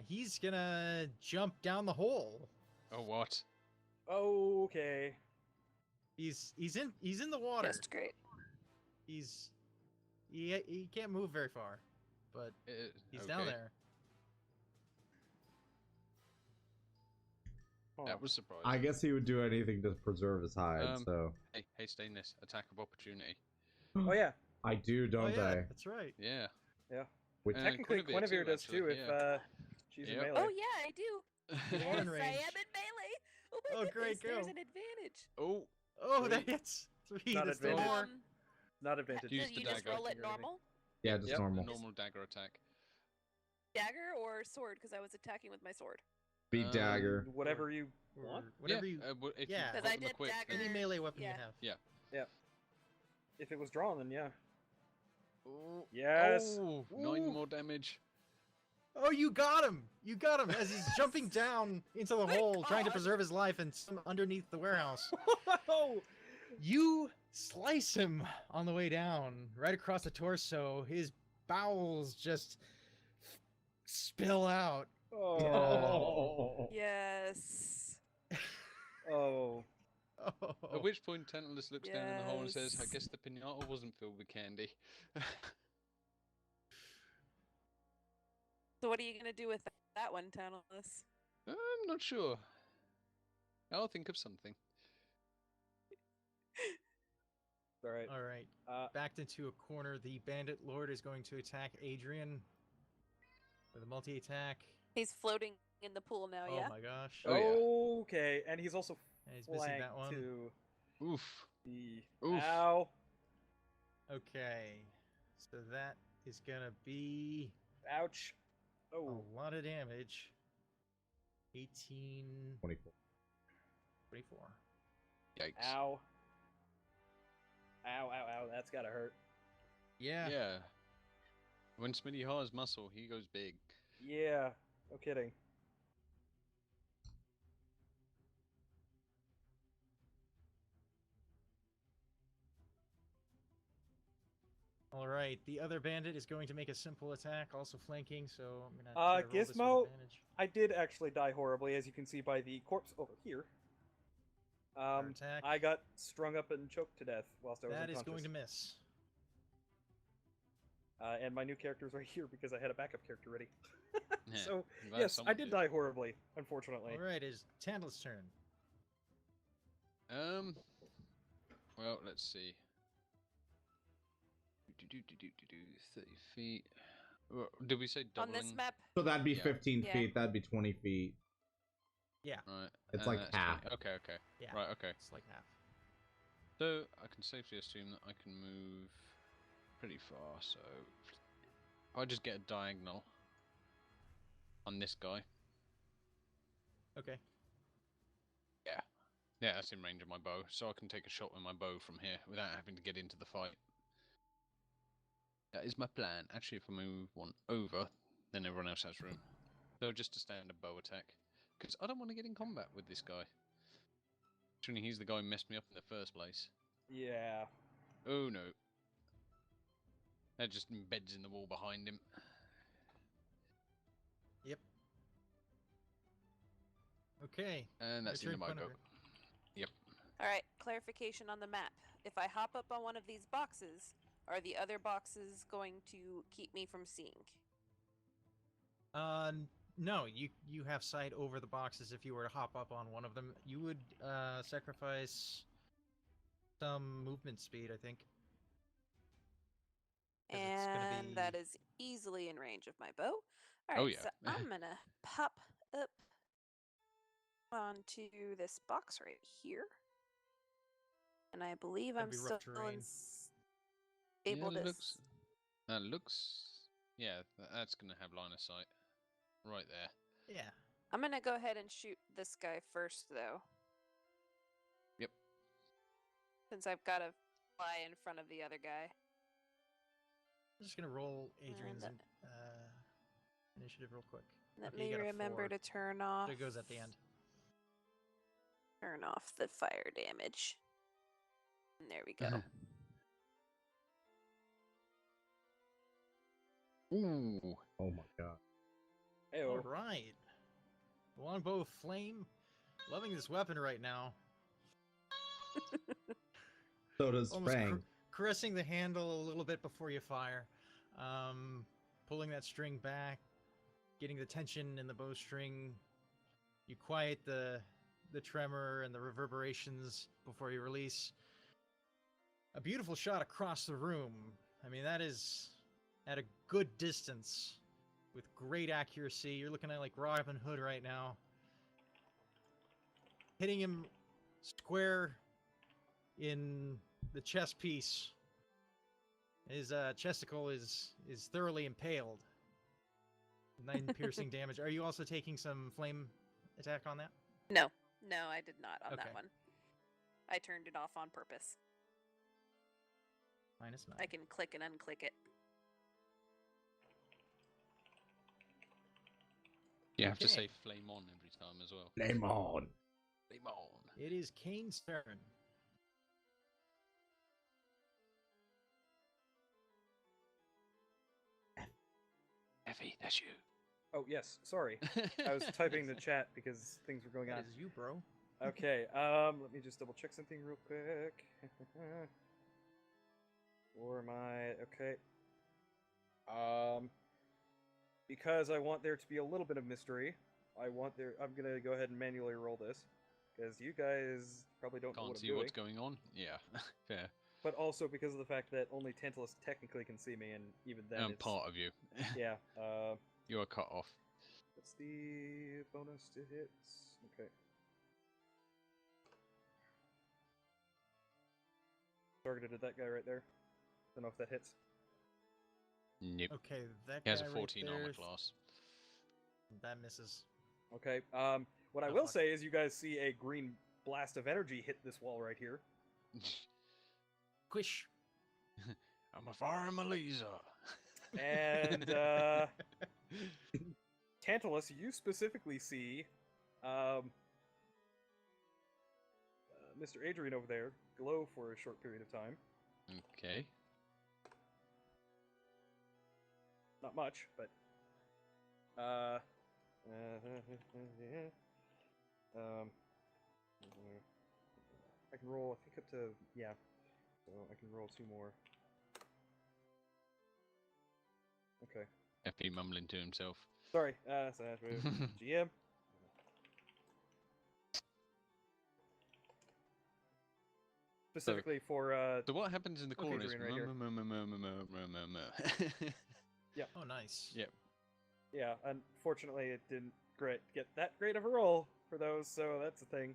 he's gonna jump down the hole. Oh what? Okay. He's in the water. Just great. He can't move very far, but he's down Okay. there. That was surprising. I guess he would do anything to preserve his hide. So Hey, Stainless, attack of opportunity. Oh yeah. I do, don't oh, yeah, I? That's right. Yeah. Which Technically, Guinevere Guinevere does actually, too if yeah. she's Yep. in melee. Oh yeah, I do. You're in Yes, I range. am in melee. Oh my Oh, goodness, great, there's go. an advantage. Oh, Oh, that Three. hits. Three. Not That's still advantage. more. Not advantage. Use you the just dagger. roll it normal? yeah, just Yep. normal. normal dagger attack. Dagger or sword? Because I was attacking with my sword. Beat dagger. Whatever you Or want. whatever yeah, you. if yeah. you 'Cause roll I them a did quick, dagger. Any melee weapon Yeah. you have. If it was drawn, then yeah. Oh, Yes. oh, 9 Ooh. more damage. Oh, you got him! You got him as he's jumping down into the My hole, trying to God. preserve his life, and underneath the warehouse. Oh. You slice him on the way down, right across the torso. His bowels just spill out. Oh. Yes. Oh. Oh. At which point, Tantalus looks down in the hole and says, I Yes. guess the pinata wasn't filled with candy. So what are you gonna do with that one, Tantalus? I'm not sure. I'll think of something. All right. All right. Backed into a corner, the Bandit Lord is going to attack Adrian with a multi-attack. He's floating in the pool now, Oh yeah? my gosh. Oh, yeah. Okay, and he's also And he's missing flanked that one. to Oof. the. Oof. Ow. Okay. So that is going to be Ouch. a Oh. lot of damage. 18, 24. 24. Yikes. Ow. Ow, ow, ow. That's gotta hurt. Yeah. Yeah. When Smitty has muscle, he goes big. Yeah. No kidding. All right. The other bandit is going to make a simple attack, also flanking, so I'm going to try to roll this with Gizmo, advantage. I did actually die horribly, as you can see by the corpse over here. Third attack. I got strung up and choked to death whilst I was That is unconscious. going to miss. And my new character is right here because I had a backup character ready. Yeah, So, I'm glad yes, I someone did die horribly, unfortunately. All right. It's Tantalus' turn. Well, let's see. 30 feet. Did we say On doubling? this map, So that'd be Yeah. 15 Yeah. feet. That'd be 20 feet. Yeah. Right. It's and like that's half. 20. Okay, okay. Yeah. Right, okay. It's like half. So I can safely assume that I can move pretty far. So if I just get a diagonal on this guy. Okay. Yeah, that's in range of my bow, so I can take a shot with my bow from here without having to get into the fight. That is my plan. Actually, if I move one over, then everyone else has room. So just a standard bow attack. Because I don't want to get in combat with this guy. Actually, he's the guy who messed me up in the first place. Yeah. Oh no. That just embeds in the wall behind him. Yep. Okay. And that's the Your end of turn, my go. Guinevere. alright, clarification on the map. If I hop up on one of these boxes, are the other boxes going to keep me from seeing? No, you have sight over the boxes. If you were to hop up on one of them, you would sacrifice some movement speed, I think. 'Cause it's gonna And be- that is easily in range of my bow. Alright, Oh, yeah. so I'm gonna pop up onto this box right here. And I believe That'd I'm be still rough terrain. able yeah, to. looks. Yeah, that's gonna have line of sight. Right there. Yeah. I'm gonna go ahead and shoot this guy first, though. Yep. Since I've got to fly in front of the other guy. I'm just gonna roll Adrian's And- initiative real quick. Let Okay, you me got a remember 4. to turn off. It goes at the end. Turn off the fire damage. And there we go. Ooh. Oh my god. Hey, All right. Longbow of Flame. Loving this weapon right now. So does Almost Fang. caressing the handle a little bit before you fire. Pulling that string back. Getting the tension in the bowstring. You quiet the tremor and the reverberations before you release. A beautiful shot across the room. I mean, that is at a good distance with great accuracy. You're looking at like Robin Hood right now. Hitting him square in the chest piece. His chesticle is thoroughly impaled. 9 piercing damage. Are you also taking some flame attack on that? No, I did not on Okay. that one. I turned it off on purpose. -9. I can click and unclick it. You have to Okay. say flame on every time as well. Flame on. Flame on. It is Kane's turn. Effie, that's you. Oh yes, sorry. I was typing the chat because things were going That on. is you, bro. Okay, let me just double check something real quick. Or my okay. Because I want there to be a little bit of mystery, I'm gonna go ahead and manually roll this because you guys probably don't know Can't what I'm see doing. what's going on. Yeah, fair. But also because of the fact that only Tantalus technically can see me, and even then, I'm it's part of you. yeah. You are cut off. What's the bonus to hits? Okay. Targeted at that guy right there. Don't know if that hits. Nope. Okay, that He has guy a right 14 armor there, class. That misses. Okay. What I Oh, will fuck. say is you guys see a green blast of energy hit this wall right here. Quish. I'm a fire and a laser. And Tantalus, you specifically see Mr. Adrian over there glow for a short period of time. Okay. Not much, but I can roll, I think up to, yeah, so I can roll 2 more. Okay. Effie mumbling to himself. Sorry, so that's GM. Specifically for, So what happens in the Okay, corner is Adrian, right here. Oh, nice. Yep. yeah, unfortunately it didn't get that great of a roll for those, so that's the thing.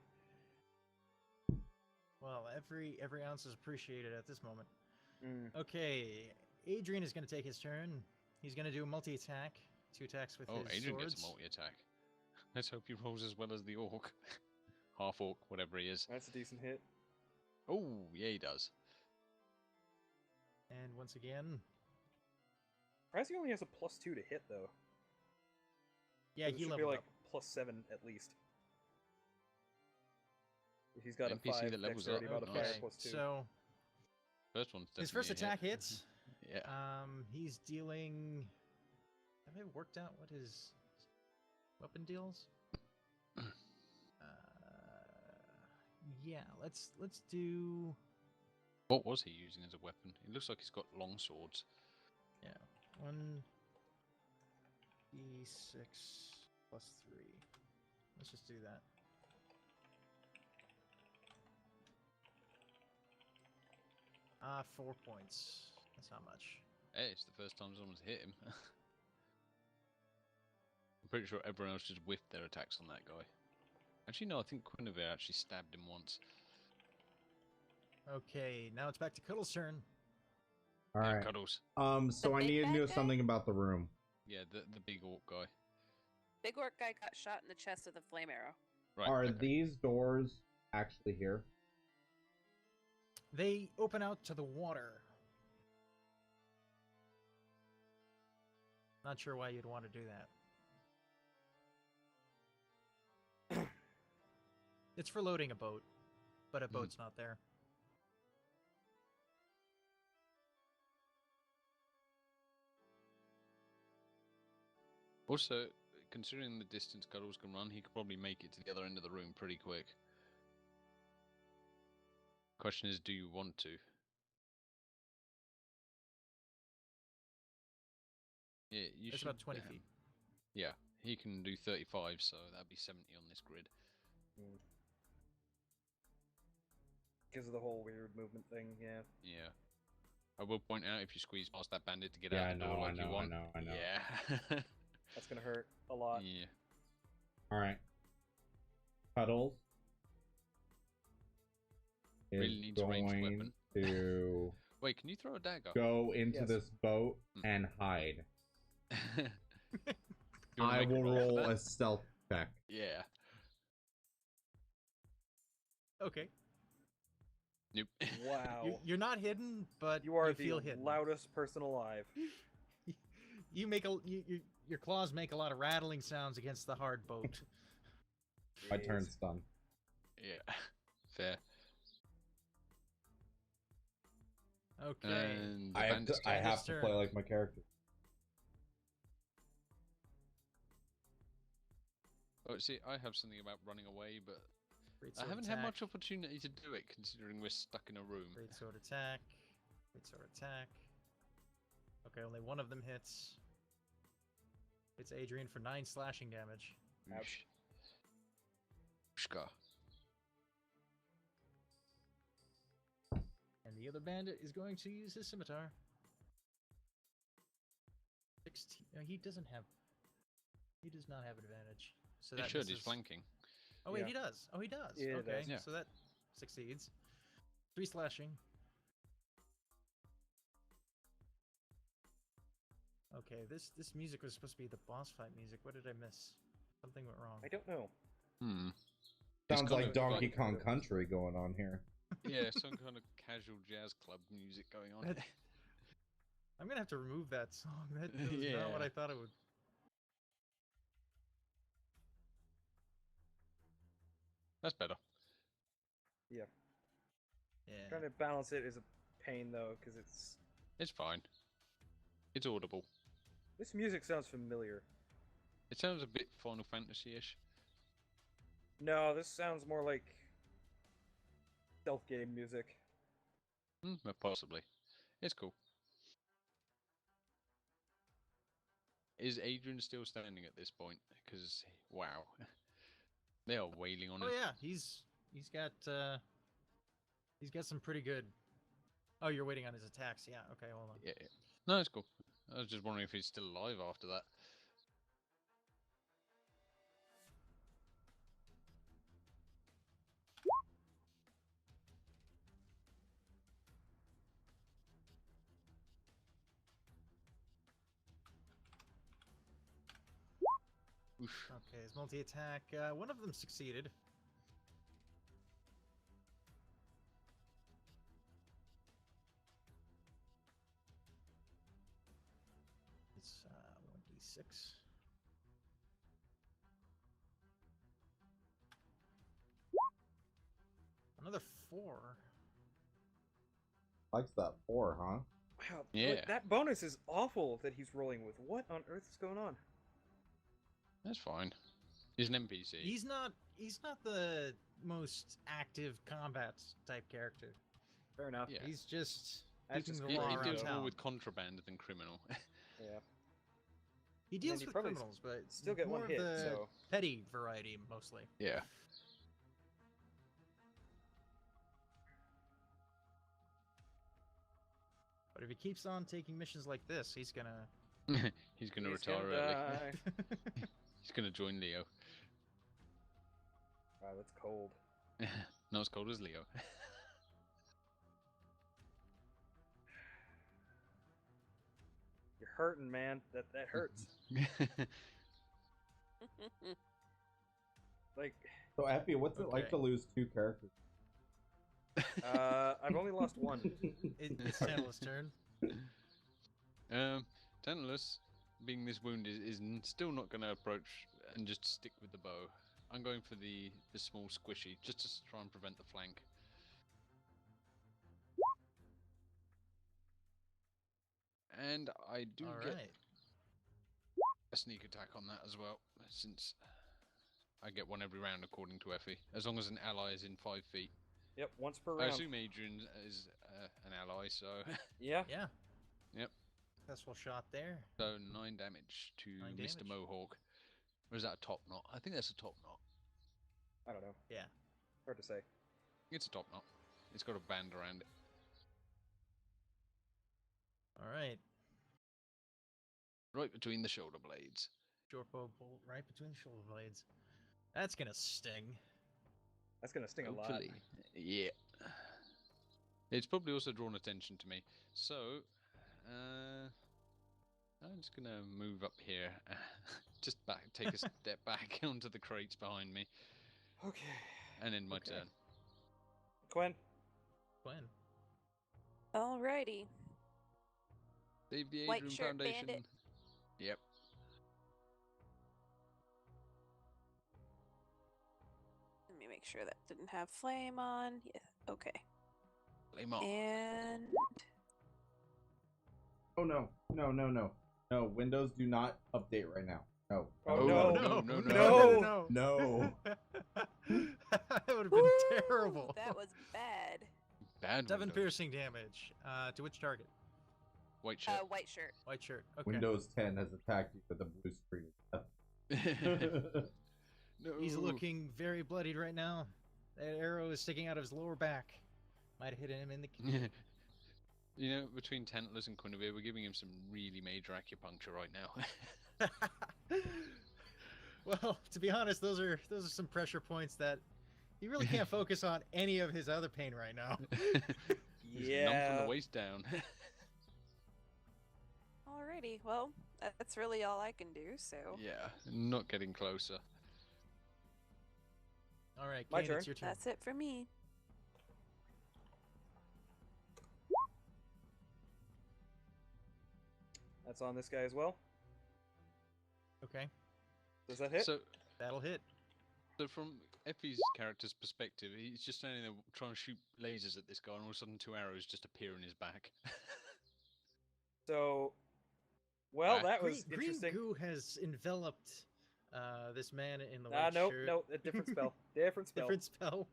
Well, every ounce is appreciated at this moment. Mm. Okay, Adrian is going to take his turn. He's going to do a multi-attack. 2 attacks with Oh, his Adrian swords. gets a multi-attack. Let's hope he rolls as well as the orc. Half orc, whatever he is. That's a decent hit. Oh, yeah, he does. And once again, Razzie only has a +2 to hit, though. yeah, So it he should leveled be like up. +7 at least. He's got a NPC 5 that levels dexterity up. modifier Nice. +2. So First one's his definitely first a hit. attack hits. Yeah. He's dealing. Have I worked out what his weapon deals? Yeah, let's do. What was he using as a weapon? It looks like he's got long swords. Yeah, 1d6 plus 3. Let's just do that. Ah, 4 points. That's not much. Hey, it's the first time someone's hit him. I'm pretty sure everyone else just whiffed their attacks on that guy. Actually, no, I think Guinevere actually stabbed him once. Okay, now it's back to Cuddle's turn. All Yeah, right. Cuddles. So I big need to bad know guy? something about the room. Yeah, the big orc guy. Big orc guy got shot in the chest with a flame arrow. Right. Are okay. these doors actually here? They open out to the water. Not sure why you'd want to do that. It's for loading a boat, but a boat's not there. Also, considering the distance Cuddles can run, he could probably make it to the other end of the room pretty quick. Question is, do you want to? Yeah, you It's should. about 20 feet. Yeah, he can do 35, so that'd be 70 on this grid. Because of the whole weird movement thing, yeah. Yeah. I will point out if you squeeze past that bandit to get Yeah, out the door like you want. I know. Yeah. That's gonna hurt a lot. Yeah. All right. Cuddles is Really needs a ranged going weapon. to Wait, can you throw a dagger? go into Yes. this boat and hide. Do you wanna I make a will roll for roll that? a stealth check. Yeah. Okay. Nope. Wow. You're not hidden, but You are you feel the hidden. loudest person alive. You make your claws make a lot of rattling sounds against the hard boat. My Jeez. turn's done. Yeah. Fair. Okay. And the I have to, bandit's I turn. have to play turn. like my character. Oh, see, I have something about running away, but Great I sword haven't attack. had much opportunity to do it, considering we're stuck in a room. Great sword attack. Great sword attack. Okay, only one of them hits. It's Adrian for 9 slashing damage. Ouch. Shka. And the other bandit is going to use his scimitar. 16. No, he doesn't have. He does not have advantage. So He that should, he's misses. flanking. Oh wait, Yeah. he does. Oh, he does. Yeah, he okay, does. Yeah. so that succeeds. 3 slashing. Okay, this music was supposed to be the boss fight music. What did I miss? Something went wrong. I don't know. Hmm. Sounds kind like of Donkey like- Kong Country going on here. Yeah, some kind of casual jazz club music going on. That- I'm gonna have to remove that song. That was not what Yeah. I thought it would. That's better. Yeah. Trying to balance it is a pain though, because It's fine. It's audible. this music sounds familiar. It sounds a bit Final Fantasy-ish. No, this sounds more like stealth game music. Possibly. It's cool. Is Adrian still standing at this point? Because, wow. They are wailing on Oh him. yeah, he's got some pretty good. Oh, you're waiting on his attacks. Yeah. Okay, hold on. Yeah. No, it's cool. I was just wondering if he's still alive after that. Oof. Okay, his multi-attack. One of them succeeded. It's 1d6. Another 4. Likes that 4, huh? Wow, Yeah. like, that bonus is awful that he's rolling with. What on earth is going on? That's fine. He's an NPC. He's not the most active combat type character. Fair enough. Yeah. He's just That's keeping just the He, law he around deals more town. with contraband than criminal. Yeah. He deals he with probably criminals, but Still get more one of hit, the so petty variety mostly. Yeah. But if he keeps on taking missions like this, he's gonna. He's gonna he's retire gonna early. die. He's gonna join Leo. Wow, that's cold. Not as cold as Leo. You're hurting, man. That hurts. Like, So, Effie, what's it like Okay. to lose 2 characters? I've only lost one. It's Tantalus' turn. Tantalus, being this wound, is still not going to approach and just stick with the bow. I'm going for the small squishy, just to try and prevent the flank. And I do All get right. a sneak attack on that as well, since I get one every round according to Effie, as long as an ally is in 5 feet. Yep, once per I round. assume Adrian is an ally, so Yeah. Yeah. Yep. Successful shot there. so 9 damage to 9 Mr. damage. Mohawk. Or is that a top knot? I think that's a top knot. I don't know. Yeah. Hard to say. It's a top knot. It's got a band around it. All right. Right between the shoulder blades. Short bow bolt right between the shoulder blades. That's gonna sting. That's gonna sting a lot. Hopefully. Yeah. It's probably also drawn attention to me. So, I'm just gonna move up here. Just take a step back onto the crates behind me, Okay. and end my Okay. turn. Quinn. Gwen. Alrighty. Save the White Adrian shirt Foundation. bandit. Yep. Let me make sure that didn't have flame on. Yeah. Okay. Flame on. And Oh no, no, no, no, no! Windows do not update right now. No. Oh, no, no. no, No. No. That would have been Woo! terrible. That was bad. Bad 7 Windows. piercing damage. To which target? White shirt. White shirt. White shirt. Okay. Windows 10 has attacked you with a blue screen. No. He's looking very bloodied right now. That arrow is sticking out of his lower back. Might have hit him in the. You know, between Tantalus and Quinevere, we're giving him some really major acupuncture right now. Well, to be honest, those are some pressure points that he really can't focus on any of his other pain right now. He's numb from Yeah. the waist down. Alrighty. Well, that's really all I can do. So. Yeah, not getting closer. All right, My Kane, turn. it's your turn. That's it for me. That's on this guy as well. Okay, Does that hit? So, that'll hit. from Effie's character's perspective, he's just standing there trying to shoot lasers at this guy, and all of a sudden 2 arrows just appear in his back. So, well, Ah. that was Green interesting. goo has enveloped this man in the white Nope, shirt. nope, a different spell. Different spell. Different spell.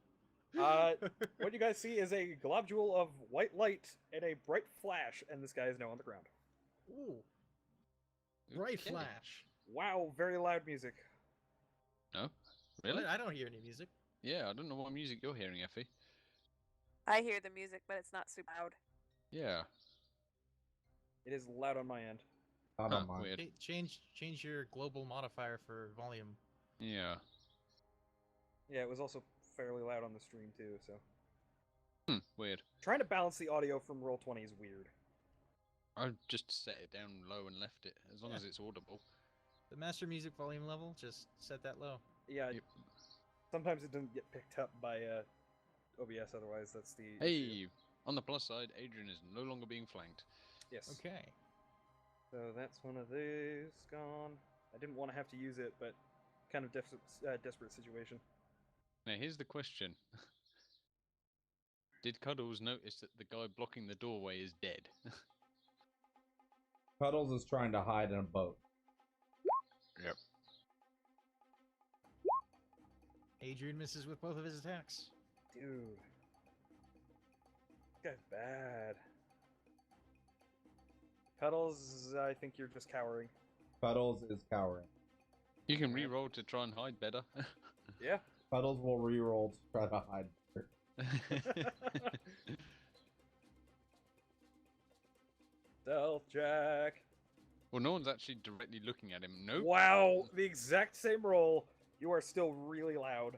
What you guys see is a globule of white light and a bright flash, and this guy is now on the ground. Ooh, bright Okay. flash. Wow, very loud music. No? Really? What? I don't hear any music. Yeah, I don't know what music you're hearing, Effie. I hear the music, but it's not super loud. Yeah. It is loud on my end. Not Huh, on mine. weird. Change your global modifier for volume. Yeah. Yeah, it was also fairly loud on the stream too, so. Weird. Trying to balance the audio from Roll20 is weird. I just set it down low and left it, as long Yeah. as it's audible. The master music volume level, just set that low. Yeah, Yep. sometimes it doesn't get picked up by OBS, otherwise that's the issue. Hey, on the plus side, Adrian is no longer being flanked. Yes. Okay. So that's one of these gone. I didn't want to have to use it, but kind of desperate situation. Now, here's the question. Did Cuddles notice that the guy blocking the doorway is dead? Cuddles is trying to hide in a boat. Yep. Adrian misses with both of his attacks. Dude. This guy's bad. Cuddles, I think you're just cowering. Cuddles is cowering. You can Yeah. re-roll to try and hide better. Yeah. Cuddles will reroll to try to hide. Stealth Jack. Well, no one's actually directly looking at him. Nope. Wow, the exact same roll. You are still really loud.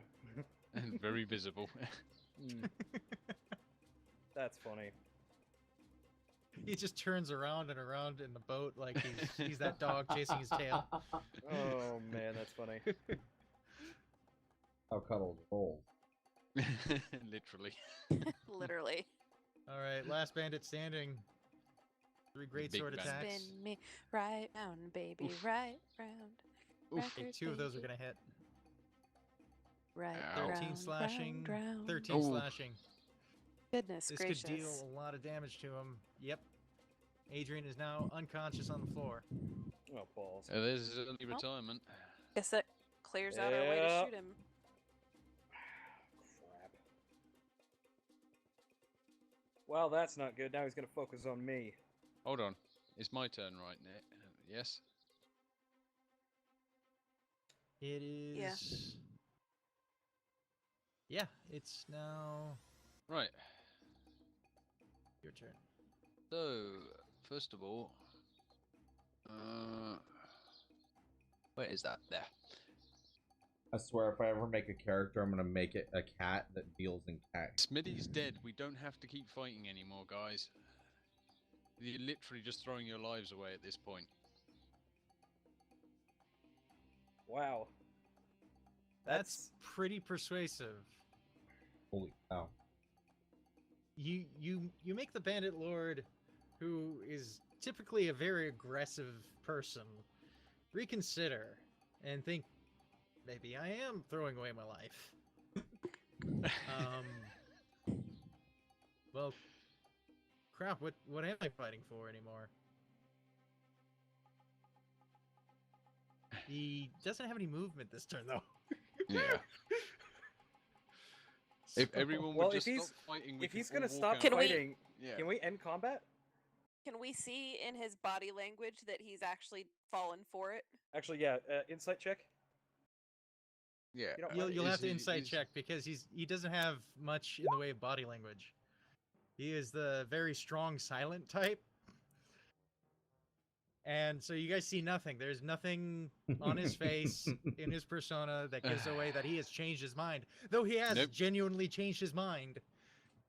Very visible. Mm. That's funny. He just turns around and around in the boat like he's that dog chasing his tail. Oh man, that's funny. How Cuddles rolls. Literally. Literally. All right, last bandit standing. 3 great big sword bandit. attacks. Spin me right round, baby, Oof. right round. Oof. Okay, Record 2 of those are baby, gonna hit. right Ow. 13 round, slashing. round, round. 13 Ooh. slashing. Goodness This gracious. could deal a lot of damage to him. Yep. Adrian is now unconscious on the floor. Oh balls. There's his early retirement. Guess that clears out our way to Yep. shoot him. Crap. Well, that's not good. Now he's gonna focus on me. Hold on. It's my turn, right, Nick? Yes? It is. Yeah, it's now Right. your turn. So, first of all, where is that? There. I swear, if I ever make a character, I'm gonna make it a cat that deals in cat. Smitty's dead. We don't have to keep fighting anymore, guys. You're literally just throwing your lives away at this point. Wow. That's pretty persuasive. Holy cow. You make the bandit lord, who is typically a very aggressive person, reconsider and think, maybe I am throwing away my life. Well, crap, what am I fighting for anymore? He doesn't have any movement this turn, though. Yeah. If So- everyone Well, would if just he's- stop fighting, we If can he's all gonna walk stop out. Can we- fighting, Yeah. can we end combat? Can we see in his body language that he's actually fallen for it? Actually, yeah. Insight check. Yeah. You know, You'll Is have to he- insight is- check because he doesn't have much in the way of body language. He is the very strong silent type. And so you guys see nothing. There's nothing on his face, in his persona, that gives away that he has changed his mind. Though he has Nope. genuinely changed his mind,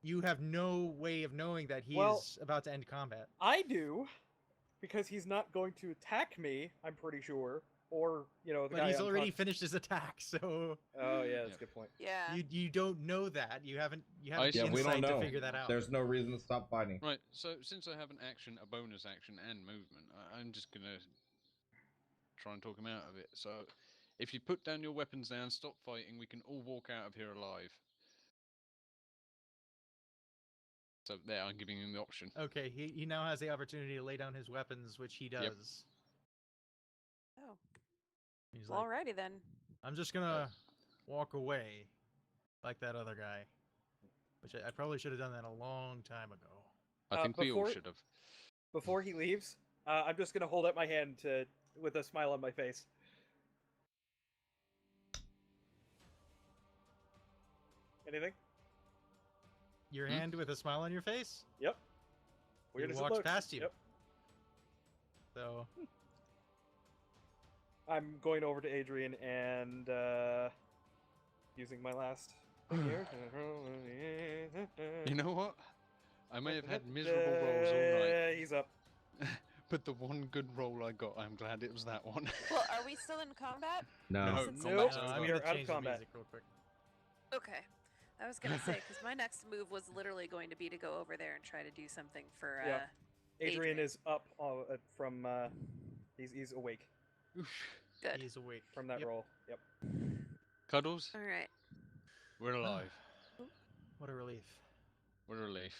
you have no way of knowing that he Well- is about to end combat. I do, because he's not going to attack me. I'm pretty sure, or the But guy. he's already unconscious- finished his attack, so Oh yeah, that's Yep. a good point. Yeah. you don't know that. You haven't I see. Yeah, we don't insight know. to figure that out. There's no reason to stop fighting. Right, so since I have an action, a bonus action, and movement, I'm just gonna try and talk him out of it. So, if you put down your weapons now and stop fighting, we can all walk out of here alive. So there, I'm giving him the option. Okay, he now has the opportunity to lay down his weapons, which he does. Yep. Oh. He's Well, like, alrighty then. I'm just gonna walk away like that other guy. Which I probably should have done that a long time ago. I think we all before- should have. Before he leaves, I'm just gonna hold up my hand with a smile on my face. Anything? Your Hmm? hand with a smile on your face? Yep. He Weird as it walks looks. past you. Yep. So I'm going over to Adrian and using my last thing here. You know what? I may have had miserable rolls all night, He's up. but the one good roll I got, I'm glad it was that one. Well, are we still in combat? No. No. Since Nope. combat's I'm over? we gonna are out of change the combat. music real quick. Okay. I was gonna say because my next move was literally going to be to go over there and try to do something for Yeah. Adrian Adrian. is up from. He's awake Oof. Good. He's awake. from that Yep. roll. Yep. Cuddles, All right. we're alive. What a relief. What a relief.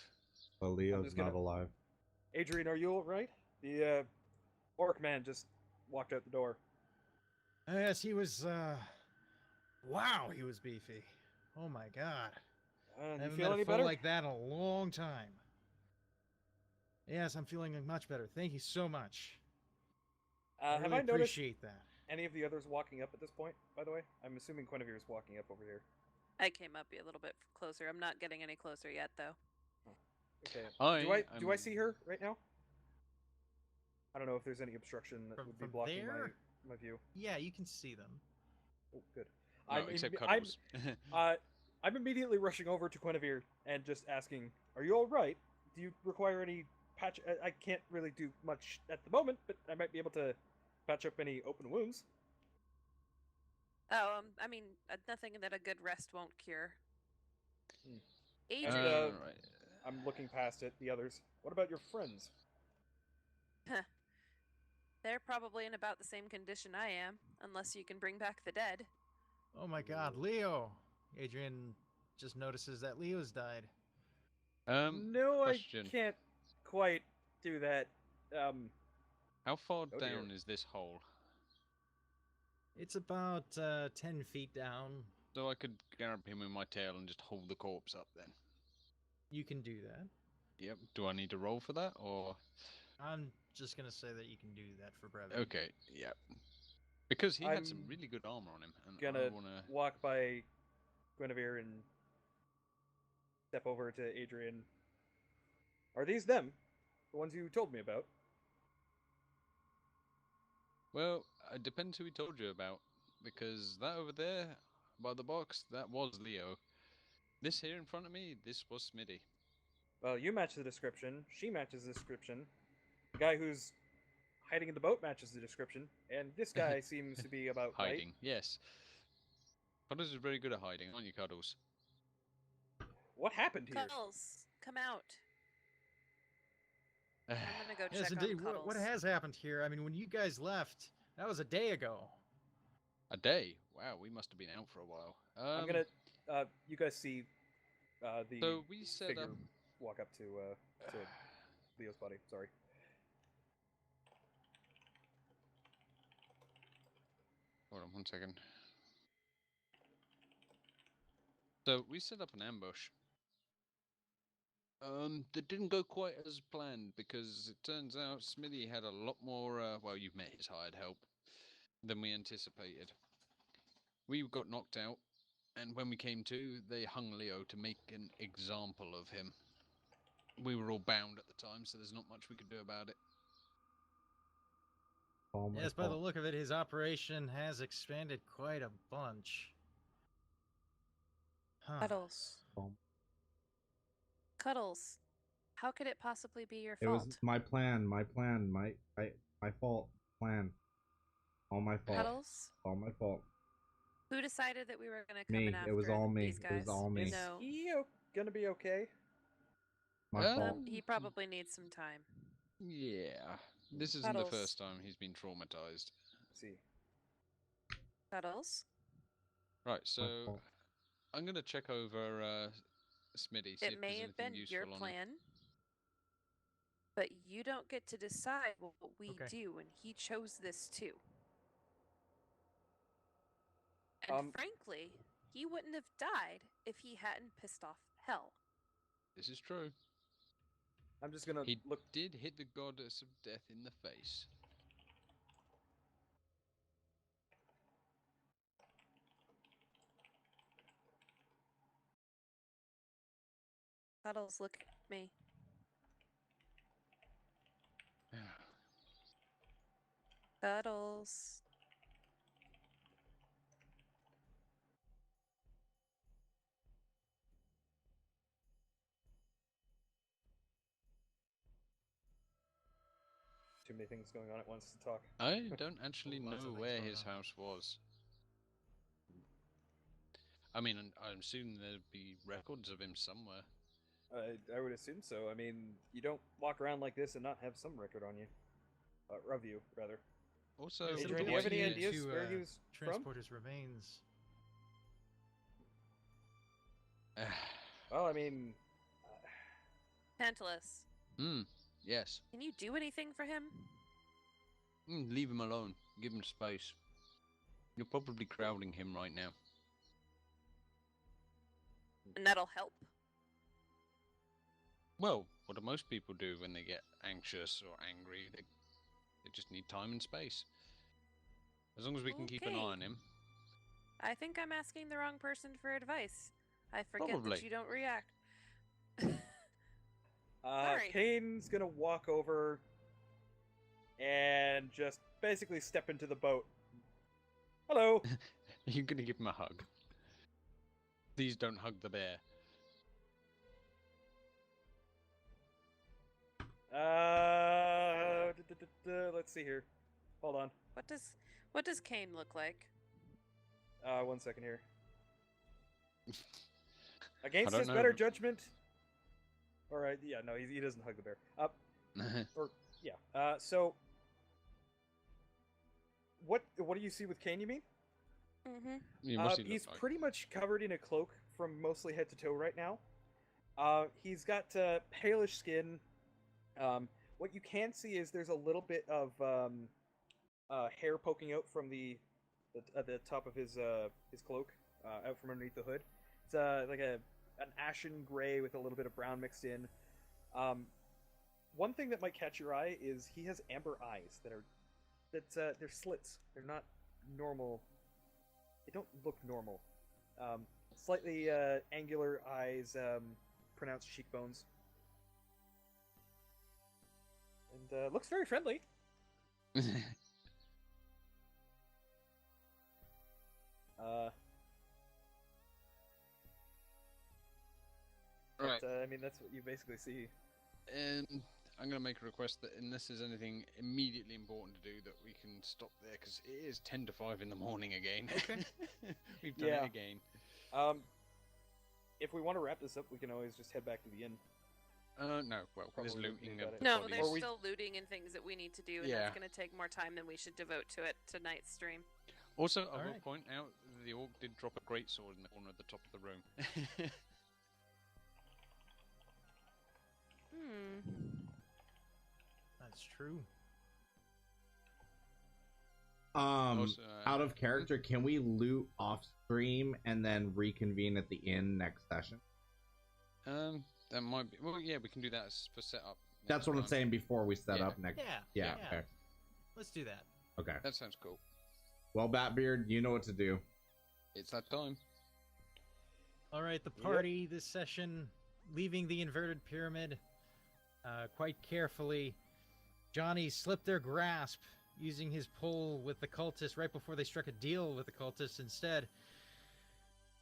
But Leo's just not gonna- alive. Adrian, are you all right? The orc man just walked out the door. Yes, he was wow, he was beefy. Oh my god. I You haven't feel met any a foe better? like that in a long time. Yes, I'm feeling much better. Thank you so much. Have really I noticed appreciate that. any of the others walking up at this point? By the way, I'm assuming Guinevere is walking up over here. I came up a little bit closer. I'm not getting any closer yet, though. Okay. I Do I see her right now? I don't know if there's any obstruction that From- would be from blocking there? my view. Yeah, you can see them. Oh, good. No, I'm except I'm Cuddles. I'm immediately rushing over to Guinevere and just asking, "Are you all right? Do you require any patch? I can't really do much at the moment, but I might be able to patch up any open wounds." Oh, I mean, nothing that a good rest won't cure. And Adrian, Right. I'm looking past at the others. What about your friends? they're probably in about the same condition I am, unless you can bring back the dead. Oh my God, Leo! Adrian just notices that Leo's died. No, I Question. can't quite do that. How far Oh dear. down is this hole? It's about 10 feet down. So I could grab him with my tail and just hold the corpse up then. You can do that. Yep. Do I need to roll for that, or? I'm just gonna say that you can do that for brevity. Okay, yep. Because he had some I'm really good armor on him, and I Gonna wanna. walk by Guinevere and step over to Adrian. Are these them? The ones you told me about? Well, it depends who he told you about, because that over there, by the box, that was Leo. This here in front of me, this was Smitty. Well, you match the description. She matches the description. The guy who's hiding in the boat matches the description, and this guy seems to be about Hiding, yes. Cuddles is very good at hiding, aren't you, Cuddles? right. What happened here? Cuddles, come out. I'm gonna go Yes, check indeed. on Cuddles. What has happened here? I mean, when you guys left, that was a day ago. A day? Wow, we must have been out for a while. I'm gonna. You guys see the So we set figure up. walk up to Leo's body. Sorry. Hold on 1 second. So we set up an ambush. That didn't go quite as planned because it turns out Smithy had a lot more. Well, you've met his hired help than we anticipated. We got knocked out, and when we came to, they hung Leo to make an example of him. We were all bound at the time, so there's not much we could do about it. All my Yes, by the fault. look of it, his operation has expanded quite a bunch. Huh. Cuddles. All- Cuddles. How could it possibly be your It fault? was my plan, my fault, plan. All my fault. Cuddles. All my fault. Who decided that we were gonna come Me. in after It was all me. these guys? It was all me. Is No. he gonna be okay? My fault. He probably needs some time. Yeah. This isn't the Cuddles. first time he's been traumatized. Let's see. Cuddles. Right, My so fault. I'm gonna check over Smitty, see It if may there's have anything been useful your on him. plan, but you don't get to decide what we Okay. do, and he chose this too. And frankly, he wouldn't have died if he hadn't pissed off hell. This is true. I'm just gonna He look. did hit the goddess of death in the face. Cuddles, look at me. Cuddles. Too many things going on at once to talk. I don't actually Lots of know things where going his on. house was. I mean, I'm assuming there'd be records of him somewhere. I would assume so. I mean, you don't walk around like this and not have some record on you. Of you, rather. Also, Yes, Adrian, it'll do you have be any up to ideas you where he to, was from? transport his remains? Well, I mean, Tantalus, yes. can you do anything for him? Leave him alone. Give him space. You're probably crowding him right now. And that'll help. Well, what do most people do when they get anxious or angry? They just need time and space. As long as we can keep an eye Okay. on him. I think I'm asking the wrong person for advice. I forget Probably. that you don't react. Sorry. Kane's gonna walk over and just basically step into the boat. Hello. You're gonna give him a hug. Please don't hug the bear. Let's see here. Hold on. What does Kane look like? 1 second here. Against don't his know. better judgment. All right. Yeah. No, he doesn't hug the bear. So what do you see with Kane? You mean? Mm-hmm. Yeah, what's he look He's like? pretty much covered in a cloak from mostly head to toe right now. He's got palish skin. What you can see is there's a little bit of hair poking out from the top of his cloak, out from underneath the hood. It's like an ashen gray with a little bit of brown mixed in. One thing that might catch your eye is he has amber eyes they're slits. They're not normal. They don't look normal. Slightly angular eyes, pronounced cheekbones, and looks very friendly. Right. I mean, that's what you basically see. I'm going to make a request that unless there's anything immediately important to do, that we can stop there, because it is 10 to 5 in the morning again. Okay. We've done Yeah. it again. If we want to wrap this up, we can always just head back to the inn. No, well, there's Probably looting looking of at the it. No, bodies. there's Or we- still looting and things that we need to do, and Yeah. that's going to take more time than we should devote to it tonight's stream. Also, I will Alright. point out the orc did drop a great sword in the corner at the top of the room. That's true. Also, Out of character, can we loot off stream and then reconvene at the inn next session? That might be. Well, yeah, we can do that for setup. That's next what I'm time. saying before we set Yeah. up next. Yeah. Yeah. Okay. Let's do that. Okay. That sounds cool. Well, Batbeard, you know what to do. It's that time. All right, the party this session, leaving the inverted pyramid quite carefully. Johnny slipped their grasp using his pull with the cultist right before they struck a deal with the cultist instead.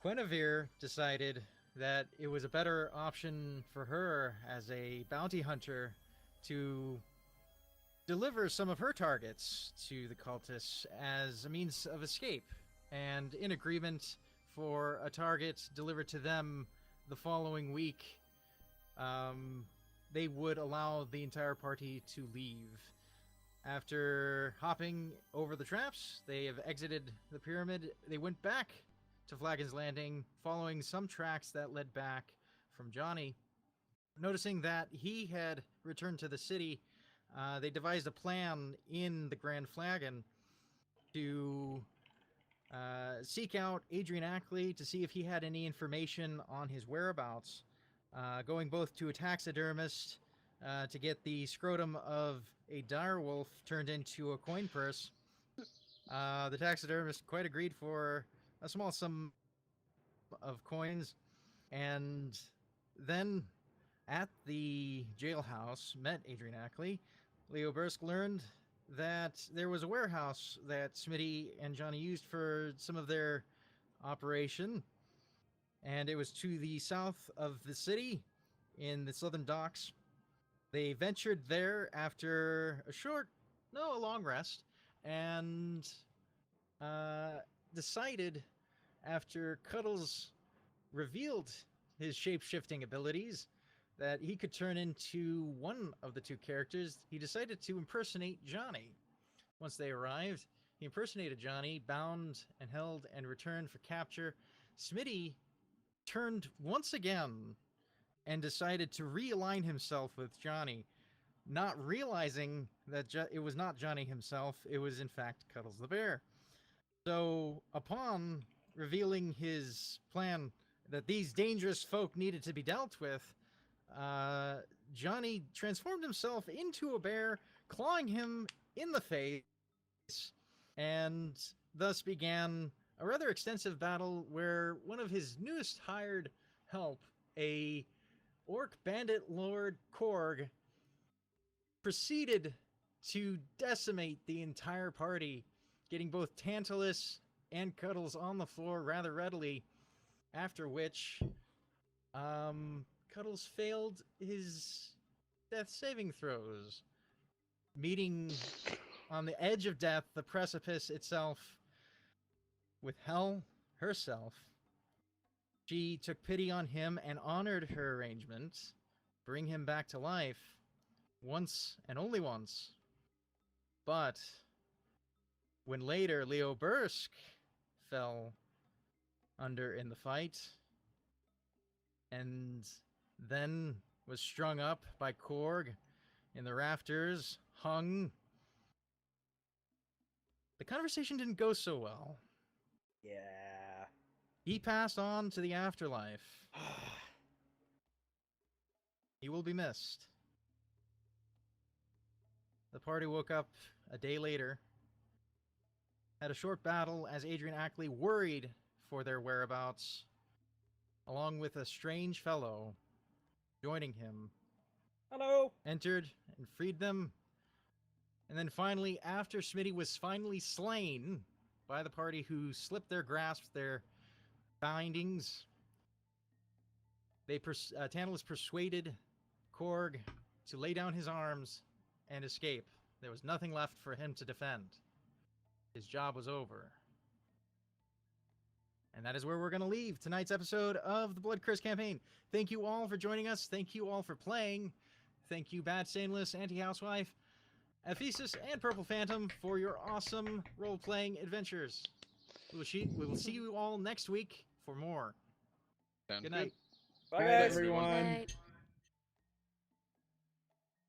Guinevere decided that it was a better option for her as a bounty hunter to deliver some of her targets to the cultists as a means of escape, and in agreement for a target delivered to them the following week, they would allow the entire party to leave. After hopping over the traps, they have exited the pyramid. They went back to Flagon's Landing, following some tracks that led back from Johnny. Noticing that he had returned to the city, they devised a plan in the Grand Flagon to seek out Adrian Ackley to see if he had any information on his whereabouts, going both to a taxidermist to get the scrotum of a direwolf turned into a coin purse. The taxidermist quite agreed for a small sum of coins, and then at the jailhouse met Adrian Ackley. Leo Bursk learned that there was a warehouse that Smitty and Johnny used for some of their operation, and it was to the south of the city in the southern docks. They ventured there after a long rest, and decided, after Cuddles revealed his shape-shifting abilities, that he could turn into one of the two characters. He decided to impersonate Johnny. Once they arrived, he impersonated Johnny, bound and held, and returned for capture. Smitty turned once again and decided to realign himself with Johnny, not realizing that it was not Johnny himself, it was in fact Cuddles the Bear. So, upon revealing his plan that these dangerous folk needed to be dealt with, Johnny transformed himself into a bear, clawing him in the face, and thus began a rather extensive battle where one of his newest hired help, a orc bandit lord Corg, proceeded to decimate the entire party, getting both Tantalus and Cuddles on the floor rather readily. After which, Cuddles failed his death saving throws, meeting on the edge of death, the precipice itself, with Hell herself. She took pity on him and honored her arrangement, bring him back to life once and only once. But when later Leo Bursk fell under in the fight and then was strung up by Corg in the rafters, hung, the conversation didn't go so well. Yeah. He passed on to the afterlife. He will be missed. The party woke up a day later, had a short battle as Adrian Ackley worried for their whereabouts, along with a strange fellow joining him, Hello. entered and freed them. And then finally, after Smitty was finally slain by the party who slipped their grasp, their bindings, Tantalus persuaded Korg to lay down his arms and escape. There was nothing left for him to defend. His job was over. And that is where we're going to leave tonight's episode of the Blood Curse campaign. Thank you all for joining us. Thank you all for playing. Thank you, Bad Stainless, Anti-Housewife, Ephesus, and Purple Phantom for your awesome role-playing adventures. We will see you all next week for more. Sounds Good good. night. Bye, Good guys. everyone. Night.